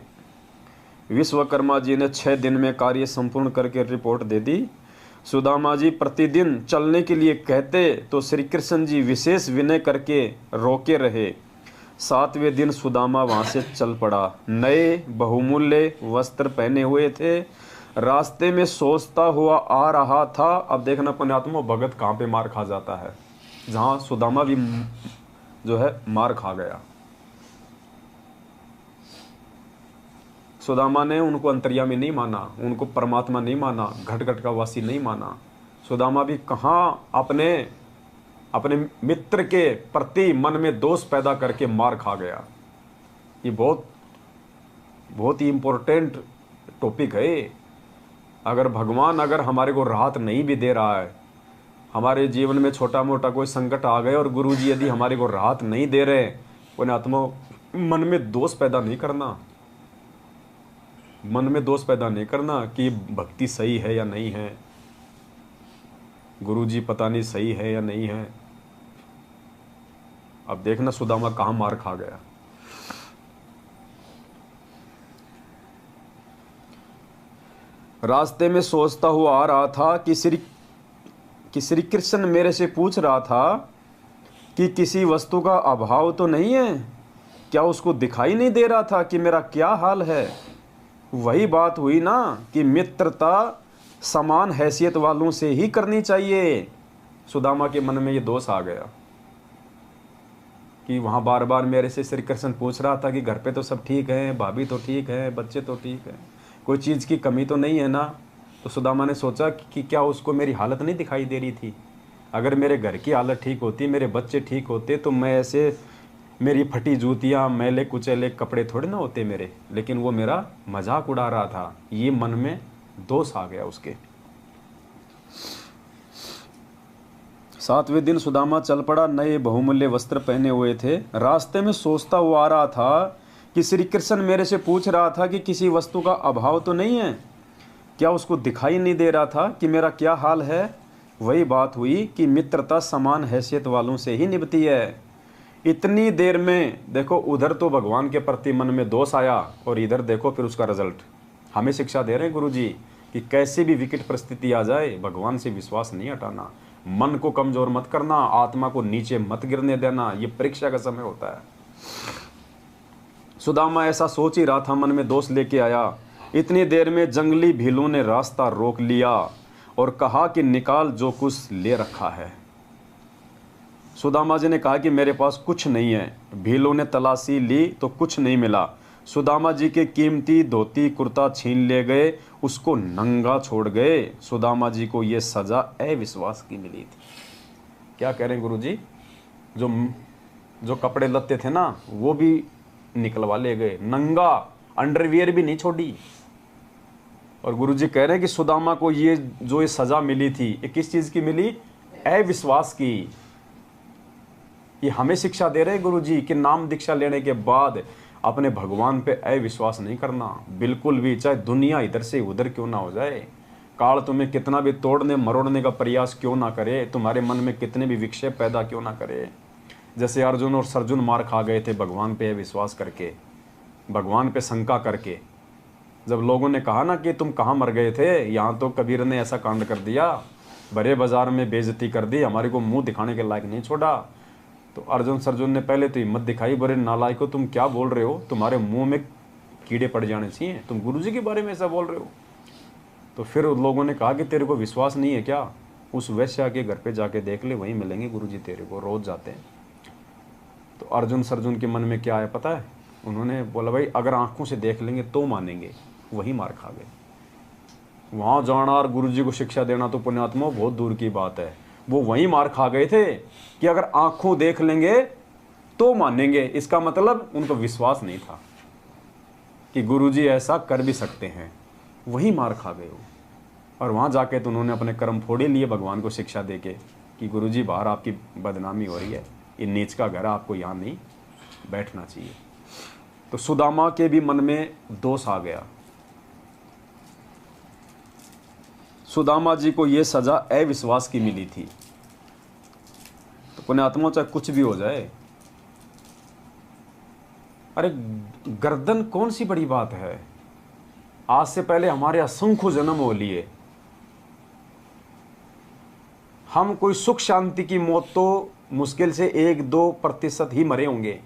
[SPEAKER 1] विश्वकर्मा जी ने 6 दिन में कार्य संपूर्ण करके रिपोर्ट दे दी। सुदामा जी प्रतिदिन चलने के लिए कहते तो श्री कृष्ण जी विशेष विनय करके रोके रहे। 7वें दिन सुदामा वहाँ से चल पड़ा। नए बहुमूल्य वस्त्र पहने हुए थे, रास्ते में सोचता हुआ आ रहा था। अब देखना पुण्यात्मा भगत कहाँ पे मार खा जाता है, जहाँ सुदामा भी जो है मार खा गया। सुदामा ने उनको अंतर्यामी नहीं माना, उनको परमात्मा नहीं माना, घट घट का वासी नहीं माना। सुदामा भी कहाँ अपने मित्र के प्रति मन में दोष पैदा करके मार खा गया। ये बहुत ही इम्पोर्टेंट टॉपिक है। अगर भगवान अगर हमारे को राहत नहीं भी दे रहा है, हमारे जीवन में छोटा मोटा कोई संकट आ गए और गुरुजी यदि हमारे को राहत नहीं दे रहे, पुण्यात्मा मन में दोष पैदा नहीं करना, मन में दोष पैदा नहीं करना कि भक्ति सही है या नहीं है, गुरुजी पता नहीं सही है या नहीं है। अब देखना सुदामा कहाँ मार खा गया। रास्ते में सोचता हुआ आ रहा था कि श्री कृष्ण मेरे से पूछ रहा था कि किसी वस्तु का अभाव तो नहीं है। क्या उसको दिखाई नहीं दे रहा था कि मेरा क्या हाल है? वही बात हुई ना कि मित्रता समान हैसियत वालों से ही करनी चाहिए। सुदामा के मन में ये दोष आ गया कि वहाँ बार बार मेरे से श्री कृष्ण पूछ रहा था कि घर पे तो सब ठीक है, भाभी तो ठीक है, बच्चे तो ठीक है, कोई चीज़ की कमी तो नहीं है ना। तो सुदामा ने सोचा कि क्या उसको मेरी हालत नहीं दिखाई दे रही थी? अगर मेरे घर की हालत ठीक होती, मेरे बच्चे ठीक होते, तो मैं ऐसे मेरी फटी जूतियाँ, मैले कुचैले कपड़े थोड़े ना होते मेरे, लेकिन वो मेरा मजाक उड़ा रहा था। ये मन में दोष आ गया उसके। 7वें दिन सुदामा चल पड़ा, नए बहुमूल्य वस्त्र पहने हुए थे। रास्ते में सोचता हुआ आ रहा था कि श्री कृष्ण मेरे से पूछ रहा था कि किसी वस्तु का अभाव तो नहीं है। क्या उसको दिखाई नहीं दे रहा था कि मेरा क्या हाल है? वही बात हुई कि मित्रता समान हैसियत वालों से ही निभती है। इतनी देर में देखो, उधर तो भगवान के प्रति मन में दोष आया और इधर देखो फिर उसका रिजल्ट। हमें शिक्षा दे रहे हैं गुरुजी कि कैसे भी विकट परिस्थिति आ जाए, भगवान से विश्वास नहीं हटाना, मन को कमजोर मत करना, आत्मा को नीचे मत गिरने देना। ये परीक्षा का समय होता है। सुदामा ऐसा सोच ही रहा था, मन में दोष लेके आया। इतनी देर में जंगली भीलों ने रास्ता रोक लिया और कहा कि निकाल जो कुछ ले रखा है। सुदामा जी ने कहा कि मेरे पास कुछ नहीं है। भीलों ने तलाशी ली तो कुछ नहीं मिला। सुदामा जी के कीमती धोती कुर्ता छीन ले गए, उसको नंगा छोड़ गए। सुदामा जी को यह सजा अविश्वास की मिली थी। क्या कह रहे हैं गुरुजी? जो कपड़े लत्ते थे ना, वो भी निकलवा ले गए, नंगा, अंडरवियर भी नहीं छोड़ी। और गुरुजी कह रहे हैं कि सुदामा को ये सजा मिली थी, ये किस चीज की मिली? अविश्वास की। ये हमें शिक्षा दे रहे हैं गुरुजी कि नाम दीक्षा लेने के बाद अपने भगवान पे अविश्वास नहीं करना बिल्कुल भी, चाहे दुनिया इधर से उधर क्यों ना हो जाए, काल तुम्हें कितना भी तोड़ने मरोड़ने का प्रयास क्यों ना करे, तुम्हारे मन में कितने भी विक्षेप पैदा क्यों ना करे। जैसे अर्जुन और सर्जुन मार खा गए थे भगवान पे अविश्वास करके, भगवान पे शंका करके। जब लोगों ने कहा ना कि तुम कहाँ मर गए थे, यहाँ तो कबीर ने ऐसा कांड कर दिया, बड़े बाजार में बेइज्जती कर दी, हमारे को मुंह दिखाने के लायक नहीं छोड़ा, तो अर्जुन सर्जुन ने पहले तो हिम्मत दिखाई, बड़े नालायको तुम क्या बोल रहे हो, तुम्हारे मुंह में कीड़े पड़ जाने चाहिए, तुम गुरुजी के बारे में ऐसा बोल रहे हो। तो फिर लोगों ने कहा कि तेरे को विश्वास नहीं है क्या, उस वैश्या के घर पे जाके देख ले, वहीं मिलेंगे गुरुजी तेरे को, रोज जाते हैं। तो अर्जुन सर्जुन के मन में क्या आया पता है? उन्होंने बोला भाई अगर आंखों से देख लेंगे तो मानेंगे, वही मार खा गए। वहां जाना और गुरुजी को शिक्षा देना तो पुण्यात्मा बहुत दूर की बात है, वो वहीं मार खा गए थे कि अगर आंखों देख लेंगे तो मानेंगे। इसका मतलब उनको विश्वास नहीं था कि गुरुजी ऐसा कर भी सकते हैं, वही मार खा गए वो। और वहां जाके तो उन्होंने अपने कर्म फोड़े लिए भगवान को शिक्षा देके कि गुरुजी बाहर आपकी बदनामी हो रही है, ये नीच का घर है, आपको यहाँ नहीं बैठना चाहिए। तो सुदामा के भी मन में दोष आ गया। सुदामा जी को यह सजा अविश्वास की मिली थी। तो पुण्यात्मा चाहे कुछ भी हो जाए, अरे गर्दन कौन सी बड़ी बात है, आज से पहले हमारे असंख्य जन्म हो लिए, हम कोई सुख शांति की मौत तो मुश्किल से 1-2% ही मरे होंगे,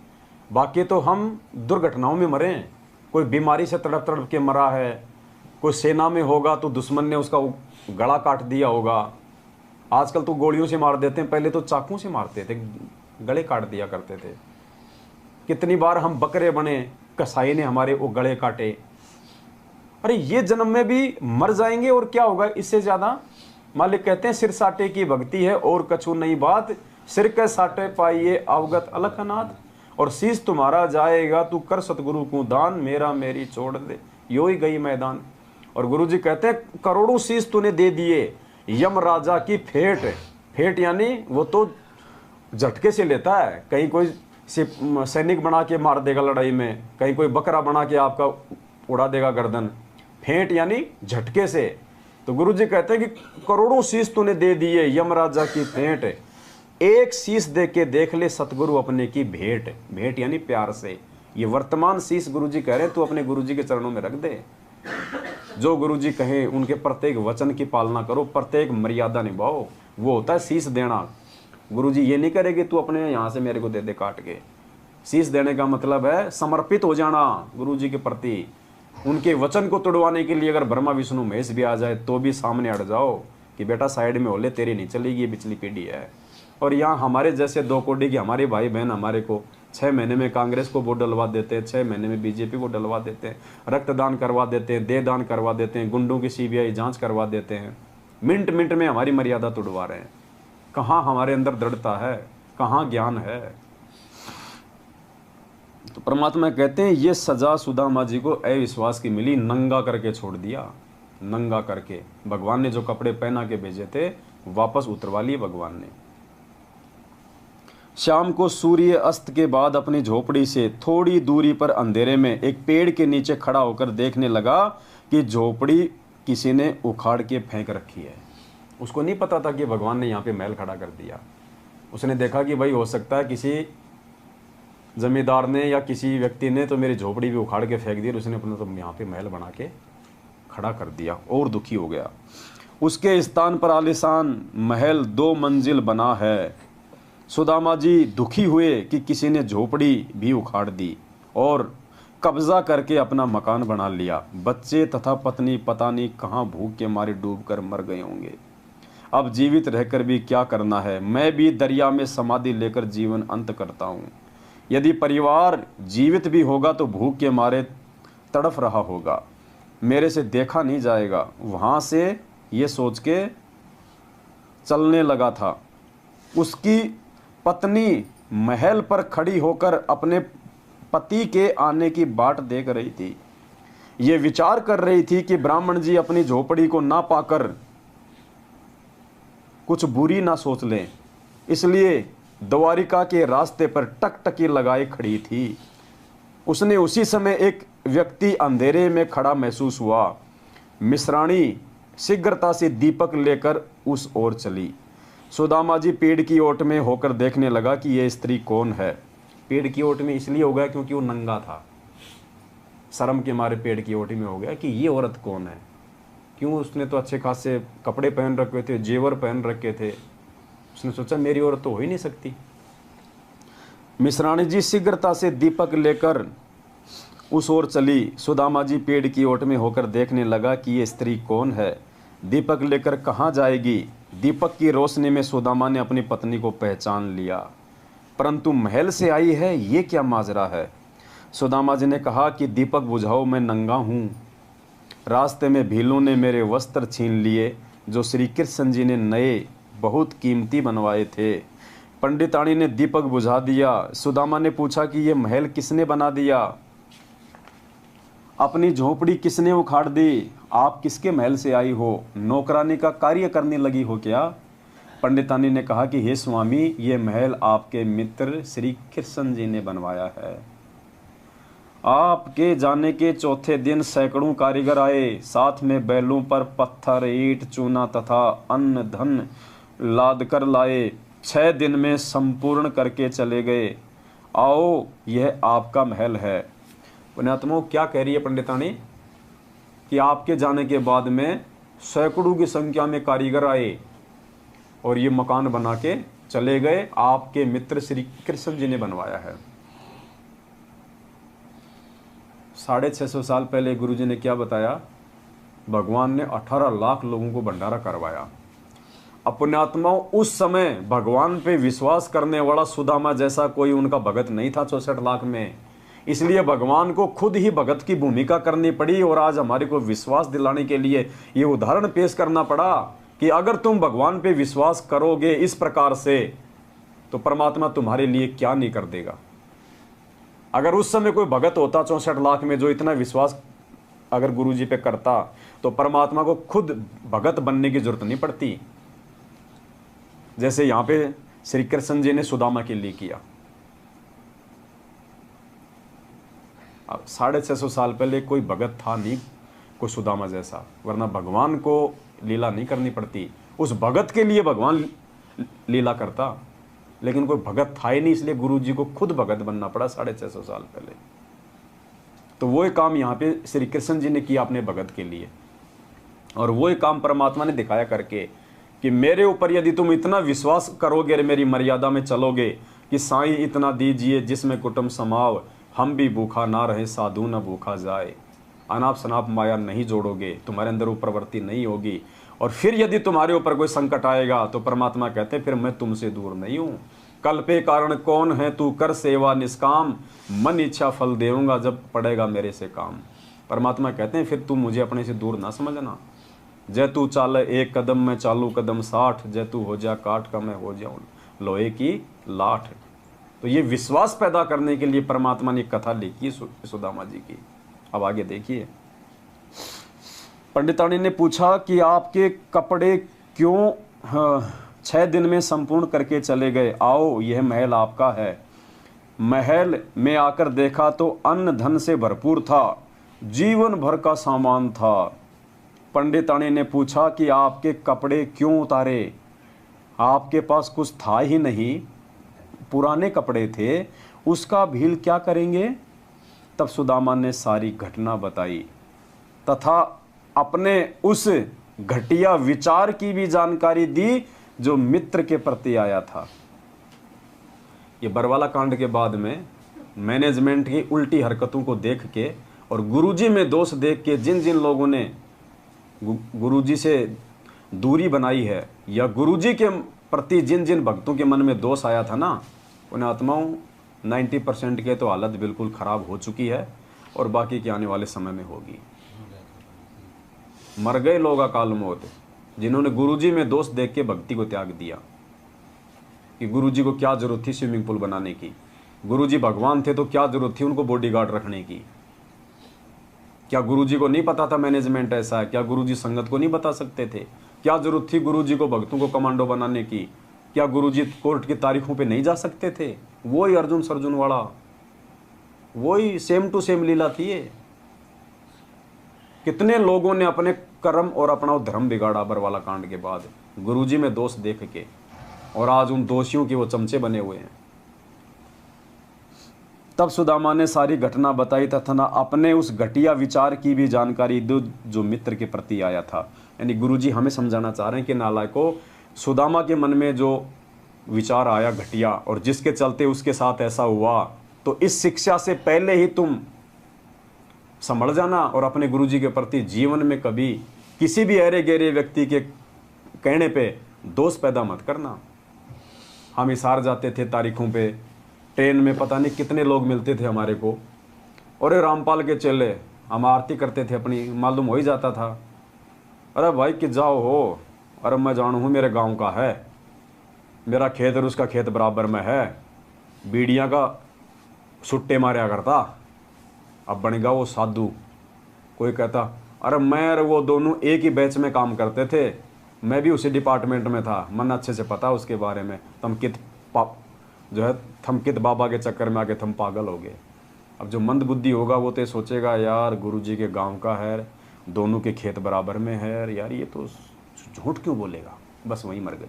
[SPEAKER 1] बाकी तो हम दुर्घटनाओं में मरे हैं। कोई बीमारी से तड़प तड़प के मरा है, कोई सेना में होगा तो दुश्मन ने उसका गला काट दिया होगा। आजकल तो गोलियों से मार देते हैं, पहले तो चाकू से मारते थे, गले काट दिया करते थे। कितनी बार हम बकरे बने, कसाई ने हमारे वो गले काटे। अरे ये जन्म में भी मर जाएंगे और क्या होगा इससे ज्यादा। मालिक कहते हैं सिर साटे की भक्ति है और कछु नहीं बात, सिर के साटे पाइए अवगत अलखनाथ, और शीश तुम्हारा जाएगा तू कर सतगुरु को दान, मेरा मेरी छोड़ दे यो ही गई मैदान। और गुरुजी कहते हैं करोड़ों शीश तूने दे दिए यम राजा की फेट। फेट यानी वो तो झटके से लेता है, कहीं कोई सैनिक बना के मार देगा लड़ाई में, कहीं कोई बकरा बना के आपका उड़ा देगा गर्दन। फेंट यानी झटके से। तो गुरुजी कहते हैं कि करोड़ों शीश तूने दे दिए यम राजा की फेंट, एक शीश दे के देख ले सतगुरु अपने की भेंट। भेंट यानी प्यार से। ये वर्तमान शीश गुरुजी कह रहे हैं तू अपने गुरुजी के चरणों में रख दे। जो गुरुजी कहे उनके प्रत्येक वचन की पालना करो, प्रत्येक मर्यादा निभाओ, वो होता है शीश देना। गुरुजी ये नहीं करेगी तू अपने यहाँ से मेरे को दे दे काट के। शीश देने का मतलब है समर्पित हो जाना गुरुजी के प्रति। उनके वचन को तोड़वाने के लिए अगर ब्रह्मा विष्णु महेश भी आ जाए तो भी सामने अड़ जाओ कि बेटा साइड में हो ले, तेरी नहीं चलेगी, ये पिछली पीढ़ी है। और यहाँ हमारे जैसे 2 कोड़ी के हमारे भाई बहन हमारे को 6 महीने में कांग्रेस को वोट डलवा देते हैं, 6 महीने में बीजेपी को डलवा देते हैं, रक्तदान करवा देते हैं, देह दान करवा देते हैं, गुंडों की सीबीआई जांच करवा देते हैं। मिनट मिनट में हमारी मर्यादा तोड़वा रहे हैं। कहाँ हमारे अंदर दृढ़ता है, कहाँ ज्ञान है। तो परमात्मा कहते हैं ये सजा सुदामा जी को अविश्वास की मिली, नंगा करके छोड़ दिया, नंगा करके। भगवान ने जो कपड़े पहना के भेजे थे वापस उतरवा लिए भगवान ने। शाम को सूर्य अस्त के बाद अपनी झोपड़ी से थोड़ी दूरी पर अंधेरे में एक पेड़ के नीचे खड़ा होकर देखने लगा कि झोपड़ी किसी ने उखाड़ के फेंक रखी है। उसको नहीं पता था कि भगवान ने यहाँ पे महल खड़ा कर दिया। उसने देखा कि भाई हो सकता है किसी जमींदार ने या किसी व्यक्ति ने तो मेरी झोपड़ी भी उखाड़ के फेंक दी, उसने अपना तो यहाँ पे महल बना के खड़ा कर दिया और दुखी हो गया। उसके स्थान पर आलीशान महल 2 मंजिल बना है। सुदामा जी दुखी हुए कि किसी ने झोपड़ी भी उखाड़ दी और कब्जा करके अपना मकान बना लिया। बच्चे तथा पत्नी पता नहीं कहाँ भूख के मारे डूब कर मर गए होंगे। अब जीवित रहकर भी क्या करना है, मैं भी दरिया में समाधि लेकर जीवन अंत करता हूँ। यदि परिवार जीवित भी होगा तो भूख के मारे तड़फ रहा होगा, मेरे से देखा नहीं जाएगा। वहाँ से ये सोच के चलने लगा था। उसकी पत्नी महल पर खड़ी होकर अपने पति के आने की बाट देख रही थी। ये विचार कर रही थी कि ब्राह्मण जी अपनी झोपड़ी को ना पाकर कुछ बुरी ना सोच लें, इसलिए द्वारिका के रास्ते पर टकटकी लगाए खड़ी थी। उसने उसी समय एक व्यक्ति अंधेरे में खड़ा महसूस हुआ। मिश्राणी शीघ्रता से दीपक लेकर उस ओर चली। सुदामा जी पेड़ की ओट में होकर देखने लगा कि यह स्त्री कौन है। पेड़ की ओट में इसलिए हो गया क्योंकि वो नंगा था, शर्म के मारे पेड़ की ओट में हो गया कि ये औरत कौन है। क्यों, उसने तो अच्छे खासे कपड़े पहन रखे थे, जेवर पहन रखे थे। उसने सोचा मेरी औरत तो हो ही नहीं सकती। मिश्राणी जी शीघ्रता से दीपक लेकर उस ओर चली। सुदामा जी पेड़ की ओट में होकर देखने लगा कि ये स्त्री कौन है, दीपक लेकर कहाँ जाएगी। दीपक की रोशनी में सुदामा ने अपनी पत्नी को पहचान लिया, परंतु महल से आई है, ये क्या माजरा है। सुदामा जी ने कहा कि दीपक बुझाओ, मैं नंगा हूँ। रास्ते में भीलों ने मेरे वस्त्र छीन लिए जो श्री कृष्ण जी ने नए बहुत कीमती बनवाए थे। पंडितानी ने दीपक बुझा दिया। सुदामा ने पूछा कि ये महल किसने बना दिया, अपनी झोपड़ी किसने उखाड़ दी, आप किसके महल से आई हो, नौकरानी का कार्य करने लगी हो क्या। पंडितानी ने कहा कि हे स्वामी, ये महल आपके मित्र श्री कृष्ण जी ने बनवाया है। आपके जाने के चौथे दिन सैकड़ों कारीगर आए, साथ में बैलों पर पत्थर, ईंट, चूना तथा अन्न धन लाद कर लाए। 6 दिन में संपूर्ण करके चले गए। आओ, यह आपका महल है। पुण्यात्माओं, क्या कह रही है पंडितानी कि आपके जाने के बाद में सैकड़ों की संख्या में कारीगर आए और ये मकान बना के चले गए। आपके मित्र श्री कृष्ण जी ने बनवाया है। 650 साल पहले गुरुजी ने क्या बताया, भगवान ने 18 लाख लोगों को भंडारा करवाया। पुण्यात्माओं, उस समय भगवान पे विश्वास करने वाला सुदामा जैसा कोई उनका भगत नहीं था 64 लाख में। इसलिए भगवान को खुद ही भगत की भूमिका करनी पड़ी और आज हमारे को विश्वास दिलाने के लिए ये उदाहरण पेश करना पड़ा कि अगर तुम भगवान पे विश्वास करोगे इस प्रकार से तो परमात्मा तुम्हारे लिए क्या नहीं कर देगा। अगर उस समय कोई भगत होता 64 लाख में जो इतना विश्वास अगर गुरु जी पे करता तो परमात्मा को खुद भगत बनने की जरूरत नहीं पड़ती, जैसे यहाँ पे श्री कृष्ण जी ने सुदामा के लिए किया। अब 650 साल पहले कोई भगत था नहीं कोई सुदामा जैसा, वरना भगवान को लीला नहीं करनी पड़ती। उस भगत के लिए भगवान लीला करता, लेकिन कोई भगत था ही नहीं, इसलिए गुरु जी को खुद भगत बनना पड़ा 650 साल पहले। तो वो काम यहाँ पे श्री कृष्ण जी ने किया अपने भगत के लिए, और वो काम परमात्मा ने दिखाया करके कि मेरे ऊपर यदि तुम इतना विश्वास करोगे और मेरी मर्यादा में चलोगे कि साईं इतना दीजिए जिसमें कुटुंब समाव, हम भी भूखा ना रहे साधु न भूखा जाए, अनाप शनाप माया नहीं जोड़ोगे, तुम्हारे अंदर वो प्रवृत्ति नहीं होगी, और फिर यदि तुम्हारे ऊपर कोई संकट आएगा तो परमात्मा कहते हैं फिर मैं तुमसे दूर नहीं हूँ। कल पे कारण कौन है तू कर सेवा निष्काम, मन इच्छा फल देऊंगा जब पड़ेगा मेरे से काम। परमात्मा कहते हैं फिर तुम मुझे अपने से दूर ना समझना। जय तू चाल 1 कदम मैं चालू कदम 60, जय तू हो जा काठ का मैं हो जाऊं लोहे की लाठ। तो ये विश्वास पैदा करने के लिए परमात्मा ने कथा लिखी सुदामा जी की। अब आगे देखिए, पंडितानी ने पूछा कि आपके कपड़े क्यों 6 दिन में संपूर्ण करके चले गए? आओ, यह महल आपका है। महल में आकर देखा तो अन्न धन से भरपूर था, जीवन भर का सामान था। पंडितानी ने पूछा कि आपके कपड़े क्यों उतारे? आपके पास कुछ था ही नहीं, पुराने कपड़े थे, उसका भील क्या करेंगे? तब सुदामा ने सारी घटना बताई तथा अपने उस घटिया विचार की भी जानकारी दी जो मित्र के प्रति आया था। ये बरवाला कांड के बाद में मैनेजमेंट की उल्टी हरकतों को देख के और गुरुजी में दोष देख के जिन जिन लोगों ने गुरुजी से दूरी बनाई है या गुरुजी के प्रति जिन जिन भक्तों के मन में दोष आया था ना, उन आत्माओं 90% के तो हालत बिल्कुल खराब हो चुकी है और बाकी के आने वाले समय में होगी। मर गए लोग अकाल मौत, जिन्होंने गुरुजी में दोष देख के भक्ति को त्याग दिया कि गुरुजी को क्या जरूरत थी स्विमिंग पूल बनाने की, गुरुजी भगवान थे तो क्या जरूरत थी उनको बॉडीगार्ड रखने की। क्या गुरुजी को नहीं पता था मैनेजमेंट ऐसा है? क्या गुरुजी संगत को नहीं बता सकते थे? क्या जरूरत थी गुरुजी को भक्तों को कमांडो बनाने की? क्या गुरुजी कोर्ट की तारीखों पे नहीं जा सकते थे? वही अर्जुन सर्जुन वाला, वही सेम टू सेम लीला थी ये। कितने लोगों ने अपने कर्म और अपना धर्म बिगाड़ा बरवाला कांड के बाद गुरुजी में दोष देख के, और आज उन दोषियों के वो चमचे बने हुए हैं। तब सुदामा ने सारी घटना बताई तथा न अपने उस घटिया विचार की भी जानकारी दी जो मित्र के प्रति आया था। यानी गुरुजी हमें समझाना चाह रहे हैं कि नालायकों, सुदामा के मन में जो विचार आया घटिया और जिसके चलते उसके साथ ऐसा हुआ, तो इस शिक्षा से पहले ही तुम संभल जाना और अपने गुरुजी के प्रति जीवन में कभी किसी भी अरे गहरे व्यक्ति के कहने पे दोष पैदा मत करना। हम हिसार जाते थे तारीखों पे, ट्रेन में पता नहीं कितने लोग मिलते थे हमारे को, और रामपाल के चेले, हम आरती करते थे अपनी, मालूम हो ही जाता था। अरे भाई कि जाओ हो, अरे मैं जानू हूँ मेरे गांव का है, मेरा खेत और उसका खेत बराबर में है, बीड़ियाँ का सुट्टे मारा करता, अब बन गया वो साधु। कोई कहता अरे मैं और वो दोनों एक ही बैच में काम करते थे, मैं भी उसी डिपार्टमेंट में था, मन अच्छे से पता उसके बारे में, थमकित बाबा के चक्कर में आके थम पागल हो गए। अब जो मंद बुद्धि होगा वो तो सोचेगा यार गुरुजी के गांव का है, दोनों के खेत बराबर में है, यार ये तो झूठ क्यों बोलेगा, बस वहीं मर गए।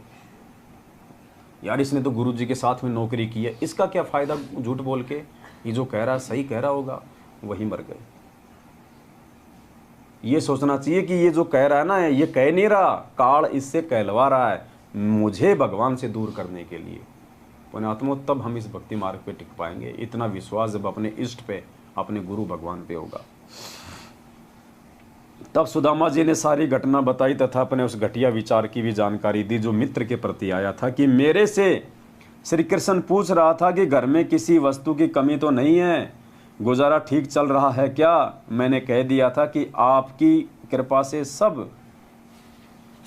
[SPEAKER 1] यार इसने तो गुरुजी के साथ में नौकरी की है, इसका क्या फ़ायदा झूठ बोल के, ये जो कह रहा है सही कह रहा होगा, वहीं मर गए। ये सोचना चाहिए कि ये जो कह रहा है ना, ये कह नहीं रहा, काल इससे कहलवा रहा है मुझे भगवान से दूर करने के लिए। पुण्यात्मों, तब हम इस भक्ति मार्ग पे टिक पाएंगे। इतना विश्वास जब अपने इष्ट पे, अपने गुरु भगवान पे होगा। तब सुदामा जी ने सारी घटना बताई तथा अपने उस घटिया विचार की भी जानकारी दी जो मित्र के प्रति आया था कि मेरे से श्री कृष्ण पूछ रहा था कि घर में किसी वस्तु की कमी तो नहीं है, गुजारा ठीक चल रहा है क्या? मैंने कह दिया था कि आपकी कृपा से सब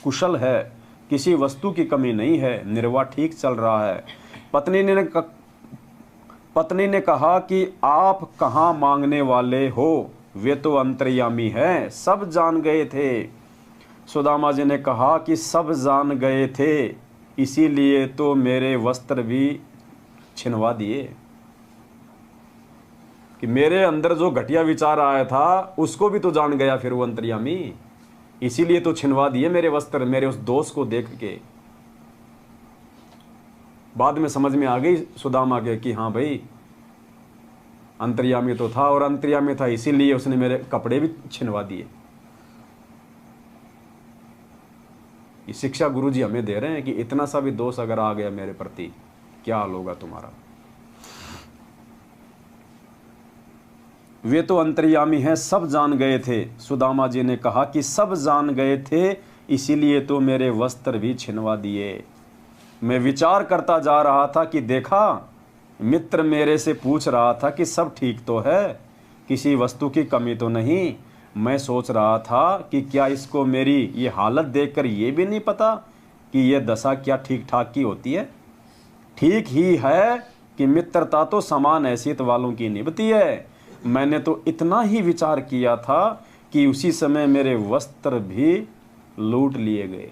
[SPEAKER 1] कुशल है, किसी वस्तु की कमी नहीं है, निर्वाह ठीक चल रहा है। पत्नी ने कहा कि आप कहाँ मांगने वाले हो, वे तो अंतर्यामी है, सब जान गए थे। सुदामा जी ने कहा कि सब जान गए थे, इसीलिए तो मेरे वस्त्र भी छिनवा दिए। कि मेरे अंदर जो घटिया विचार आया था उसको भी तो जान गया फिर वो अंतर्यामी, इसीलिए तो छिनवा दिए मेरे वस्त्र, मेरे उस दोष को देख के। बाद में समझ में आ गई सुदामा के कि हाँ भाई अंतर्यामी तो था, और अंतर्यामी था इसीलिए उसने मेरे कपड़े भी छिनवा दिए। ये शिक्षा गुरुजी हमें दे रहे हैं कि इतना सा भी दोष अगर आ गया मेरे प्रति, क्या हाल होगा तुम्हारा। वे तो अंतर्यामी हैं, सब जान गए थे। सुदामा जी ने कहा कि सब जान गए थे, इसीलिए तो मेरे वस्त्र भी छिनवा दिए। मैं विचार करता जा रहा था कि देखा, मित्र मेरे से पूछ रहा था कि सब ठीक तो है, किसी वस्तु की कमी तो नहीं। मैं सोच रहा था कि क्या इसको मेरी ये हालत देखकर ये भी नहीं पता कि ये दशा क्या ठीक ठाक की होती है। ठीक ही है कि मित्रता तो समान हैसियत वालों की निभती है। मैंने तो इतना ही विचार किया था कि उसी समय मेरे वस्त्र भी लूट लिए गए।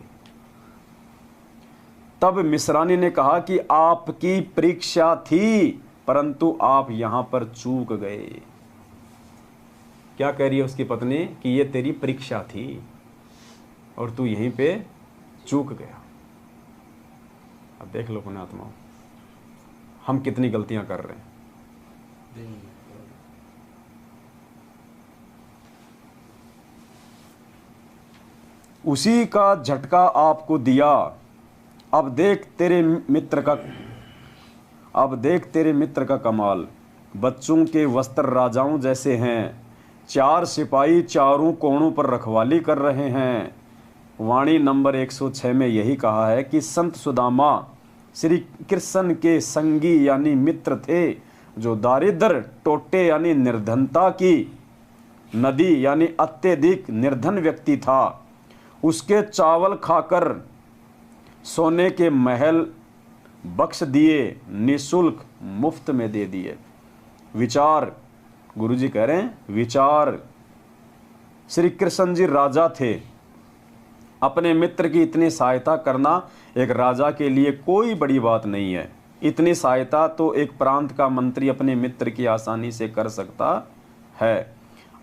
[SPEAKER 1] तब मिश्रानी ने कहा कि आपकी परीक्षा थी, परंतु आप यहां पर चूक गए। क्या कह रही है उसकी पत्नी कि ये तेरी परीक्षा थी और तू यहीं पे चूक गया। अब देख लो पुण्यात्माओं, हम कितनी गलतियां कर रहे हैं। उसी का झटका आपको दिया। अब देख तेरे मित्र का कमाल। बच्चों के वस्त्र राजाओं जैसे हैं। 4 सिपाही चारों कोणों पर रखवाली कर रहे हैं। वाणी नंबर 106 में यही कहा है कि संत सुदामा श्री कृष्ण के संगी यानी मित्र थे, जो दारिद्र टोटे यानी निर्धनता की नदी यानी अत्यधिक निर्धन व्यक्ति था। उसके चावल खाकर सोने के महल बख्श दिए, निशुल्क मुफ्त में दे दिए। विचार, गुरुजी कह रहे हैं विचार। श्री कृष्ण जी राजा थे। अपने मित्र की इतनी सहायता करना एक राजा के लिए कोई बड़ी बात नहीं है। इतनी सहायता तो एक प्रांत का मंत्री अपने मित्र की आसानी से कर सकता है।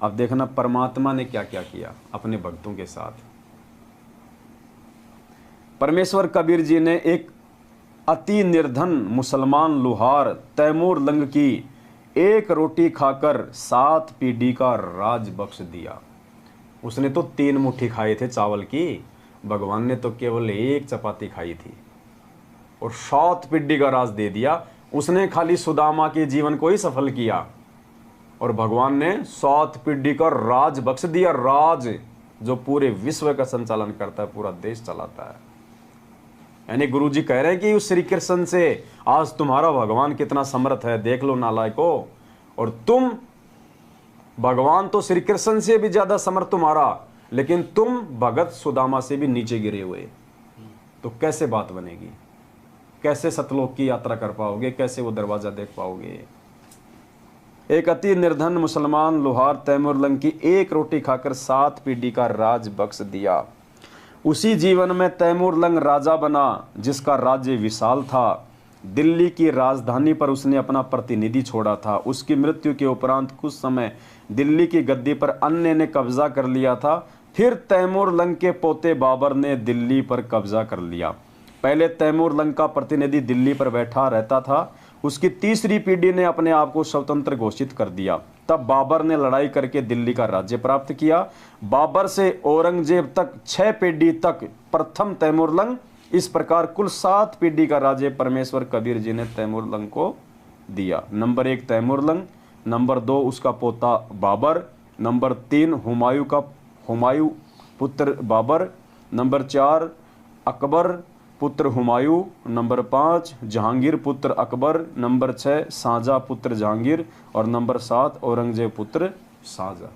[SPEAKER 1] अब देखना परमात्मा ने क्या क्या किया अपने भक्तों के साथ। परमेश्वर कबीर जी ने एक अति निर्धन मुसलमान लुहार तैमूर लंग की 1 रोटी खाकर 7 पीढ़ी का राज बख्श दिया। उसने तो 3 मुट्ठी खाए थे चावल की, भगवान ने तो केवल 1 चपाती खाई थी और 7 पीढ़ी का राज दे दिया। उसने खाली सुदामा के जीवन को ही सफल किया और भगवान ने 7 पीढ़ी का राज बख्श दिया। राज जो पूरे विश्व का संचालन करता है, पूरा देश चलाता है। यानी गुरुजी कह रहे हैं कि उस श्री कृष्ण से आज तुम्हारा भगवान कितना समर्थ है, देख लो नालायको। और तुम, भगवान तो श्री कृष्ण से भी ज्यादा समर्थ तुम्हारा, लेकिन तुम भगत सुदामा से भी नीचे गिरे हुए। तो कैसे बात बनेगी? कैसे सतलोक की यात्रा कर पाओगे? कैसे वो दरवाजा देख पाओगे? एक अति निर्धन मुसलमान लुहार तैमूर लंग की 1 रोटी खाकर 7 पीढ़ी का राज बख्श दिया। उसी जीवन में तैमूर लंग राजा बना, जिसका राज्य विशाल था। दिल्ली की राजधानी पर उसने अपना प्रतिनिधि छोड़ा था। उसकी मृत्यु के उपरांत कुछ समय दिल्ली की गद्दी पर अन्य ने कब्जा कर लिया था। फिर तैमूर लंग के पोते बाबर ने दिल्ली पर कब्जा कर लिया। पहले तैमूर लंग का प्रतिनिधि दिल्ली पर बैठा रहता था। उसकी तीसरी पीढ़ी ने अपने आप को स्वतंत्र घोषित कर दिया। तब बाबर ने लड़ाई करके दिल्ली का राज्य प्राप्त किया। बाबर से औरंगजेब तक 6 पीढ़ी तक प्रथम तैमूर लंग। इस प्रकार कुल 7 पीढ़ी का राज्य परमेश्वर कबीर जी ने तैमूर लंग को दिया। नंबर 1 तैमूर लंग, नंबर 2 उसका पोता बाबर, नंबर 3 हुमायूं पुत्र बाबर, नंबर 4 अकबर पुत्र हुमायूं, नंबर 5 जहांगीर पुत्र अकबर, नंबर 6 शाहजहां पुत्र जहांगीर और नंबर 7 औरंगजेब पुत्र शाहजहां।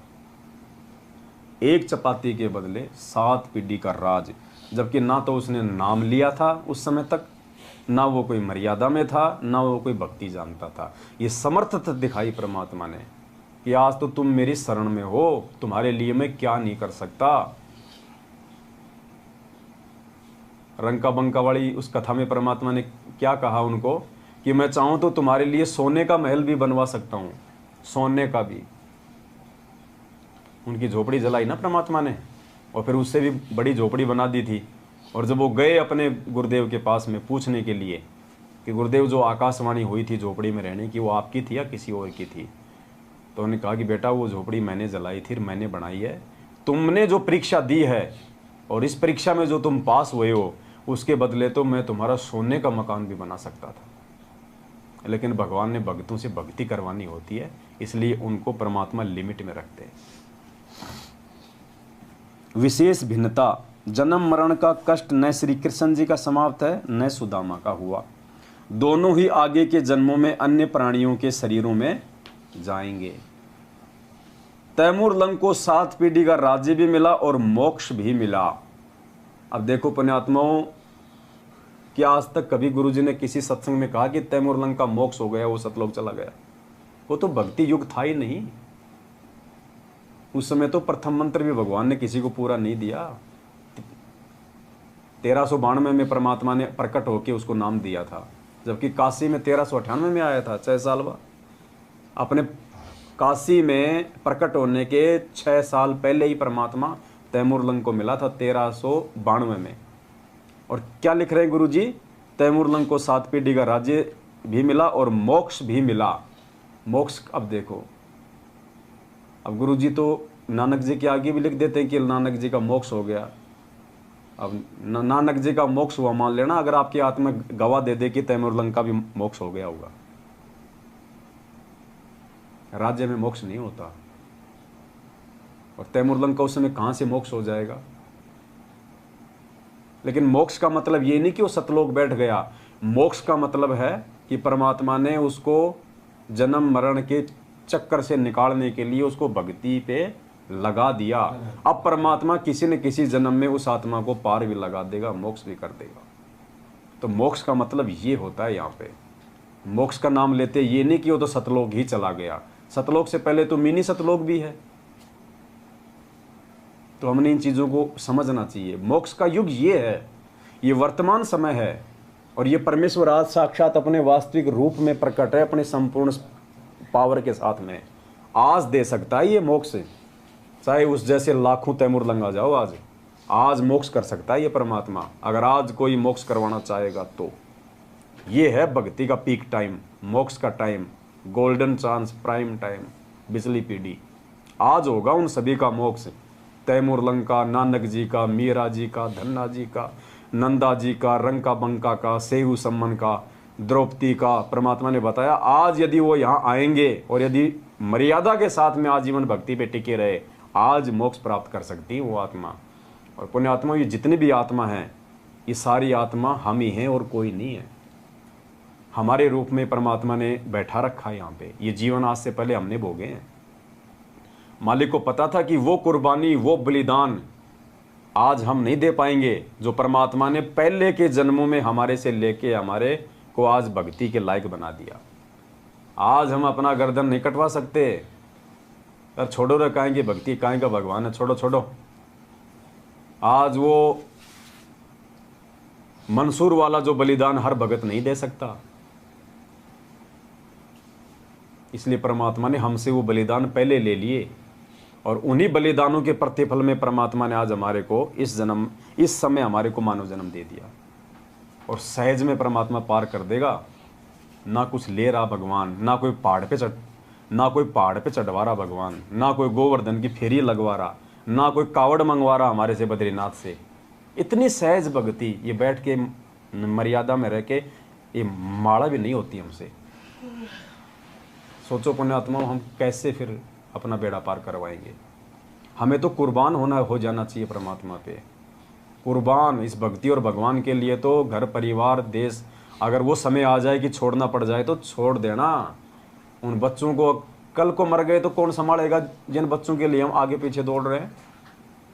[SPEAKER 1] 1 चपाती के बदले 7 पीढ़ी का राज, जबकि ना तो उसने नाम लिया था उस समय तक, ना वो कोई मर्यादा में था, ना वो कोई भक्ति जानता था। ये समर्थता दिखाई परमात्मा ने कि आज तो तुम मेरी शरण में हो, तुम्हारे लिए मैं क्या नहीं कर सकता। रंका बंका वाली उस कथा में परमात्मा ने क्या कहा उनको कि मैं चाहूं तो तुम्हारे लिए सोने का महल भी बनवा सकता हूं, सोने का भी। उनकी झोपड़ी जलाई ना परमात्मा ने, और फिर उससे भी बड़ी झोपड़ी बना दी थी। और जब वो गए अपने गुरुदेव के पास में पूछने के लिए कि गुरुदेव जो आकाशवाणी हुई थी झोपड़ी में रहने की, वो आपकी थी या किसी और की थी, तो उन्होंने कहा कि बेटा वो झोपड़ी मैंने जलाई थी, मैंने बनाई है। तुमने जो परीक्षा दी है और इस परीक्षा में जो तुम पास हुए हो, उसके बदले तो मैं तुम्हारा सोने का मकान भी बना सकता था। लेकिन भगवान ने भक्तों से भक्ति करवानी होती है, इसलिए उनको परमात्मा लिमिट में रखते हैं। विशेष भिन्नता, जन्म मरण का कष्ट न श्री कृष्ण जी का समाप्त है न सुदामा का हुआ। दोनों ही आगे के जन्मों में अन्य प्राणियों के शरीरों में जाएंगे। तैमूर लंग को 7 पीढ़ी का राज्य भी मिला और मोक्ष भी मिला। अब देखो पुण्यात्माओं, कि आज तक कभी गुरुजी ने किसी सत्संग में कहा कि तैमूर लंग का मोक्ष हो गया, वो सतलोक चला गया? वो तो भक्ति युग था ही नहीं। उस समय तो प्रथम मंत्र भी भगवान ने किसी को पूरा नहीं दिया। 1392 में परमात्मा ने प्रकट होकर उसको नाम दिया था, जबकि काशी में 1398 में आया था, 6 साल बाद। अपने काशी में प्रकट होने के 6 साल पहले ही परमात्मा तैमूर लंग को मिला था, 1392 में। और क्या लिख रहे हैं गुरु जी? तैमूर लंग को 7 पीढ़ी का राज्य भी मिला और मोक्ष भी मिला। मोक्ष अब देखो, अब गुरु जी तो नानक जी के आगे भी लिख देते हैं कि नानक जी का मोक्ष हो गया। अब नानक जी का मोक्ष हुआ मान लेना, अगर आपकी आत्मा गवाह दे दे कि तैमूर लंग का भी मोक्ष हो गया होगा। राज्य में मोक्ष नहीं होता, और तैमूर लंग का उस समय कहां से मोक्ष हो जाएगा? लेकिन मोक्ष का मतलब ये नहीं कि वो सतलोक बैठ गया। मोक्ष का मतलब है कि परमात्मा ने उसको जन्म मरण के चक्कर से निकालने के लिए उसको भक्ति पे लगा दिया। अब परमात्मा किसी न किसी जन्म में उस आत्मा को पार भी लगा देगा, मोक्ष भी कर देगा। तो मोक्ष का मतलब ये होता है। यहाँ पे मोक्ष का नाम लेते ये नहीं कि वो तो सतलोक ही चला गया। सतलोक से पहले तो मिनी सतलोक भी है। तो हमने इन चीजों को समझना चाहिए। मोक्ष का युग ये है, ये वर्तमान समय है, और ये परमेश्वर आज साक्षात अपने वास्तविक रूप में प्रकट है, अपने संपूर्ण पावर के साथ में आज दे सकता है ये मोक्ष। चाहे उस जैसे लाखों तैमूर लंग आ जाओ, आज मोक्ष कर सकता है ये परमात्मा। अगर आज कोई मोक्ष करवाना चाहेगा तो ये है भक्ति का पीक टाइम, मोक्ष का time, golden chance, prime time, बिजली पीढ़ी। आज होगा उन सभी का मोक्ष। तैमूर लंग का, नानक जी का, मीरा जी का, धन्ना जी का, नंदा जी का, रंका बंका का, सेहू सम्मन का, द्रौपदी का। परमात्मा ने बताया आज यदि वो यहाँ आएंगे और यदि मर्यादा के साथ में आजीवन भक्ति पे टिके रहे, आज मोक्ष प्राप्त कर सकती है वो आत्मा। और पुण्यात्मा, ये जितनी भी आत्मा हैं, ये सारी आत्मा हम ही हैं और कोई नहीं है। हमारे रूप में परमात्मा ने बैठा रखा है यहाँ पे। ये जीवन आज से पहले हमने भोगे हैं। मालिक को पता था कि वो कुर्बानी, वो बलिदान आज हम नहीं दे पाएंगे जो परमात्मा ने पहले के जन्मों में हमारे से लेके हमारे को आज भक्ति के लायक बना दिया। आज हम अपना गर्दन नहीं कटवा सकते। यार छोड़ो रे, काहेंगे भक्ति, काहेंगा भगवान है, छोड़ो छोड़ो। आज वो मंसूर वाला जो बलिदान हर भगत नहीं दे सकता, इसलिए परमात्मा ने हमसे वो बलिदान पहले ले लिए, और उन्हीं बलिदानों के प्रतिफल में परमात्मा ने आज हमारे को इस समय हमारे को मानव जन्म दे दिया। और सहज में परमात्मा पार कर देगा। ना कुछ ले रहा भगवान, ना कोई पहाड़ पे चढ़वा रहा भगवान, ना कोई गोवर्धन की फेरी लगवा रहा, ना कोई कावड़ मंगवा रहा हमारे से बद्रीनाथ से। इतनी सहज भक्ति, ये बैठ के मर्यादा में रह के ये माड़ा भी नहीं होती हमसे। सोचो पुण्यात्मा, हम कैसे फिर अपना बेड़ा पार करवाएंगे? हमें तो कुर्बान हो जाना चाहिए परमात्मा पे। कुर्बान इस भक्ति और भगवान के लिए तो घर परिवार देश, अगर वो समय आ जाए कि छोड़ना पड़ जाए तो छोड़ देना। उन बच्चों को कल को मर गए तो कौन संभालेगा? जिन बच्चों के लिए हम आगे पीछे दौड़ रहे हैं,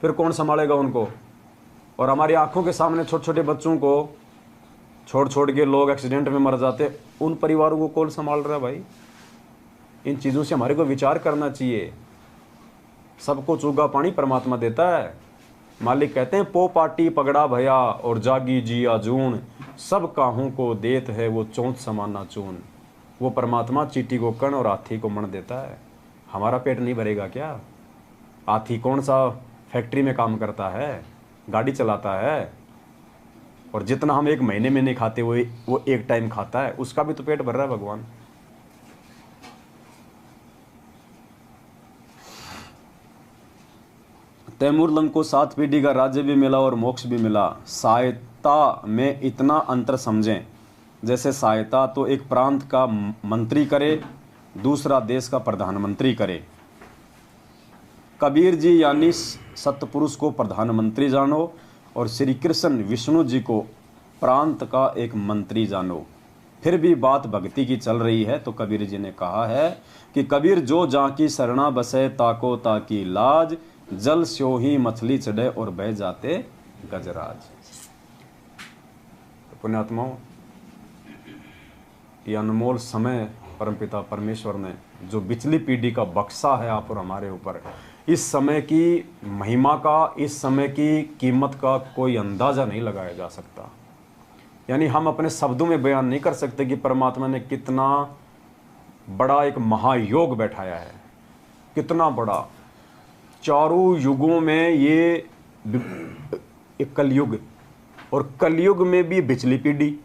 [SPEAKER 1] फिर कौन संभालेगा उनको? और हमारी आंखों के सामने छोटे छोटे बच्चों को छोड़ के लोग एक्सीडेंट में मर जाते, उन परिवारों को कौन संभाल रहा है भाई? इन चीज़ों से हमारे को विचार करना चाहिए। सबको चूगा पानी परमात्मा देता है। मालिक कहते हैं पो पाटी पगड़ा भया और जागी जिया जून, सब काहू को देत है वो चौंत समाना चून। वो परमात्मा चीटी को कण और हाथी को मण देता है। हमारा पेट नहीं भरेगा क्या? हाथी कौन सा फैक्ट्री में काम करता है, गाड़ी चलाता है, और जितना हम एक महीने में नहीं खाते वो एक टाइम खाता है, उसका भी तो पेट भर रहा है भगवान। तैमूर लंग को 7 पीढ़ी का राज्य भी मिला और मोक्ष भी मिला। सहायता में इतना अंतर समझें, जैसे सहायता तो एक प्रांत का मंत्री करे, दूसरा देश का प्रधानमंत्री करे। कबीर जी यानी सतपुरुष को प्रधानमंत्री जानो, और श्री कृष्ण विष्णु जी को प्रांत का एक मंत्री जानो। फिर भी बात भक्ति की चल रही है तो कबीर जी ने कहा है कि कबीर जो जाकी शरणा बसे ताको ताकी लाज, जल स्यो ही मछली चढ़े और बह जाते गजराज। पुण्यात्माओं, ये अनमोल समय परमपिता परमेश्वर ने जो पिछली पीढ़ी का बख्शा है आप और हमारे ऊपर, इस समय की महिमा का, इस समय की कीमत का कोई अंदाज़ा नहीं लगाया जा सकता। यानी हम अपने शब्दों में बयान नहीं कर सकते कि परमात्मा ने कितना बड़ा एक महायोग बैठाया है, कितना बड़ा। चारों युगों में ये एक कलयुग, और कलयुग में भी बिचली पीढ़ी,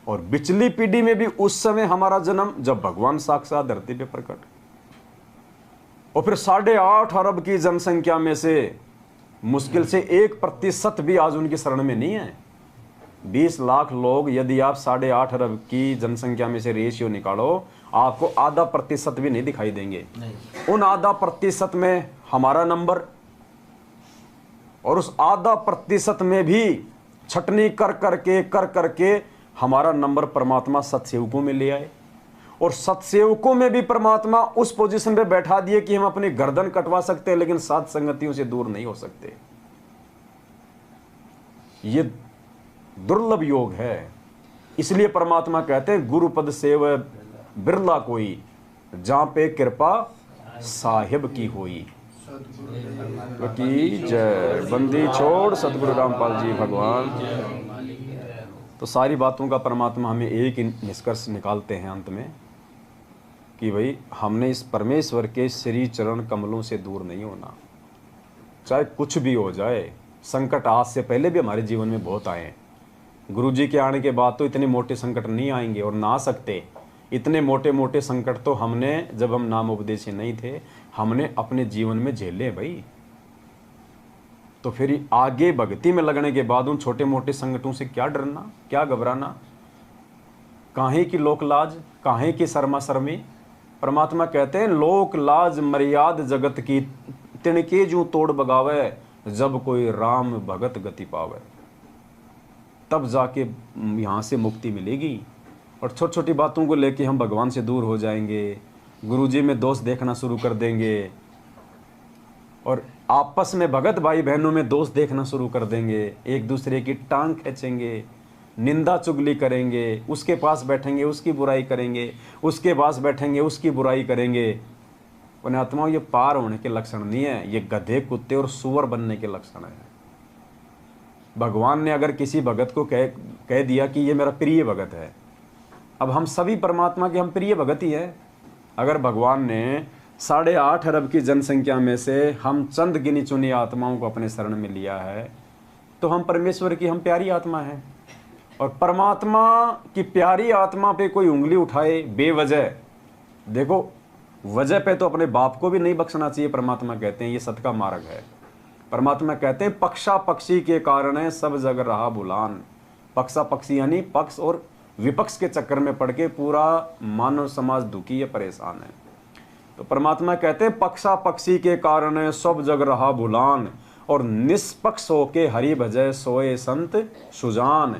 [SPEAKER 1] और बिचली पीढ़ी में भी उस समय हमारा जन्म जब भगवान साक्षात धरती पे प्रकट, और फिर 8.5 अरब की जनसंख्या में से मुश्किल से 1% भी आज उनकी शरण में नहीं है। 20 लाख लोग, यदि आप 8.5 अरब की जनसंख्या में से रेशियो निकालो, आपको आधा प्रतिशत भी नहीं दिखाई देंगे। उन आधा प्रतिशत में हमारा नंबर, और उस आधा प्रतिशत में भी छटनी कर करके हमारा नंबर परमात्मा सतसेवकों में ले आए, और सतसेवकों में भी परमात्मा उस पोजीशन पे बैठा दिए कि हम अपनी गर्दन कटवा सकते हैं लेकिन सात संगतियों से दूर नहीं हो सकते। ये दुर्लभ योग है। इसलिए परमात्मा कहते हैं गुरुपद सेव बिरला कोई, जहां पे कृपा साहिब की होई। की जय। बंदी छोड़ सतगुरु रामपाल जी भगवान। तो सारी बातों का परमात्मा हमें एक ही निष्कर्ष निकालते हैं अंत में कि भाई हमने इस परमेश्वर के श्री चरण कमलों से दूर नहीं होना, चाहे कुछ भी हो जाए। संकट आज से पहले भी हमारे जीवन में बहुत आए हैं। गुरु जी के आने के बाद तो इतने मोटे संकट नहीं आएंगे और ना आ सकते। इतने मोटे मोटे संकट तो हमने, जब हम नाम उपदेशी नहीं थे, हमने अपने जीवन में झेले भाई। तो फिर आगे भक्ति में लगने के बाद उन छोटे मोटे संकटों से क्या डरना, क्या घबराना, काहे की लोक लाज, काहे की शर्मा शर्मी। परमात्मा कहते हैं लोक लाज मर्याद जगत की, तिनके जू तोड़ बगावे, जब कोई राम भगत गति पावे। तब जाके यहाँ से मुक्ति मिलेगी। और छोटी छोटी बातों को लेके हम भगवान से दूर हो जाएंगे, गुरुजी में दोष देखना शुरू कर देंगे, और आपस में भगत भाई बहनों में दोष देखना शुरू कर देंगे, एक दूसरे की टांग खींचेंगे, निंदा चुगली करेंगे, उसके पास बैठेंगे उसकी बुराई करेंगे, उसके पास बैठेंगे उसकी बुराई करेंगे। पुण्यात्माओं, ये पार होने के लक्षण नहीं है, ये गधे कुत्ते और सुअर बनने के लक्षण है। भगवान ने अगर किसी भगत को कह दिया कि ये मेरा प्रिय भगत है, अब हम सभी परमात्मा के हम प्रिय भगत ही हैं। अगर भगवान ने 8.5 अरब की जनसंख्या में से हम चंद गिनी चुनी आत्माओं को अपने शरण में लिया है, तो हम परमेश्वर की हम प्यारी आत्मा है। और परमात्मा की प्यारी आत्मा पे कोई उंगली उठाए बेवजह, देखो वजह पे तो अपने बाप को भी नहीं बख्शना चाहिए। परमात्मा कहते हैं ये सत का मार्ग है। परमात्मा कहते हैं पक्षा पक्षी के कारण सब जग रहा बुलान। पक्षा पक्षी यानी पक्ष और विपक्ष के चक्कर में पड़ के पूरा मानव समाज दुखी है, परेशान है। तो परमात्मा कहते हैं पक्षा पक्षी के कारण सब जग रहा बुलान, और निष्पक्ष होके हरि भजय सोए संत सुजान।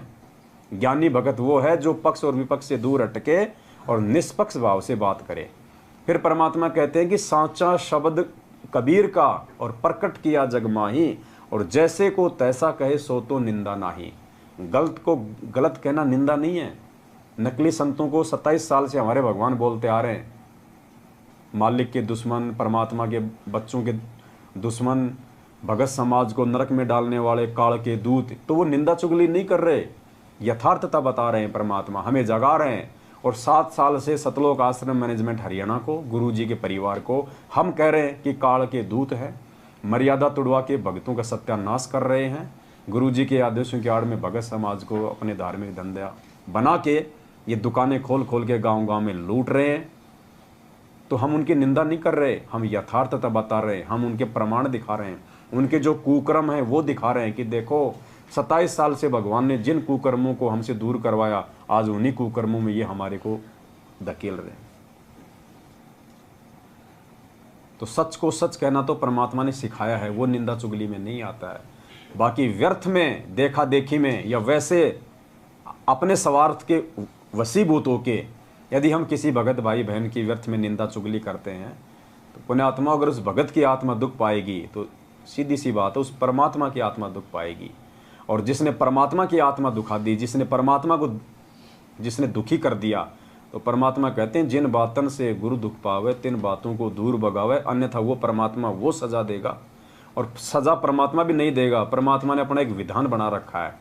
[SPEAKER 1] ज्ञानी भगत वो है जो पक्ष और विपक्ष से दूर हटके और निष्पक्ष भाव से बात करे। फिर परमात्मा कहते हैं कि सांचा शब्द कबीर का, और प्रकट किया जग माही, और जैसे को तैसा कहे सो तो निंदा नाही। गलत को गलत कहना निंदा नहीं है। नकली संतों को 27 साल से हमारे भगवान बोलते आ रहे हैं, मालिक के दुश्मन, परमात्मा के बच्चों के दुश्मन, भगत समाज को नरक में डालने वाले काल के दूत। तो वो निंदा चुगली नहीं कर रहे, यथार्थता बता रहे हैं। परमात्मा हमें जगा रहे हैं। और 7 साल से सतलोक आश्रम मैनेजमेंट हरियाणा को, गुरुजी के परिवार को हम कह रहे हैं कि काल के दूत हैं, मर्यादा तुड़वा के भक्तों का सत्यानाश कर रहे हैं। गुरुजी के आदेशों की आड़ में भगत समाज को अपने धार्मिक धंधा बना के ये दुकानें खोल खोल के गांव गांव में लूट रहे हैं। तो हम उनकी निंदा नहीं कर रहे, हम यथार्थता बता रहे हैं, हम उनके प्रमाण दिखा रहे हैं, उनके जो कुकर्म है वो दिखा रहे हैं कि देखो 27 साल से भगवान ने जिन कुकर्मों को हमसे दूर करवाया, आज उन्हीं कुकर्मों में ये हमारे को धकेल रहे हैं। तो सच को सच कहना तो परमात्मा ने सिखाया है, वो निंदा चुगली में नहीं आता है। बाकी व्यर्थ में, देखा देखी में, या वैसे अपने स्वार्थ के वसीभूत होके यदि हम किसी भगत भाई बहन की व्यर्थ में निंदा चुगली करते हैं, तो पुण्यात्मा अगर उस भगत की आत्मा दुख पाएगी तो सीधी सी बात है उस परमात्मा की आत्मा दुख पाएगी। और जिसने परमात्मा की आत्मा दुखा दी, जिसने परमात्मा को जिसने दुखी कर दिया, तो परमात्मा कहते हैं जिन बातन से गुरु दुख पावे तिन बातों को दूर भगावे, अन्यथा वो परमात्मा वो सजा देगा। और सजा परमात्मा भी नहीं देगा, परमात्मा ने अपना एक विधान बना रखा है।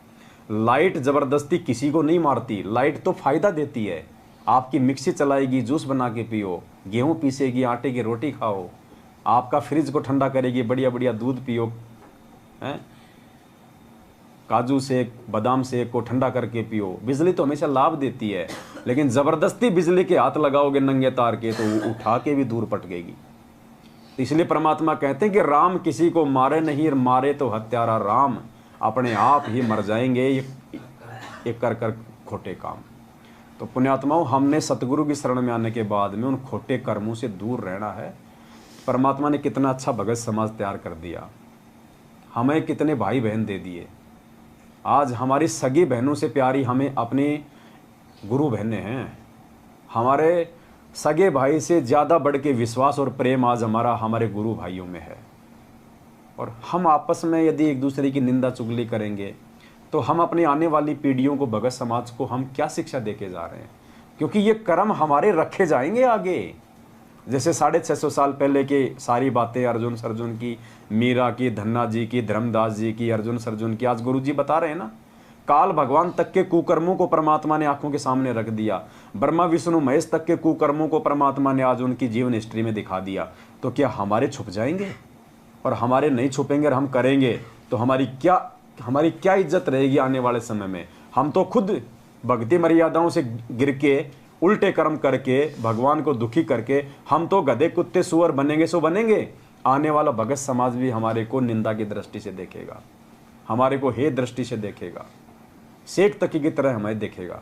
[SPEAKER 1] लाइट जबरदस्ती किसी को नहीं मारती, लाइट तो फायदा देती है। आपकी मिक्सी चलाएगी, जूस बना के पियो, गेहूं पीसेगी, आटे की रोटी खाओ, आपका फ्रिज को ठंडा करेगी, बढ़िया बढ़िया दूध पियो, हैं, काजू शेक, बादाम शेक को ठंडा करके पियो। बिजली तो हमेशा लाभ देती है, लेकिन जबरदस्ती बिजली के हाथ लगाओगे नंगे तार के तो वो उठा के भी दूर पटकेगी। इसलिए परमात्मा कहते हैं कि राम किसी को मारे नहीं, मारे तो हत्यारा राम, अपने आप ही मर जाएंगे ये कर कर खोटे काम। तो पुण्यात्माओं, हमने सतगुरु की शरण में आने के बाद में उन खोटे कर्मों से दूर रहना है। परमात्मा ने कितना अच्छा भगत समाज तैयार कर दिया, हमें कितने भाई बहन दे दिए। आज हमारी सगी बहनों से प्यारी हमें अपनी गुरु बहनें हैं। हमारे सगे भाई से ज़्यादा बढ़ के विश्वास और प्रेम आज हमारे गुरु भाइयों में है। और हम आपस में यदि एक दूसरे की निंदा चुगली करेंगे तो हम अपनी आने वाली पीढ़ियों को, भगत समाज को हम क्या शिक्षा देके जा रहे हैं? क्योंकि ये कर्म हमारे रखे जाएंगे आगे। जैसे 650 साल पहले की सारी बातें अर्जुन सर्जुन की, मीरा की, धन्ना जी की, धर्मदास जी की, अर्जुन सर्जुन की, आज गुरु जी बता रहे हैं ना। काल भगवान तक के कुकर्मों को परमात्मा ने आंखों के सामने रख दिया। ब्रह्मा विष्णु महेश तक के कुकर्मों को परमात्मा ने आज उनकी जीवन हिस्ट्री में दिखा दिया। तो क्या हमारे छुप जाएंगे? और हमारे नहीं छुपेंगे और हम करेंगे तो हमारी क्या इज्जत रहेगी आने वाले समय में? हम तो खुद भक्ति मर्यादाओं से गिर के, उल्टे कर्म करके, भगवान को दुखी करके हम तो गधे कुत्ते सुअर बनेंगे सो बनेंगे। आने वाला भगत समाज भी हमारे को निंदा की दृष्टि से देखेगा, हमारे को हे दृष्टि से देखेगा, शेख तकी की तरह हमें देखेगा।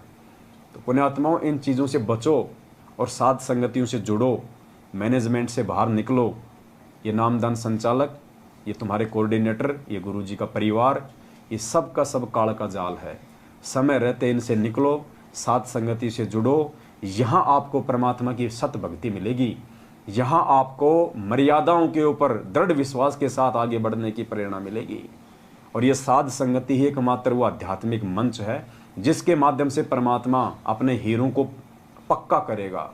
[SPEAKER 1] तो पुण्यात्माओं, इन चीज़ों से बचो और साध संगतियों से जुड़ो, मैनेजमेंट से बाहर निकलो। ये नामदान संचालक, ये तुम्हारे कोऑर्डिनेटर, ये गुरुजी का परिवार, ये सब का सब काल का जाल है। समय रहते इनसे निकलो, साध संगति से जुड़ो। यहाँ आपको परमात्मा की सत भक्ति मिलेगी, यहाँ आपको मर्यादाओं के ऊपर दृढ़ विश्वास के साथ आगे बढ़ने की प्रेरणा मिलेगी। और ये साध संगति ही एकमात्र वो आध्यात्मिक मंच है जिसके माध्यम से परमात्मा अपने हीरों को पक्का करेगा।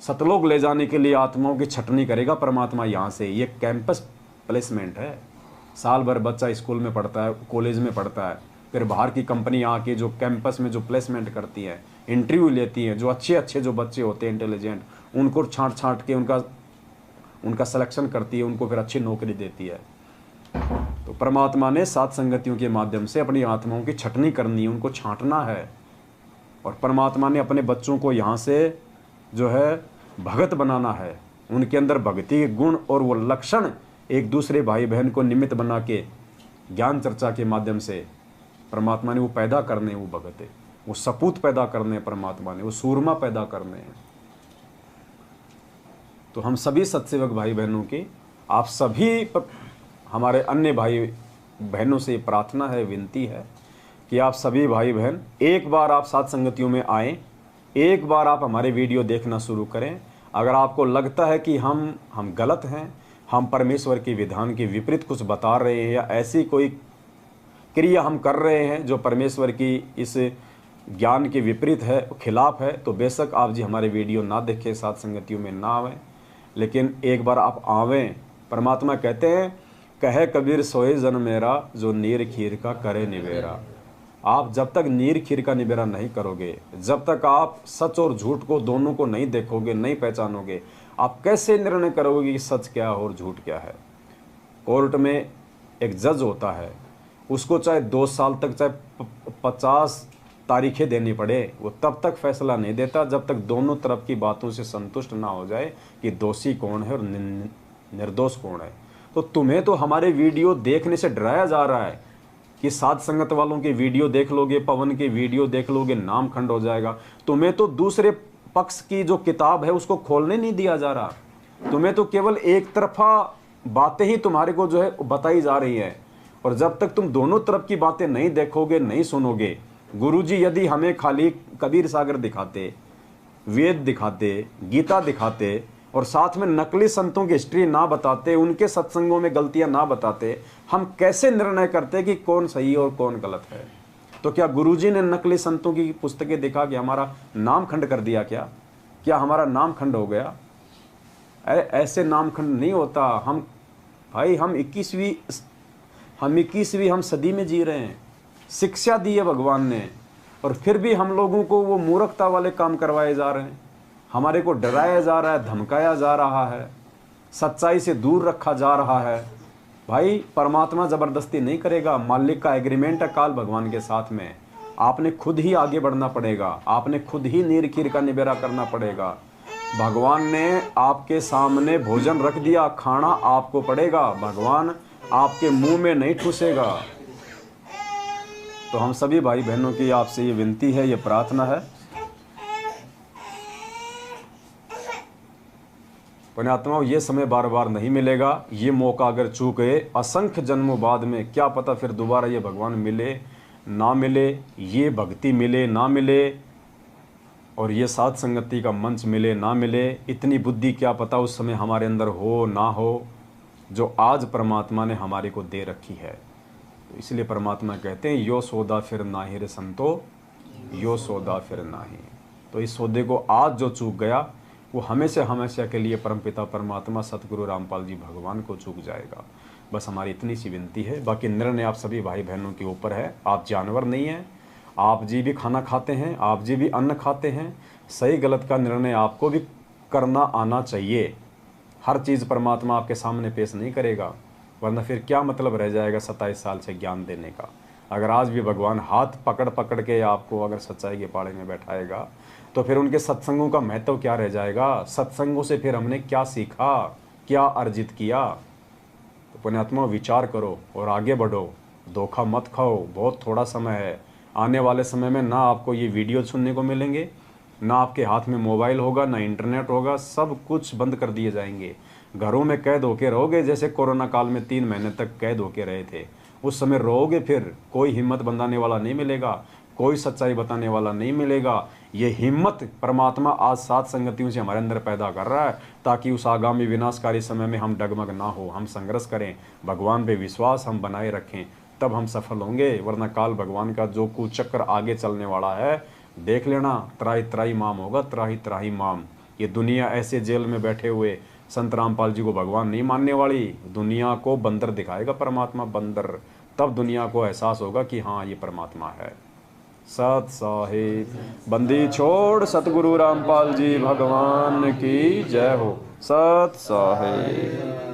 [SPEAKER 1] सतलोक ले जाने के लिए आत्माओं की छटनी करेगा परमात्मा यहाँ से। ये कैंपस प्लेसमेंट है। साल भर बच्चा स्कूल में पढ़ता है, कॉलेज में पढ़ता है, फिर बाहर की कंपनी आके जो कैंपस में जो प्लेसमेंट करती है, इंटरव्यू लेती हैं, जो अच्छे जो बच्चे होते हैं इंटेलिजेंट, उनको छांट के उनका सिलेक्शन करती है, उनको फिर अच्छी नौकरी देती है। तो परमात्मा ने सात संगतियों के माध्यम से अपनी आत्माओं की छटनी करनी है, उनको छांटना है। और परमात्मा ने अपने बच्चों को यहाँ से जो है भगत बनाना है। उनके अंदर भक्ति के गुण और वो लक्षण एक दूसरे भाई बहन को निमित्त बना के ज्ञान चर्चा के माध्यम से परमात्मा ने वो पैदा करने, वो भगत है, वो सपूत पैदा करने परमात्मा ने, वो सूरमा पैदा करने हैं। तो हम सभी सत्सेवक भाई बहनों की, आप सभी हमारे अन्य भाई बहनों से प्रार्थना है, विनती है कि आप सभी भाई बहन एक बार आप साथ संगतियों में आएँ, एक बार आप हमारे वीडियो देखना शुरू करें। अगर आपको लगता है कि हम गलत हैं, हम परमेश्वर के विधान के विपरीत कुछ बता रहे हैं या ऐसी कोई क्रिया हम कर रहे हैं जो परमेश्वर की इस ज्ञान के विपरीत है, खिलाफ है, तो बेशक आप जी हमारे वीडियो ना देखें, साथ संगतियों में ना आवें, लेकिन एक बार आप आवें। परमात्मा कहते हैं, कहे कबीर सोए जन मेरा, जो नीर खीर का करे निबेरा। आप जब तक नीर खीर का निबेरा नहीं करोगे, जब तक आप सच और झूठ को दोनों को नहीं देखोगे, नहीं पहचानोगे, आप कैसे निर्णय करोगे कि सच क्या है और झूठ क्या है? कोर्ट में एक जज होता है, उसको चाहे 2 साल तक, चाहे 50 तारीखें देनी पड़े, वो तब तक फैसला नहीं देता जब तक दोनों तरफ की बातों से संतुष्ट ना हो जाए कि दोषी कौन है और निर्दोष कौन है। तो तुम्हें तो हमारे वीडियो देखने से डराया जा रहा है कि साध संगत वालों के वीडियो देख लोगे, पवन के वीडियो देख लोगे, नाम खंड हो जाएगा। तुम्हें तो दूसरे पक्ष की जो किताब है उसको खोलने नहीं दिया जा रहा। तुम्हें तो केवल एक तरफा बातें ही तुम्हारे को जो है बताई जा रही है। और जब तक तुम दोनों तरफ की बातें नहीं देखोगे, नहीं सुनोगे, गुरुजी यदि हमें खाली कबीर सागर दिखाते, वेद दिखाते, गीता दिखाते और साथ में नकली संतों की हिस्ट्री ना बताते, उनके सत्संगों में गलतियां ना बताते, हम कैसे निर्णय करते कि कौन सही और कौन गलत है? तो क्या गुरुजी ने नकली संतों की पुस्तकें दिखा के हमारा नाम खंड कर दिया? क्या हमारा नाम खंड हो गया? ऐसे नाम खंड नहीं होता। हम भाई हम 21वीं सदी में जी रहे हैं। शिक्षा दी है भगवान ने, और फिर भी हम लोगों को वो मूर्खता वाले काम करवाए जा रहे हैं। हमारे को डराया जा रहा है, धमकाया जा रहा है, सच्चाई से दूर रखा जा रहा है। भाई परमात्मा जबरदस्ती नहीं करेगा, मालिक का एग्रीमेंट है काल भगवान के साथ में। आपने खुद ही आगे बढ़ना पड़ेगा, आपने खुद ही नीर खीर का निबेरा करना पड़ेगा। भगवान ने आपके सामने भोजन रख दिया, खाना आपको पड़ेगा। भगवान आपके मुंह में नहीं ठूसेगा। तो हम सभी भाई बहनों की आपसे ये विनती है, ये प्रार्थना है, पुण्यात्माओं, ये समय बार बार नहीं मिलेगा। ये मौका अगर चूक गए असंख्य जन्मों बाद में, क्या पता फिर दोबारा ये भगवान मिले ना मिले, ये भक्ति मिले ना मिले, और ये साथ संगति का मंच मिले ना मिले। इतनी बुद्धि क्या पता उस समय हमारे अंदर हो ना हो, जो आज परमात्मा ने हमारे को दे रखी है। तो इसलिए परमात्मा कहते हैं, यो सौदा फिर नाहि रे संतो, यो सौदा फिर नाहि। तो इस सौदे को आज जो चूक गया, वो हमेशा हमेशा के लिए परमपिता परमात्मा सतगुरु रामपाल जी भगवान को चूक जाएगा। बस हमारी इतनी सी विनती है। बाकी निर्णय आप सभी भाई बहनों के ऊपर है। आप जानवर नहीं हैं, आप जी भी खाना खाते हैं, आप जी भी अन्न खाते हैं। सही गलत का निर्णय आपको भी करना आना चाहिए। हर चीज़ परमात्मा आपके सामने पेश नहीं करेगा, वरना फिर क्या मतलब रह जाएगा 27 साल से ज्ञान देने का। अगर आज भी भगवान हाथ पकड़ पकड़ के आपको अगर सच्चाई के पाड़े में बैठाएगा, तो फिर उनके सत्संगों का महत्व क्या रह जाएगा? सत्संगों से फिर हमने क्या सीखा, क्या अर्जित किया? तो पुण्यात्मा विचार करो और आगे बढ़ो, धोखा मत खाओ। बहुत थोड़ा समय है। आने वाले समय में ना आपको ये वीडियो सुनने को मिलेंगे, ना आपके हाथ में मोबाइल होगा, ना इंटरनेट होगा। सब कुछ बंद कर दिए जाएंगे। घरों में कैद होके रहोगे, जैसे कोरोना काल में 3 महीने तक कैद होके रहे थे। उस समय रहोगे, फिर कोई हिम्मत बंधाने वाला नहीं मिलेगा, कोई सच्चाई बताने वाला नहीं मिलेगा। ये हिम्मत परमात्मा आज सात संगतियों से हमारे अंदर पैदा कर रहा है, ताकि उस आगामी विनाशकारी समय में हम डगमग ना हो, हम संघर्ष करें, भगवान पे विश्वास हम बनाए रखें, तब हम सफल होंगे। वरना काल भगवान का जो कुचक्र आगे चलने वाला है, देख लेना, त्राही त्राही माम होगा, त्राही त्राही माम। ये दुनिया ऐसे जेल में बैठे हुए संत रामपाल जी को भगवान नहीं मानने वाली, दुनिया को बंदर दिखाएगा परमात्मा, बंदर। तब दुनिया को एहसास होगा कि हाँ ये परमात्मा है। सत साहिब बंदी छोड़ सतगुरु रामपाल जी भगवान की जय हो। सत साहिब।